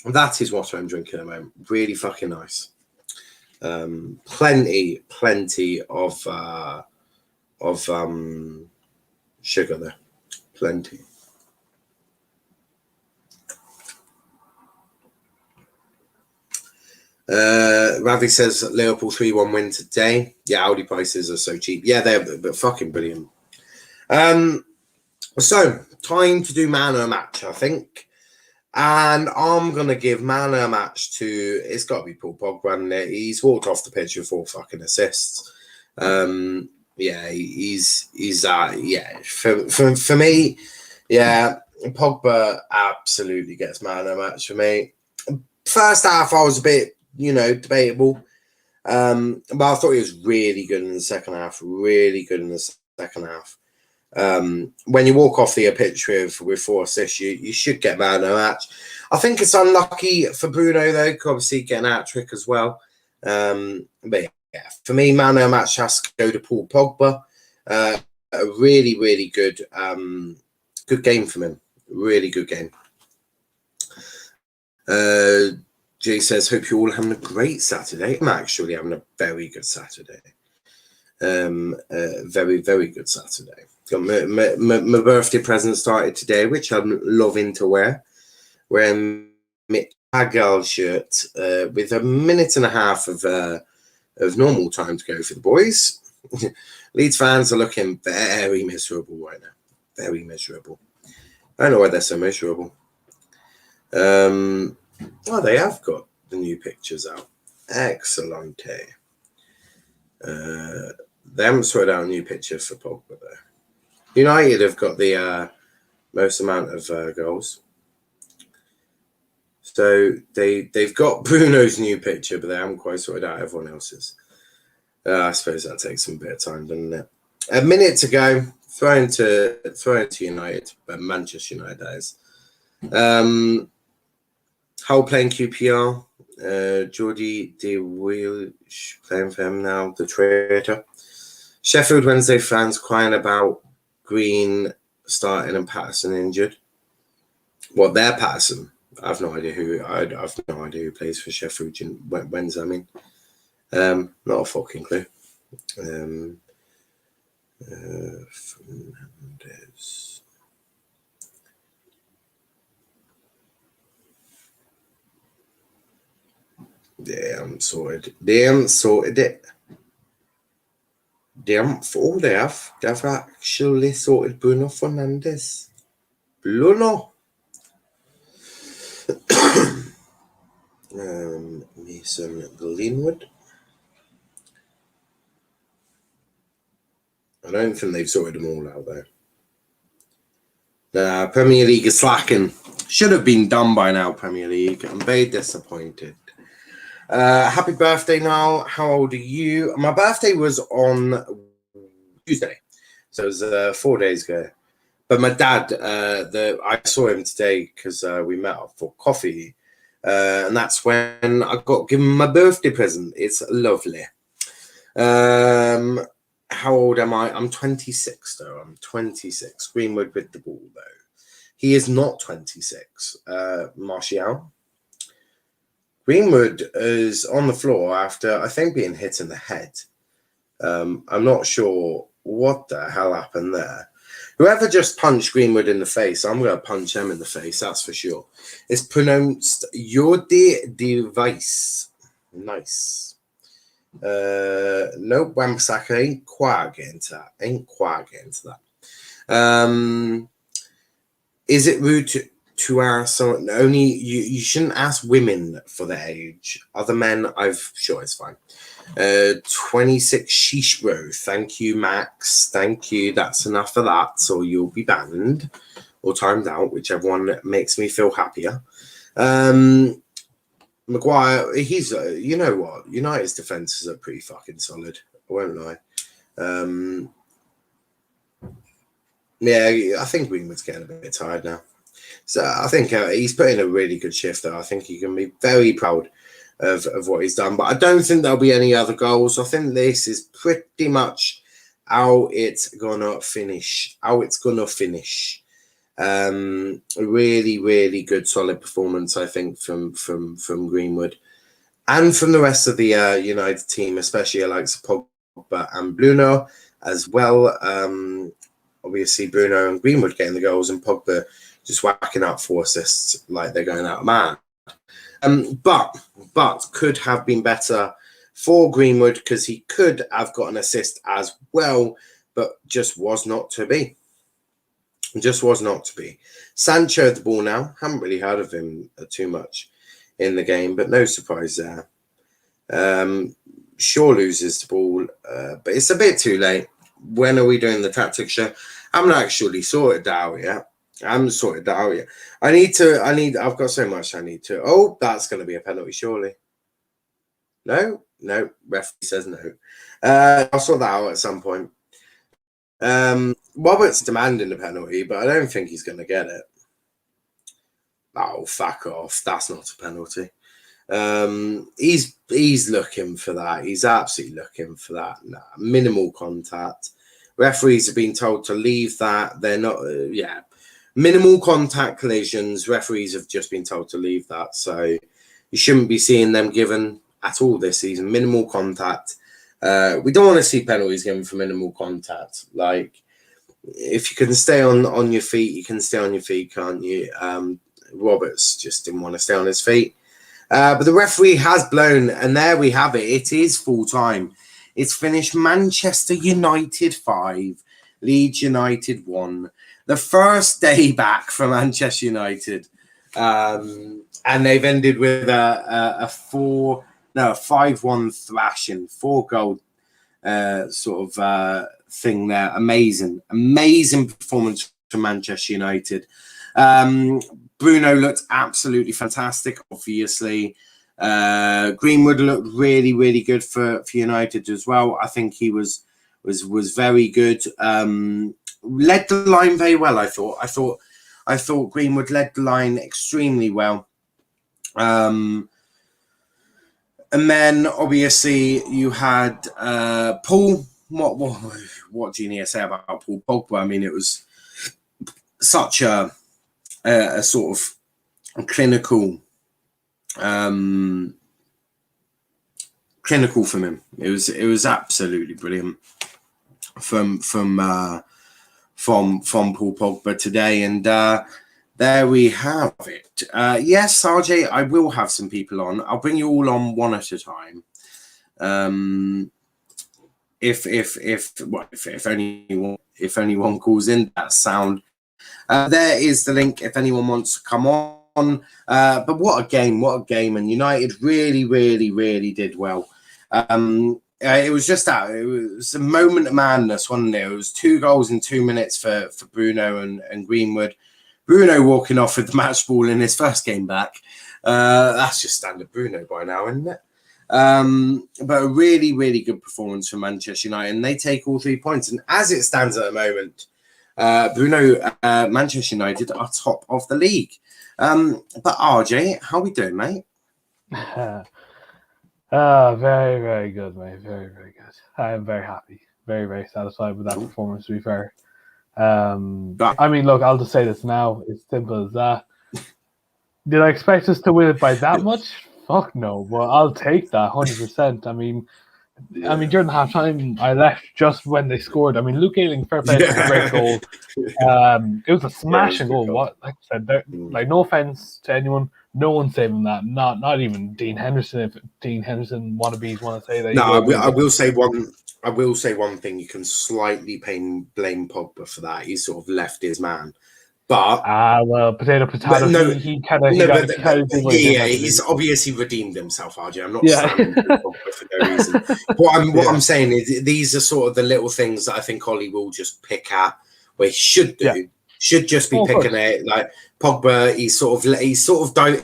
That is what I'm drinking at the moment. Really fucking nice. Plenty of sugar there. Plenty. Ravi says Liverpool 3-1 win today. Yeah, Aldi prices are so cheap. Yeah, they're fucking brilliant. So time to do man of the match, I think. And I'm going to give man of the match to, it's got to be Paul Pogba, isn't it? He's walked off the pitch with 4 fucking assists. Yeah, he's for me, yeah, Pogba absolutely gets man of the match for me. First half, I was a bit, debatable. But I thought he was really good in the second half, when you walk off the pitch with 4 assists, you should get man of the match. I think it's unlucky for Bruno, though, obviously getting a hat-trick as well. But yeah, for me, man of the match has to go to Paul Pogba. A really, really good game from him. Really good game. Jay says, hope you're all having a great Saturday. I'm actually having a very good Saturday. Very, very good Saturday. Got my birthday present started today, which I'm loving to wear. Wearing my Agal shirt with a minute and a half of normal time to go for the boys. Leeds fans are looking very miserable right now. Very miserable. I don't know why they're so miserable. They have got the new pictures out. Excellent. They haven't sorted out a new picture for Pogba though. United have got the most amount of goals. So they've got Bruno's new picture, but they haven't quite sorted out everyone else's. I suppose that takes some bit of time, doesn't it? A minute to go. Throw into United, but Manchester United, that is. Hull playing QPR. Geordie De Wilsh playing for him now, the traitor. Sheffield Wednesday fans crying about Green starting and Patterson injured. What, they're Patterson? I've no idea who plays for Sheffield Wednesday. I mean, not a fucking clue. Fernandez. They haven't sorted it. They have. They've actually sorted Bruno Fernandes. Bruno. Mason Greenwood. I don't think they've sorted them all out though. Premier League is slacking. Should have been done by now, Premier League. I'm very disappointed. Happy birthday, Niall. How old are you? My birthday was on Tuesday. So it was 4 days ago. But my dad, I saw him today because we met up for coffee. And that's when I got given my birthday present. It's lovely. How old am I? I'm 26, though. I'm 26. Greenwood with the ball, though. He is not 26. Martial. Greenwood is on the floor after, I think, being hit in the head. I'm not sure what the hell happened there. Whoever just punched Greenwood in the face, I'm going to punch him in the face, that's for sure. It's pronounced Yodi Device. Nice. No, Wan-Bissaka ain't quite getting to that. Is it rude to ask someone, only you shouldn't ask women for their age. Other men, sure it's fine. 26 sheesh bro. Thank you, Max. Thank you. That's enough of that. So you'll be banned or timed out, whichever one makes me feel happier. Maguire, he's you know what? United's defenses are pretty fucking solid. I won't lie. Yeah, I think Greenwood's getting a bit tired now. So I think he's put in a really good shift, though. I think he can be very proud of what he's done. But I don't think there'll be any other goals. I think this is pretty much how it's gonna finish. Really, really good, solid performance, I think, from Greenwood and from the rest of the United team, especially Alex Pogba and Bruno as well. Obviously, Bruno and Greenwood getting the goals, and Pogba just whacking out 4 assists like they're going out of man. But could have been better for Greenwood because he could have got an assist as well, but just was not to be. Sancho had the ball now. Haven't really heard of him too much in the game, but no surprise there. Shaw loses the ball, but it's a bit too late. When are we doing the tactics show? I'm not actually sorted out yet. I've got so much I need to. Oh, that's going to be a penalty, surely. No, referee says no. I'll sort that out at some point. Robert's demanding the penalty, but I don't think he's going to get it. Oh, fuck off. That's not a penalty. He's looking for that. He's absolutely looking for that. Nah, minimal contact. Referees have been told to leave that. They're not, minimal contact collisions. Referees have just been told to leave that. So you shouldn't be seeing them given at all this season. Minimal contact. We don't want to see penalties given for minimal contact. Like, if you can stay on your feet, you can stay on your feet, can't you? Roberts just didn't want to stay on his feet. But the referee has blown, and there we have it. It is full time. It's finished Manchester United 5, Leeds United 1. The first day back for Manchester United. And they've ended with a 5-1 thrashing, 4-goal thing there. Amazing performance from Manchester United. Bruno looked absolutely fantastic, obviously. Greenwood looked really, really good for United as well. I think he was very good. Led the line very well, I thought. I thought Greenwood led the line extremely well. And then obviously you had Paul. What do you need to say about Paul Pogba? I mean, it was such a sort of clinical from him. It was absolutely brilliant from Paul Pogba today, and there we have it. Yes, RJ, I will have some people on. I'll bring you all on one at a time. If anyone calls in, that sound. There is the link if anyone wants to come on. But what a game, and United really, really, really did well. It was just that. It was a moment of madness, wasn't it? It was 2 goals in 2 minutes for Bruno and Greenwood. Bruno walking off with the match ball in his first game back. That's just standard Bruno by now, isn't it? But a really, really good performance from Manchester United, and they take all 3 points. And as it stands at the moment, Manchester United are top of the league. But RJ, how we doing, mate? Very, very good, mate. Very, very good. I am very happy. Very, very satisfied with that performance, to be fair. I mean, look, I'll just say this now. It's simple as that. Did I expect us to win it by that much? Fuck no. But I'll take that 100%. I mean, during the halftime, I left just when they scored. I mean, Luke Ayling, fair play, was a great goal. It was a smashing goal. What, like I said, like, no offense to anyone, no one's saving that. Not even Dean Henderson. If Dean Henderson wannabes want to say that. No, I will say one. I will say one thing. You can slightly blame Pogba for that. He sort of left his man, But well, potato. but no, He kind of did what he did. yeah, he's obviously redeemed himself, RJ. I'm not Yeah. standing for no reason. What I'm saying is these are sort of the little things that I think Ollie will just pick at, where he should just be picking it. Like Pogba, he's sort of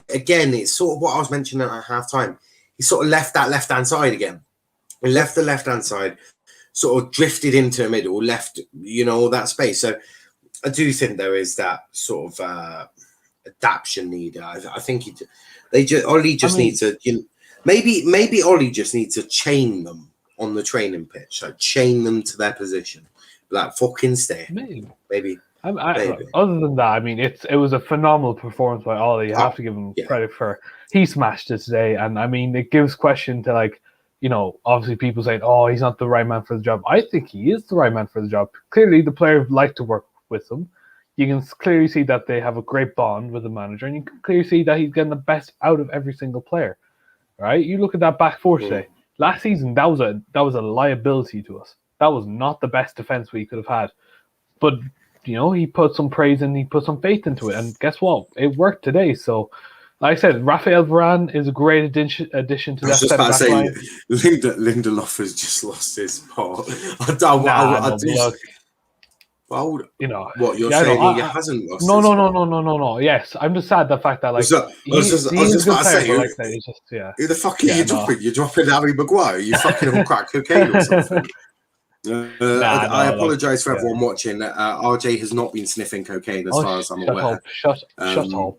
again. It's sort of what I was mentioning at half time. He sort of left that left hand side again. He left the left hand side, sort of drifted into the middle, left all that space. So I do think there is that sort of adaptation needed. I think Ollie just needs to maybe Ollie just needs to chain them on the training pitch, like chain them to their position, like fucking stay. Maybe. Other than that, I mean, it was a phenomenal performance by Ollie. You have to give him credit for he smashed it today, and I mean, it gives question to obviously people saying, "Oh, he's not the right man for the job." I think he is the right man for the job. Clearly, the player would like to work with him. You can clearly see that they have a great bond with the manager, and you can clearly see that he's getting the best out of every single player. Right? You look at that back four today. Last season, that was a liability to us. That was not the best defense we could have had. But he put some praise and he put some faith into it, and guess what? It worked today. So, like I said, Rafael Varane is a great addition to that. I was just about to say, Lindelof has just lost his spot. What you're saying? He hasn't lost. No. Yes, I'm just sad the fact that I was just about to say, who the fuck are you dropping? You're dropping Harry Maguire? You fucking on crack cocaine or something? I apologise for everyone watching. RJ has not been sniffing cocaine as far as I'm aware. Shut up.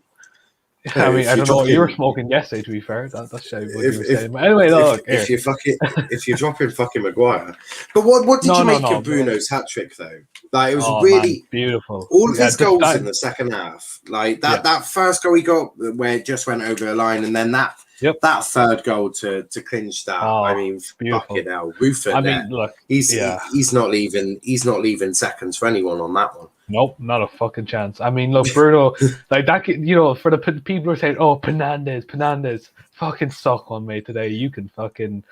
I mean, I don't know what you were smoking yesterday. To be fair, that's what you were saying. But anyway, look, if you're dropping fucking Maguire, but what did you make of Bruno's hat trick though? Like it was really beautiful. All of his goals in the second half, like that first goal he got where it just went over the line, and then that third goal to clinch that. I mean, fucking hell, Rufus. I mean, look, he's not leaving seconds for anyone on that one. Nope, not a fucking chance. I mean, look, Bruno, like that, for the people who are saying, "Oh, Penandes, fucking suck on me today." You can fucking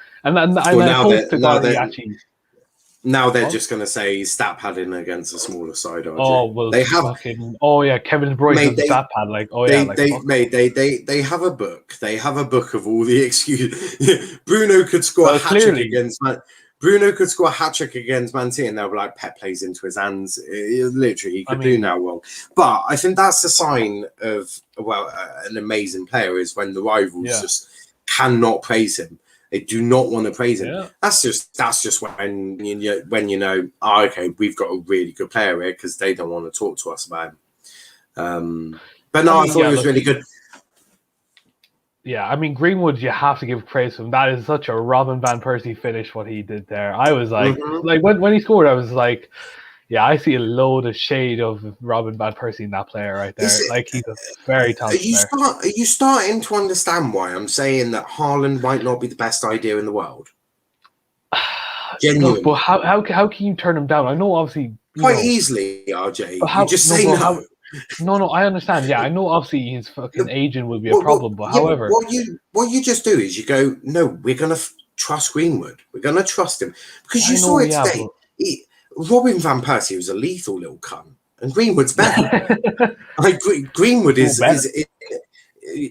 now they're just going to say he's stat padding against a smaller side. RJ. Oh well, they have Kevin De Bruyne has stat pad. They have a book. They have a book of all the excuses. Bruno could score a hat trick against Man City, and they'll be like, Pep plays into his hands. Literally, he could do now wrong. But I think that's a sign of an amazing player is when the rivals just cannot praise him. They do not want to praise him. Yeah. That's just when okay, we've got a really good player here because they don't want to talk to us about him. But no, I thought it was really good. Yeah, I mean, Greenwood, you have to give praise to him. That is such a Robin Van Persie finish, what he did there. I was like, when he scored, I was like, yeah, I see a load of shade of Robin Van Persie in that player right there. He's a very talented player. Are you starting to understand why I'm saying that Haaland might not be the best idea in the world? Genuinely. But how can you turn him down? I know, obviously. Quite easily, RJ. You just say no. No, I understand. Yeah, I know. Obviously, his fucking agent will be a problem. But however, what you just do is you go, no, we're gonna trust Greenwood. We're gonna trust him because you saw it today. Robin Van Persie was a lethal little cunt, and Greenwood's better. Greenwood is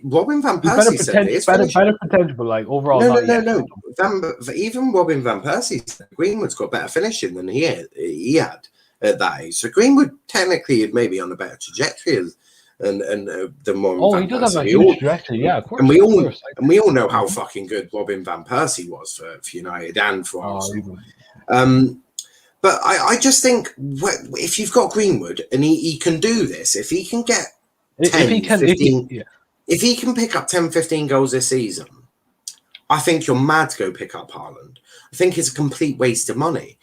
Robin Van Persie said better potential, but like overall. No. Even Robin Van Persie said Greenwood's got better finishing than he had at that age. So Greenwood technically is maybe on a better trajectory than Robin Van he does have a huge trajectory, yeah, of course. And we all know how fucking good Robin Van Persie was for United and for Arsenal. But I just think if you've got Greenwood and he can do this, if he can get 10, if he can pick up 10, 15 goals this season, I think you're mad to go pick up Haaland. I think it's a complete waste of money.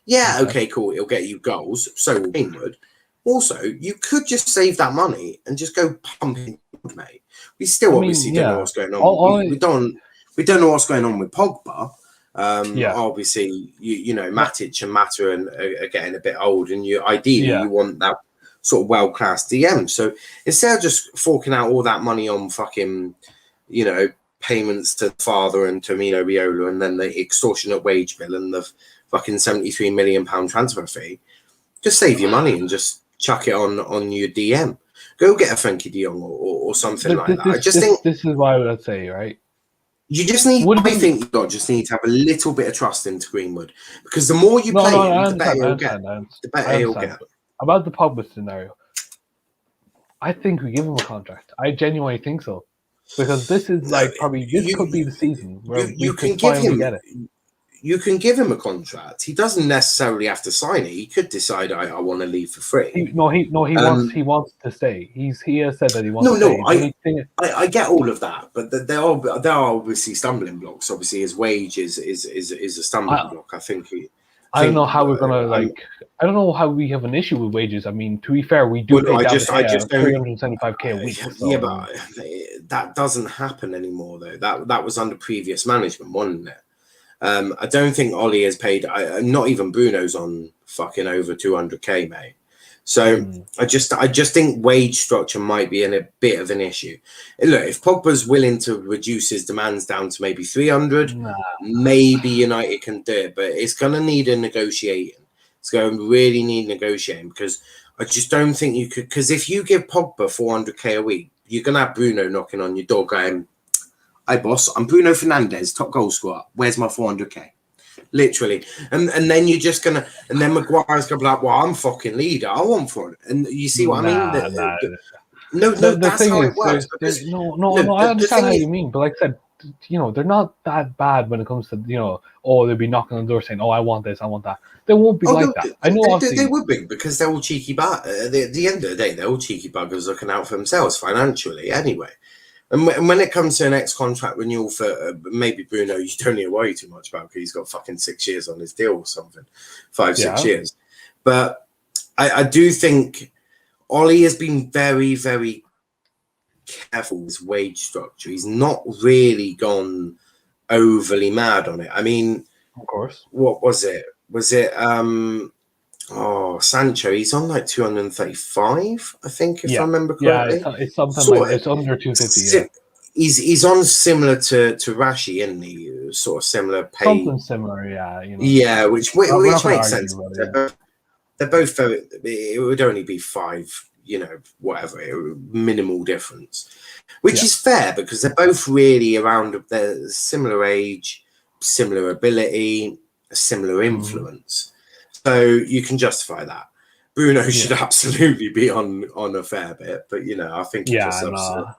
Yeah, okay, cool. It'll get you goals. So will Greenwood. Also, you could just save that money and just go pumping, mate. We still obviously don't know what's going on. We don't know what's going on with Pogba. Obviously, Matic and Mata are getting a bit old, and you want that sort of world-class DM. So instead of just forking out all that money on fucking, payments to the father and to Mino Raiola, and then the extortionate wage bill and the fucking £73 million transfer fee, just save your money and just chuck it on your DM. Go get a Frankie de Jong or something like that. I just think this is why I would say, right? You just need. I think you just need to have a little bit of trust into Greenwood, because the more you play him, the better he'll get. The better he'll get. About the Pogba scenario, I think we give him a contract. I genuinely think so, because this is probably could be the season where you can finally get it. You can give him a contract. He doesn't necessarily have to sign it. He could decide I want to leave for free. He wants to stay. He has said that he wants to stay. I get all of that, but there are obviously stumbling blocks. Obviously, his wage is a stumbling block. I don't know how we're gonna I don't know how we have an issue with wages. I mean, to be fair, we do pay David 375k a week. So. Yeah, but that doesn't happen anymore, though. That was under previous management, wasn't it? I don't think Ollie has paid. Not even Bruno's on fucking over 200k, mate. So I just think wage structure might be in a bit of an issue. Look, if Pogba's willing to reduce his demands down to maybe 300, maybe United can do it, but it's going to need a negotiating. It's going to really need negotiating, because I just don't think you could. Because if you give Pogba 400k a week, you're going to have Bruno knocking on your door going, "Hi, boss, I'm Bruno Fernandes, top goal scorer. Where's my 400k?" Literally. And then you're just going to... And then Maguire's going to be like, "Well, I'm fucking leader. I want for it." And you see what I mean? No, that's how it works. I understand how you mean. But like I said, they're not that bad when it comes to, they'll be knocking on the door saying, "Oh, I want this, I want that." They won't be that. I know they would be, because they're all cheeky buggers. At the end of the day, they're all cheeky buggers looking out for themselves financially anyway. And when it comes to an ex-contract renewal for maybe Bruno, you don't need to worry too much about, because he's got fucking 6 years on his deal or something, 6 years. But I do think Ollie has been very, very careful with his wage structure. He's not really gone overly mad on it. I mean, of course. What was it? Was it Sancho? He's on like 235, I think, if I remember correctly. Yeah, it's something it's under 250. Yeah. He's on similar to Rashi, isn't he? Sort of similar pay. Something similar, yeah. Yeah, which makes sense. They're both very. It would only be 5, whatever, minimal difference, which is fair, because they're both really around their similar age, similar ability, a similar influence. So you can justify that. Bruno should absolutely be on a fair bit, but I think he just loves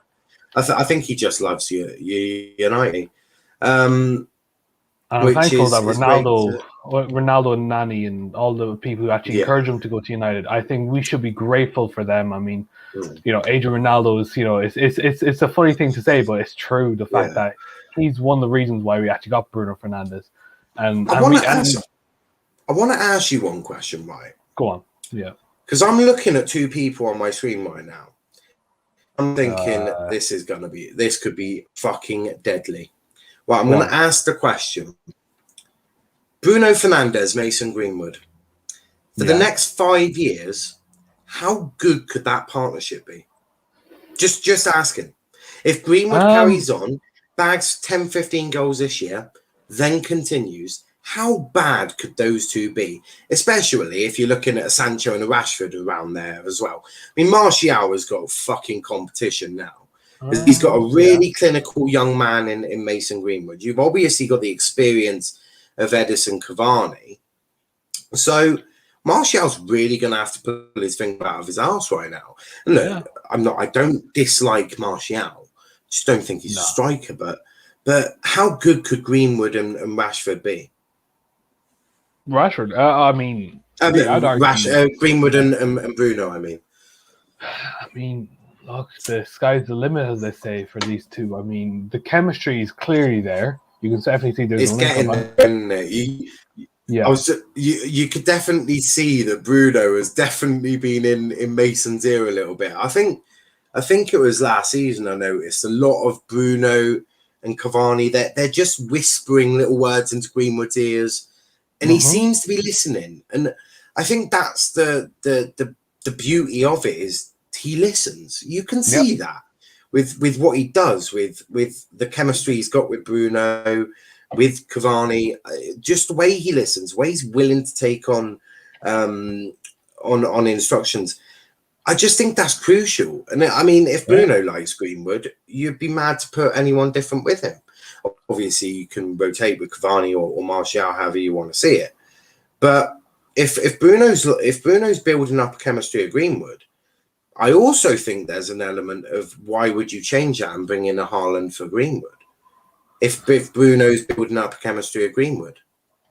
I think he just loves United. And I'm thankful that Ronaldo and Nani and all the people who actually encourage him to go to United. I think we should be grateful for them. I mean, Adrian Ronaldo is, it's a funny thing to say, but it's true. The fact that he's one of the reasons why we actually got Bruno Fernandes. And I want to ask you one question, right? Go on. Yeah. Because I'm looking at 2 people on my screen right now. I'm thinking this could be fucking deadly. Well, I'm going to ask the question. Bruno Fernandes, Mason Greenwood. For the next 5 years, how good could that partnership be? Just asking. If Greenwood carries on, bags 10, 15 goals this year, then continues, how bad could those two be? Especially if you're looking at a Sancho and a Rashford around there as well. I mean, Martial has got fucking competition now. He's got a really clinical young man in Mason Greenwood. You've obviously got the experience of Edison Cavani. So Martial's really going to have to pull his finger out of his arse right now. And look, I don't dislike Martial. Just don't think he's a striker. But how good could Greenwood and Rashford be? Rashford, Greenwood and Bruno, I mean, look, the sky's the limit, as they say, for these two. I mean, the chemistry is clearly there. You can definitely see there's a link. Getting there. You could definitely see that Bruno has definitely been in Mason's ear a little bit. I think it was last season I noticed a lot of Bruno and Cavani, they're just whispering little words into Greenwood's ears, and he seems to be listening. And I think that's the beauty of it, is he listens. You can see that with what he does, with the chemistry he's got with Bruno, with Cavani, just the way he listens, the way he's willing to take on instructions. I just think that's crucial. And I mean, if Bruno likes Greenwood, you'd be mad to put anyone different with him. Obviously, you can rotate with Cavani or Martial, however you want to see it. But if Bruno's building up a chemistry at Greenwood, I also think there's an element of why would you change that and bring in a Haaland for Greenwood? If Bruno's building up a chemistry at Greenwood.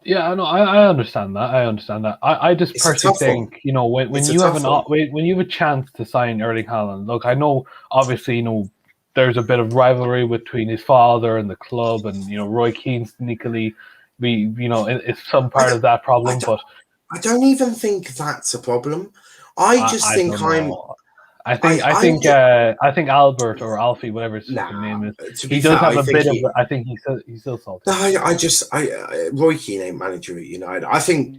Yeah, I know. I understand that. I just personally think, when you have when you have a chance to sign Erling Haaland, look, I know obviously, there's a bit of rivalry between his father and the club, and Roy Keane sneakily, is some part of that problem. But I don't even think that's a problem. I think Albert or Alfie, whatever his name is, he does have a bit of. I think he's still salty. No, Roy Keane ain't manager at United. I think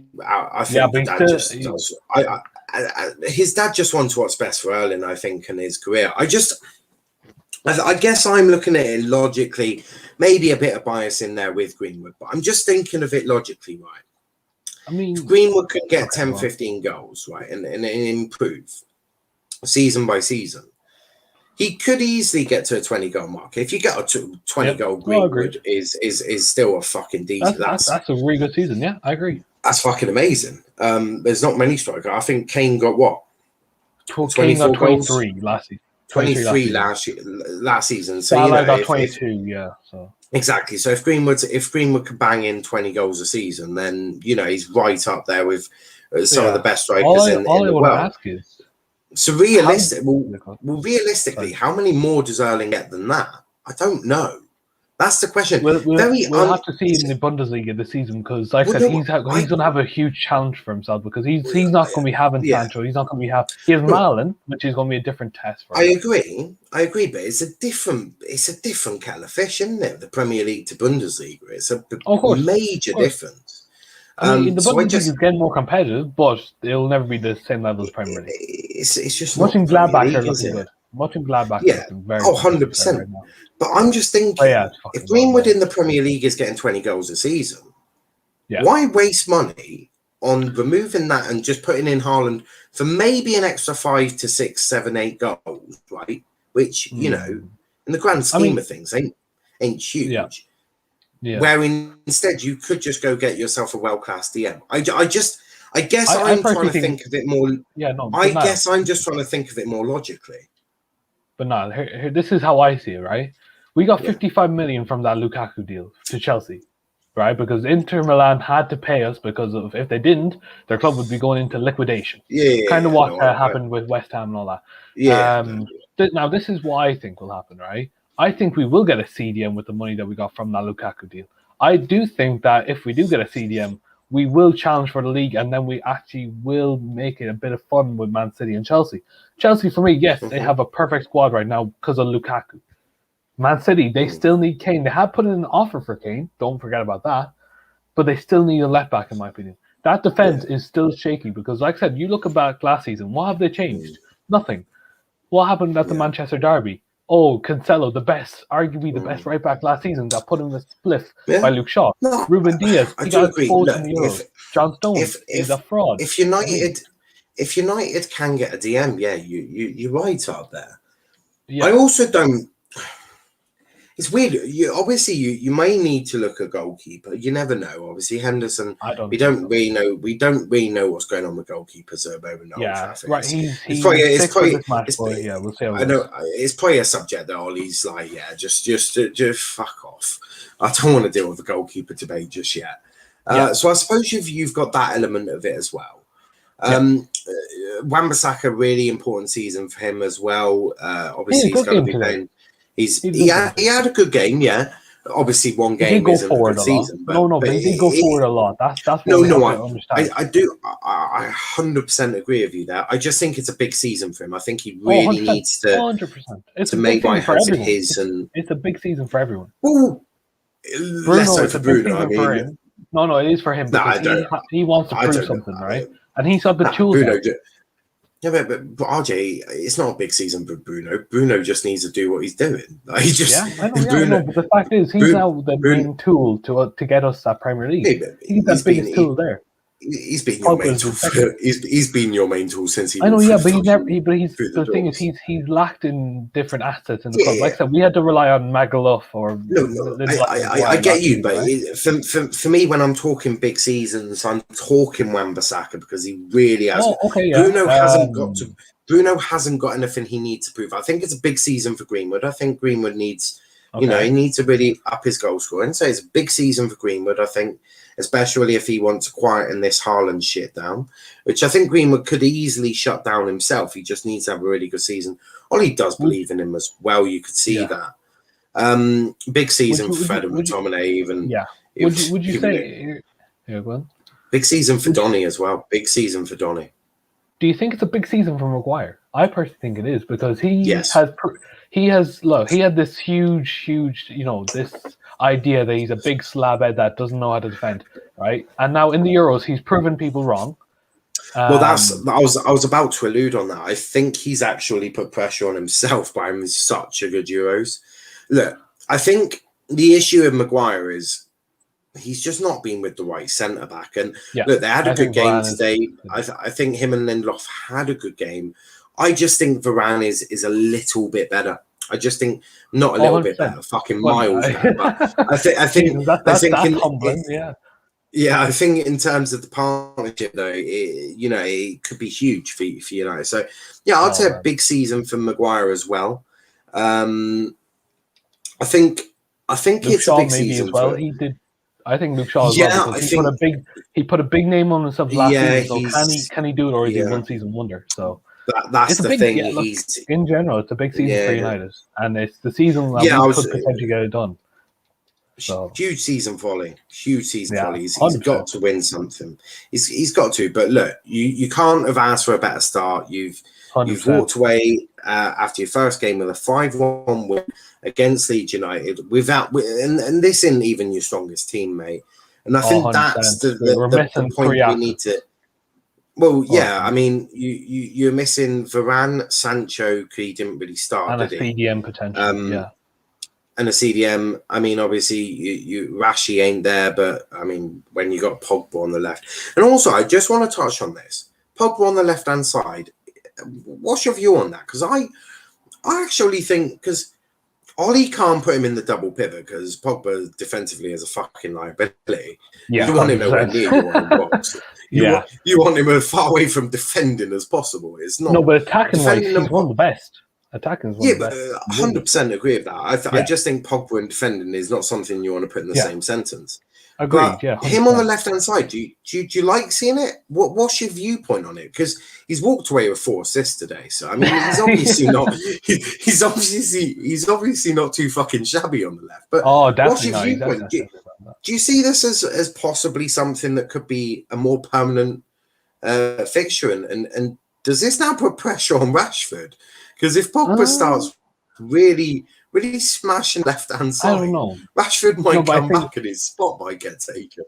his dad just wants what's best for Erling, I think, in his career. I guess I'm looking at it logically, maybe a bit of bias in there with Greenwood, but I'm just thinking of it logically, right? I mean, if Greenwood could get 10, 15 goals, right, and improve season by season, he could easily get to a 20-goal mark. If you get a 20-goal Greenwood, is still a fucking decent. That's a really good season. Yeah, I agree. That's fucking amazing. There's not many strikers. I think Kane got what? Kane got 23 last season. 23 last season. So Salah got 22. So exactly. So if Greenwood could bang in 20 goals a season, then he's right up there with some of the best strikers in the world. Ask is, so realistically, how many more does Erling get than that? I don't know. That's the question. We'll have to see in the Bundesliga this season, because, like I said, he's going to have a huge challenge for himself, because he's not going to be having Sancho. He's not going to be having. He has Malin, which is going to be a different test for him. I agree, but it's a different kettle of fish, isn't it? The Premier League to Bundesliga, it's a major difference. I mean, the Bundesliga is getting more competitive, but it'll never be the same level as Premier League. It's just watching Gladbach are looking good. Watching Gladbach looking very 100%. Right, but I'm just thinking, if Greenwood in the Premier League is getting 20 goals a season, why waste money on removing that and just putting in Haaland for maybe an extra 5 to 6, 7, 8 goals, right? Which, in the grand scheme of things, ain't huge. Yeah. Where instead you could just go get yourself a world-class DM. I guess I'm trying to think of it more. I'm just trying to think of it more logically. But no, here, this is how I see it, right? We got 55 million from that Lukaku deal to Chelsea, right? Because Inter Milan had to pay us, because if they didn't, their club would be going into liquidation. Kind of what happened with West Ham and all that. Now, this is what I think will happen, right? I think we will get a CDM with the money that we got from that Lukaku deal. I do think that if we do get a CDM, we will challenge for the league, and then we actually will make it a bit of fun with Man City and Chelsea. Chelsea, for me, yes, they have a perfect squad right now because of Lukaku. Man City, they still need Kane. They have put in an offer for Kane. Don't forget about that. But they still need a left back, in my opinion. That defense is still shaky because, like I said, you look back last season. What have they changed? Nothing. What happened at the Manchester Derby? Oh, Cancelo, arguably the best right back last season, got put in the spliff by Luke Shaw. No, Ruben Diaz, he got exposed in the Euros. John Stones is a fraud. If United can get a DM, you're right up there. Yeah. I also don't. It's weird. You may need to look at goalkeeper. You never know. Obviously, Henderson. We don't really know what's going on with goalkeepers at the moment. Right. It's probably we'll see. I know it's probably a subject that Ollie's like, just fuck off. I don't want to deal with the goalkeeper debate just yet. So I suppose you've got that element of it as well. Wan-Bissaka, really important season for him as well. Obviously, he's going to be playing. He had a good game, Obviously, one game isn't a good season. But he did go forward a lot. That's what I understand. I do. I 100% agree with you there. I just think it's a big season for him. I think he really needs to 100%. to make my house his. And it's a big season for everyone. Well, less so for Bruno. I mean, no, it is for him because he wants to prove something, right? And he's got the tools. Yeah, but RJ, it's not a big season for Bruno. Bruno just needs to do what he's doing. Like, he just, I know, but the fact is, he's now the main tool to get us that Premier League. He's the biggest tool there. He's been your main Pogba's tool. been second. He's been your main tool since he I know, walked yeah, through but he's never. through the The thing is, doors. he's lacked in different assets in the club. Like Yeah. I said, we had to rely on Magaluf or No, I Maguire get not to you, do but right. for me, when I'm talking big seasons, I'm talking Wan-Bissaka because he really has. Oh, okay, yeah. Bruno hasn't got anything he needs to prove. I think it's a big season for Greenwood. I think Greenwood needs, he Okay. needs to really up his goal scoring. So it's a big season for Greenwood. I think, especially if he wants to quieten this Haaland shit down, which I think Greenwood could easily shut down himself. He just needs to have a really good season. Ollie does believe in him as well. You could see that. Big season for Fred and McTominay. Even yeah. Would you say? Yeah, go on. Big season for Donny as well. Big season for Donny. Do you think it's a big season for Maguire? I personally think it is because he Yes. he had this huge, this idea that he's a big slabhead that doesn't know how to defend, right? And now in the Euros, he's proven people wrong. Well, I was about to allude on that. I think he's actually put pressure on himself by having such a good Euros. Look, I think the issue with Maguire is he's just not been with the right centre back. And look, they had a good game today. I think him and Lindelof had a good game. I just think Varane is a little bit better. I just think not a little 100%. Bit better, fucking miles better. But I think that's humbling, yeah. Yeah, I think in terms of the partnership, though, it could be huge for United. So, yeah, I'd say a big season for Maguire as well. I think it's a big season as well. He did. I think Luke Shaw as well because he put a big name on himself last season. So can he do it, or is he one season wonder? So that's the thing. Yeah, look, in general, it's a big season for United, and it's the season that we could potentially get it done. So. Huge season for Ollie. Huge season for Ollie. He's got to win something. He's got to. But look, you can't have asked for a better start. You've walked away after your first game with a 5-1 win against Leeds United and this isn't even your strongest team, mate. And I think that's the point we need to. Well, yeah, I mean, you're missing Varane, Sancho, he didn't really start, and a CDM potential, and a CDM. I mean, obviously, you Rashi ain't there, but I mean, when you got Pogba on the left, and also, I just want to touch on this: Pogba on the left-hand side. What's your view on that? Because I actually think because Ollie can't put him in the double pivot because Pogba defensively is a fucking liability. Yeah, you want him nowhere near your own box. You want him as far away from defending as possible. It's not. No, but attacking wise, he's one of the best. Attacking is one of the best. 100% agree with that. I just think Pogba and defending is not something you want to put in the same sentence. Agreed. But 100%. Him on the left-hand side, do you like seeing it? What's your viewpoint on it? Because he's walked away with 4 assists today. So I mean, he's obviously not. He's obviously not too fucking shabby on the left. But what's your viewpoint? Do you see this as possibly something that could be a more permanent fixture? And does this now put pressure on Rashford? Because if Pogba starts really smashing left-hand side, I don't know. Rashford might come back and his spot might get taken.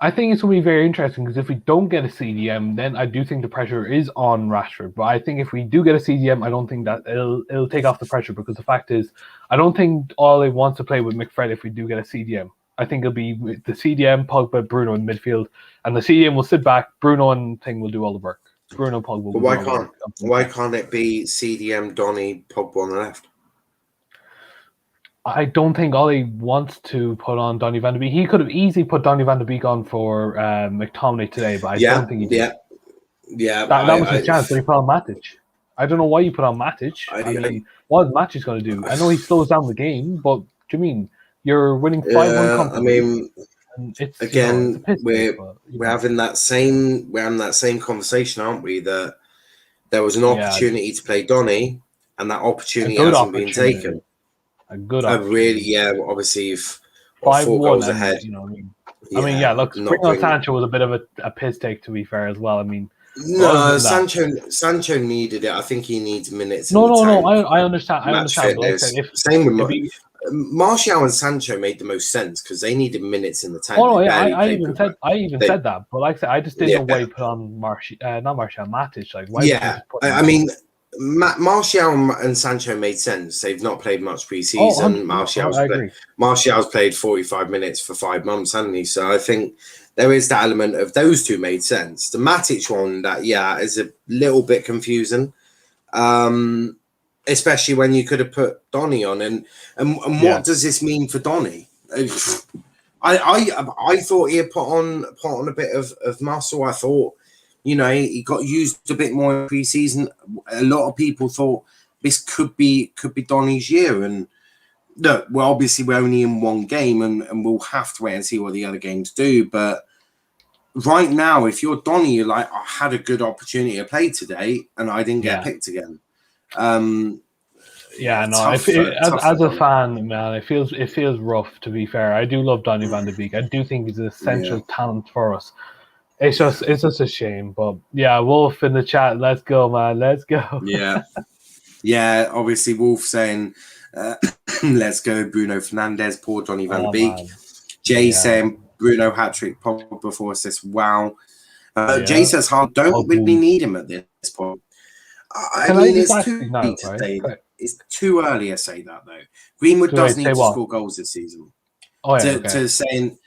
I think it's going to be very interesting because if we don't get a CDM, then I do think the pressure is on Rashford. But I think if we do get a CDM, I don't think that it'll take off the pressure because the fact is, I don't think Ole wants to play with McFred if we do get a CDM. I think it'll be the CDM, Pogba, Bruno in midfield, and the CDM will sit back. Bruno and Thing will do all the work. Bruno, Pogba. But why can't it be CDM, Donny, Pogba on the left? I don't think Ollie wants to put on Donny van de Beek. He could have easily put Donny van de Beek on for McTominay today, but I don't think he did. Yeah. That was his chance, but he put on Matic. I don't know why you put on Matic. I mean, what is Matic going to do? I know he slows down the game, but do you mean you're winning 5-1? I mean, it's, again, we're having that same conversation, aren't we? That there was an opportunity to play Donny, and that opportunity hasn't been taken. A good opportunity. Obviously, if 5-1 goals ahead. You know what I mean? Look, bringing on Sancho was a bit of a piss take, to be fair, as well. I mean, no, Sancho needed it. I think he needs minutes. No, I understand. Like same with Martial and Sancho made the most sense because they needed minutes in the tank. Oh no, yeah, I even said that. But like I said, I just didn't know why you put on Matic. Like, why? Yeah, I mean, Martial and Sancho made sense. They've not played much Oh, pre-season. 100%. I agree. Martial's played 45 minutes for 5 months, hasn't he? So I think there is that element of those two made sense. The Matic one, that is a little bit confusing, especially when you could have put Donny on. And what does this mean for Donny? I thought he had put on a bit of muscle. I thought, he got used a bit more in pre-season. A lot of people thought this could be Donny's year. And look, well, obviously we're only in one game, and we'll have to wait and see what the other games do. But right now, if you're Donny, you're like, I had a good opportunity to play today, and I didn't get picked again. As a fan, man, it feels rough. To be fair, I do love Donny van de Beek. I do think he's an essential talent for us. It's just a shame, but Wolf in the chat, let's go, man, let's go. Obviously, Wolf saying, let's go, Bruno Fernandes, poor Donny van de Beek. Jay saying Bruno hat-trick, Pogba for assist. Wow. Jay says, don't really need him at this point. I mean, it's too early to say that, though. Greenwood does need to score goals this season. To saying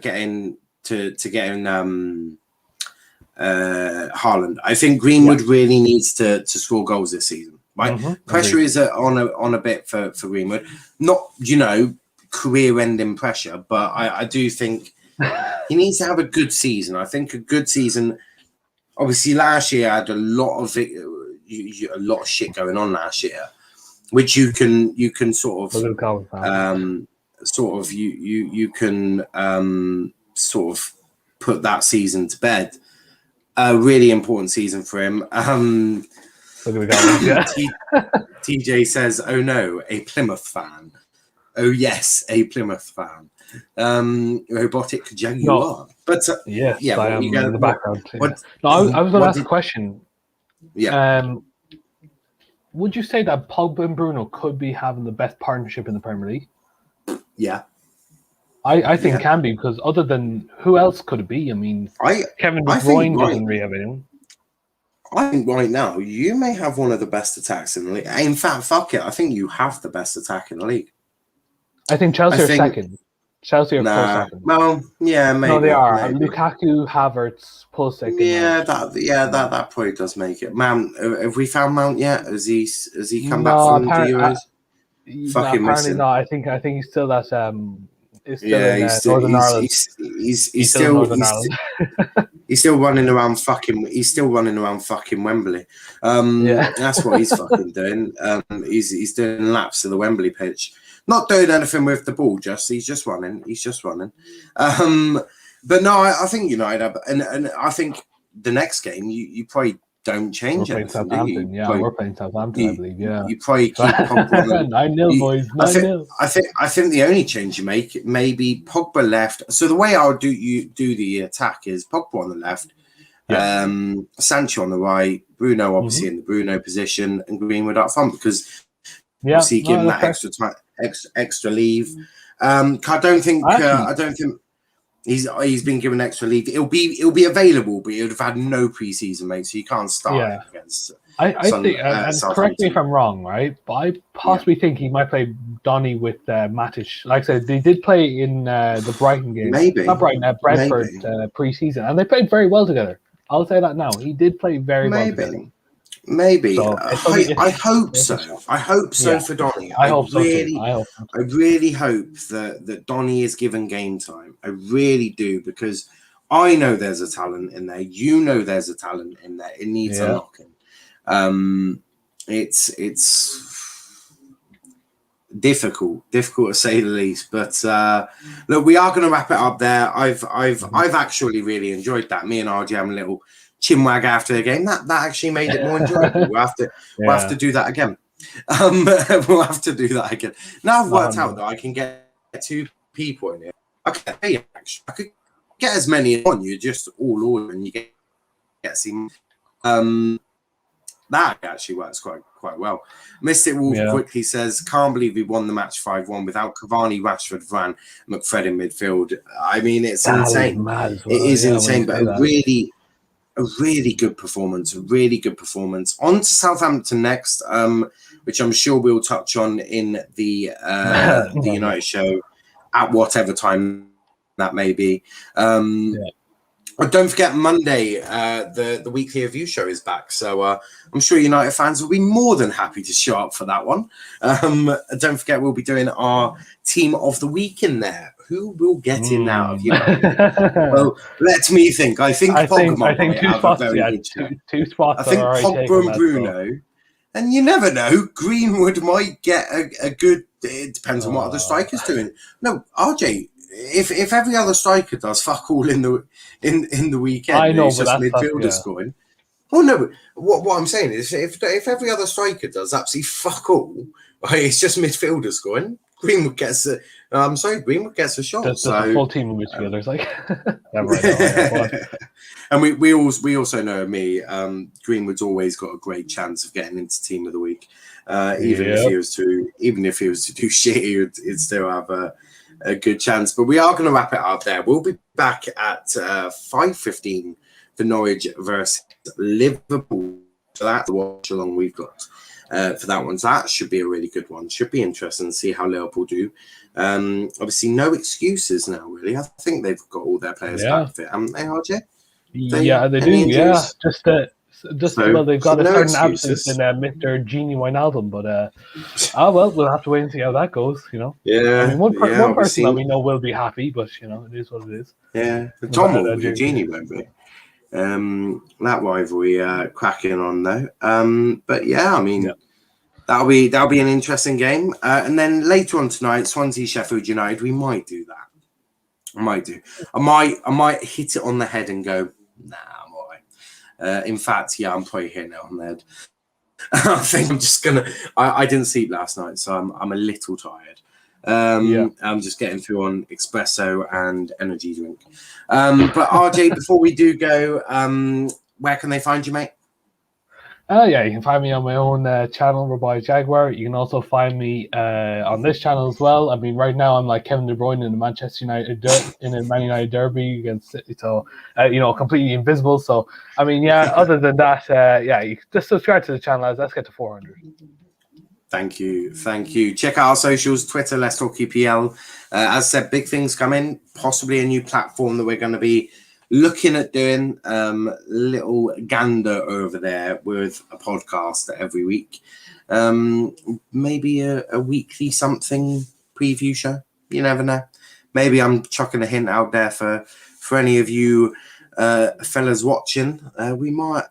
getting Haaland. I think Greenwood really needs to score goals this season. Right, pressure is on a bit for Greenwood. Not career-ending pressure, but I do think he needs to have a good season. I think a good season. Obviously, last year had a lot of shit going on last year, which you can sort of put that season to bed. A really important season for him. TJ says, "Oh no, a Plymouth fan." Oh yes, a Plymouth fan. Robotic Jaguar. But yes, I am in the background. I was going to ask a question. Yeah. Would you say that Pogba and Bruno could be having the best partnership in the Premier League? Yeah. I think it can be, because other than who else could it be? I mean, Kevin De Bruyne doesn't really have anyone. I think right now you may have one of the best attacks in the league. In fact, fuck it, I think you have the best attack in the league. I think Chelsea are second. Chelsea are second. Well, yeah, maybe. No, they are. Maybe. Lukaku, Havertz, second. That probably does make it. Mount, have we found Mount yet? Has he come back from the Euros? Apparently not. I think he's still at Northern Ireland. He's still running around fucking. He's still running around fucking Wembley. That's what he's fucking doing. He's doing laps of the Wembley pitch. Not doing anything with the ball, he's just running. But no, I think United, and I think the next game you probably don't change anything. We're playing Southampton, I believe. Yeah, you probably keep Pogba 9-0, boys. 9-0. I think the only change you make maybe Pogba left. So the way I'll do the attack is Pogba on the left, Sancho on the right, Bruno obviously in the Bruno position, and Greenwood up front, because obviously giving that extra time. Extra leave. I don't think he's been given extra leave. It'll be available, but it would have had no preseason, mate. So you can't start against. I think, correct me if I'm wrong, right? But I possibly think he might play Donny with Matic. Like I said, they did play in the Brighton game. Maybe not Brighton, Brentford preseason, and they played very well together. I'll say that now. He did play very well together. Maybe. So, I hope so. I hope so for Donny. I really hope that Donny is given game time. I really do, because I know there's a talent in there. You know there's a talent in there. It needs unlocking. It's difficult to say the least. But look, we are going to wrap it up there. I've actually really enjoyed that. Me and RJ having a little chinwag after the game. That actually made it more enjoyable. We'll have to do that again. We'll have to do that again. Now I've worked out that I can get 2 people in here. I could get as many on you, just all order, and you get some. That actually works quite well. Mystic Wolf quickly says, can't believe we won the match 5-1 without Cavani, Rashford, Varane, McFred in midfield. I mean, it's insane. It is insane, but a really good performance. On to Southampton next, which I'm sure we'll touch on in the United show at whatever time that may be. But don't forget, Monday, the weekly review show is back. So I'm sure United fans will be more than happy to show up for that one. Don't forget, we'll be doing our team of the week in there. Who will get in out of United? Well, let me think. I think Pogba might have a very good chance. Two spots. I think Pogba and Bruno. And you never know. Greenwood might get a good... It depends on what other striker's doing. No, RJ... If every other striker does fuck all in the weekend, I know, it's just midfielder scoring. Oh no, but what I'm saying is, if every other striker does absolutely fuck all, it's just midfielder scoring. Greenwood gets a shot. There's a full team of midfielders, like. And we also know me. Greenwood's always got a great chance of getting into team of the week. Even if he was to do shit, he'd still have a good chance. But we are going to wrap it up there. We'll be back at 5:15 for Norwich versus Liverpool. So that's the watch along we've got for that one. So that should be a really good one. Should be interesting to see how Liverpool do. Obviously, no excuses now, really. I think they've got all their players back fit, haven't they, RJ? They do. Injuries? Yeah, they've got a certain absence in Mr. Genie Wijnaldum, but we'll have to wait and see how that goes. Yeah. I mean, one person that we know will be happy, but it is what it is. Yeah, Tom will be. Genie won't be. That rivalry cracking on though. But yeah, I mean, that'll be an interesting game. And then later on tonight, Swansea Sheffield United. We might do that. I might hit it on the head and go, nah, I'm all right. In fact, I'm probably hitting it on the head. I think I'm just gonna. I didn't sleep last night, so I'm a little tired. I'm just getting through on espresso and energy drink. But RJ, before we do go, where can they find you, mate? You can find me on my own channel, Rabbi Jaguar. You can also find me on this channel as well. I mean, right now I'm like Kevin De Bruyne in the Manchester United in a Man United derby against City, so completely invisible. So I mean, other than that, you just subscribe to the channel. Let's get to 400. Thank you. Check out our socials, Twitter, Let's Talk EPL. As said, big things coming. Possibly a new platform that we're going to be looking at doing. Little gander over there with a podcast every week. Maybe a weekly something preview show. You never know. Maybe I'm chucking a hint out there for any of you fellas watching. We might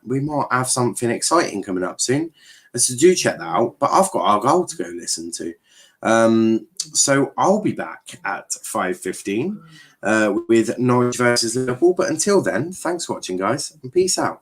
have something exciting coming up soon. So do check that out. But I've got our goal to go listen to. So I'll be back at 5:15 with Norwich versus Liverpool. But until then, thanks for watching, guys, and peace out.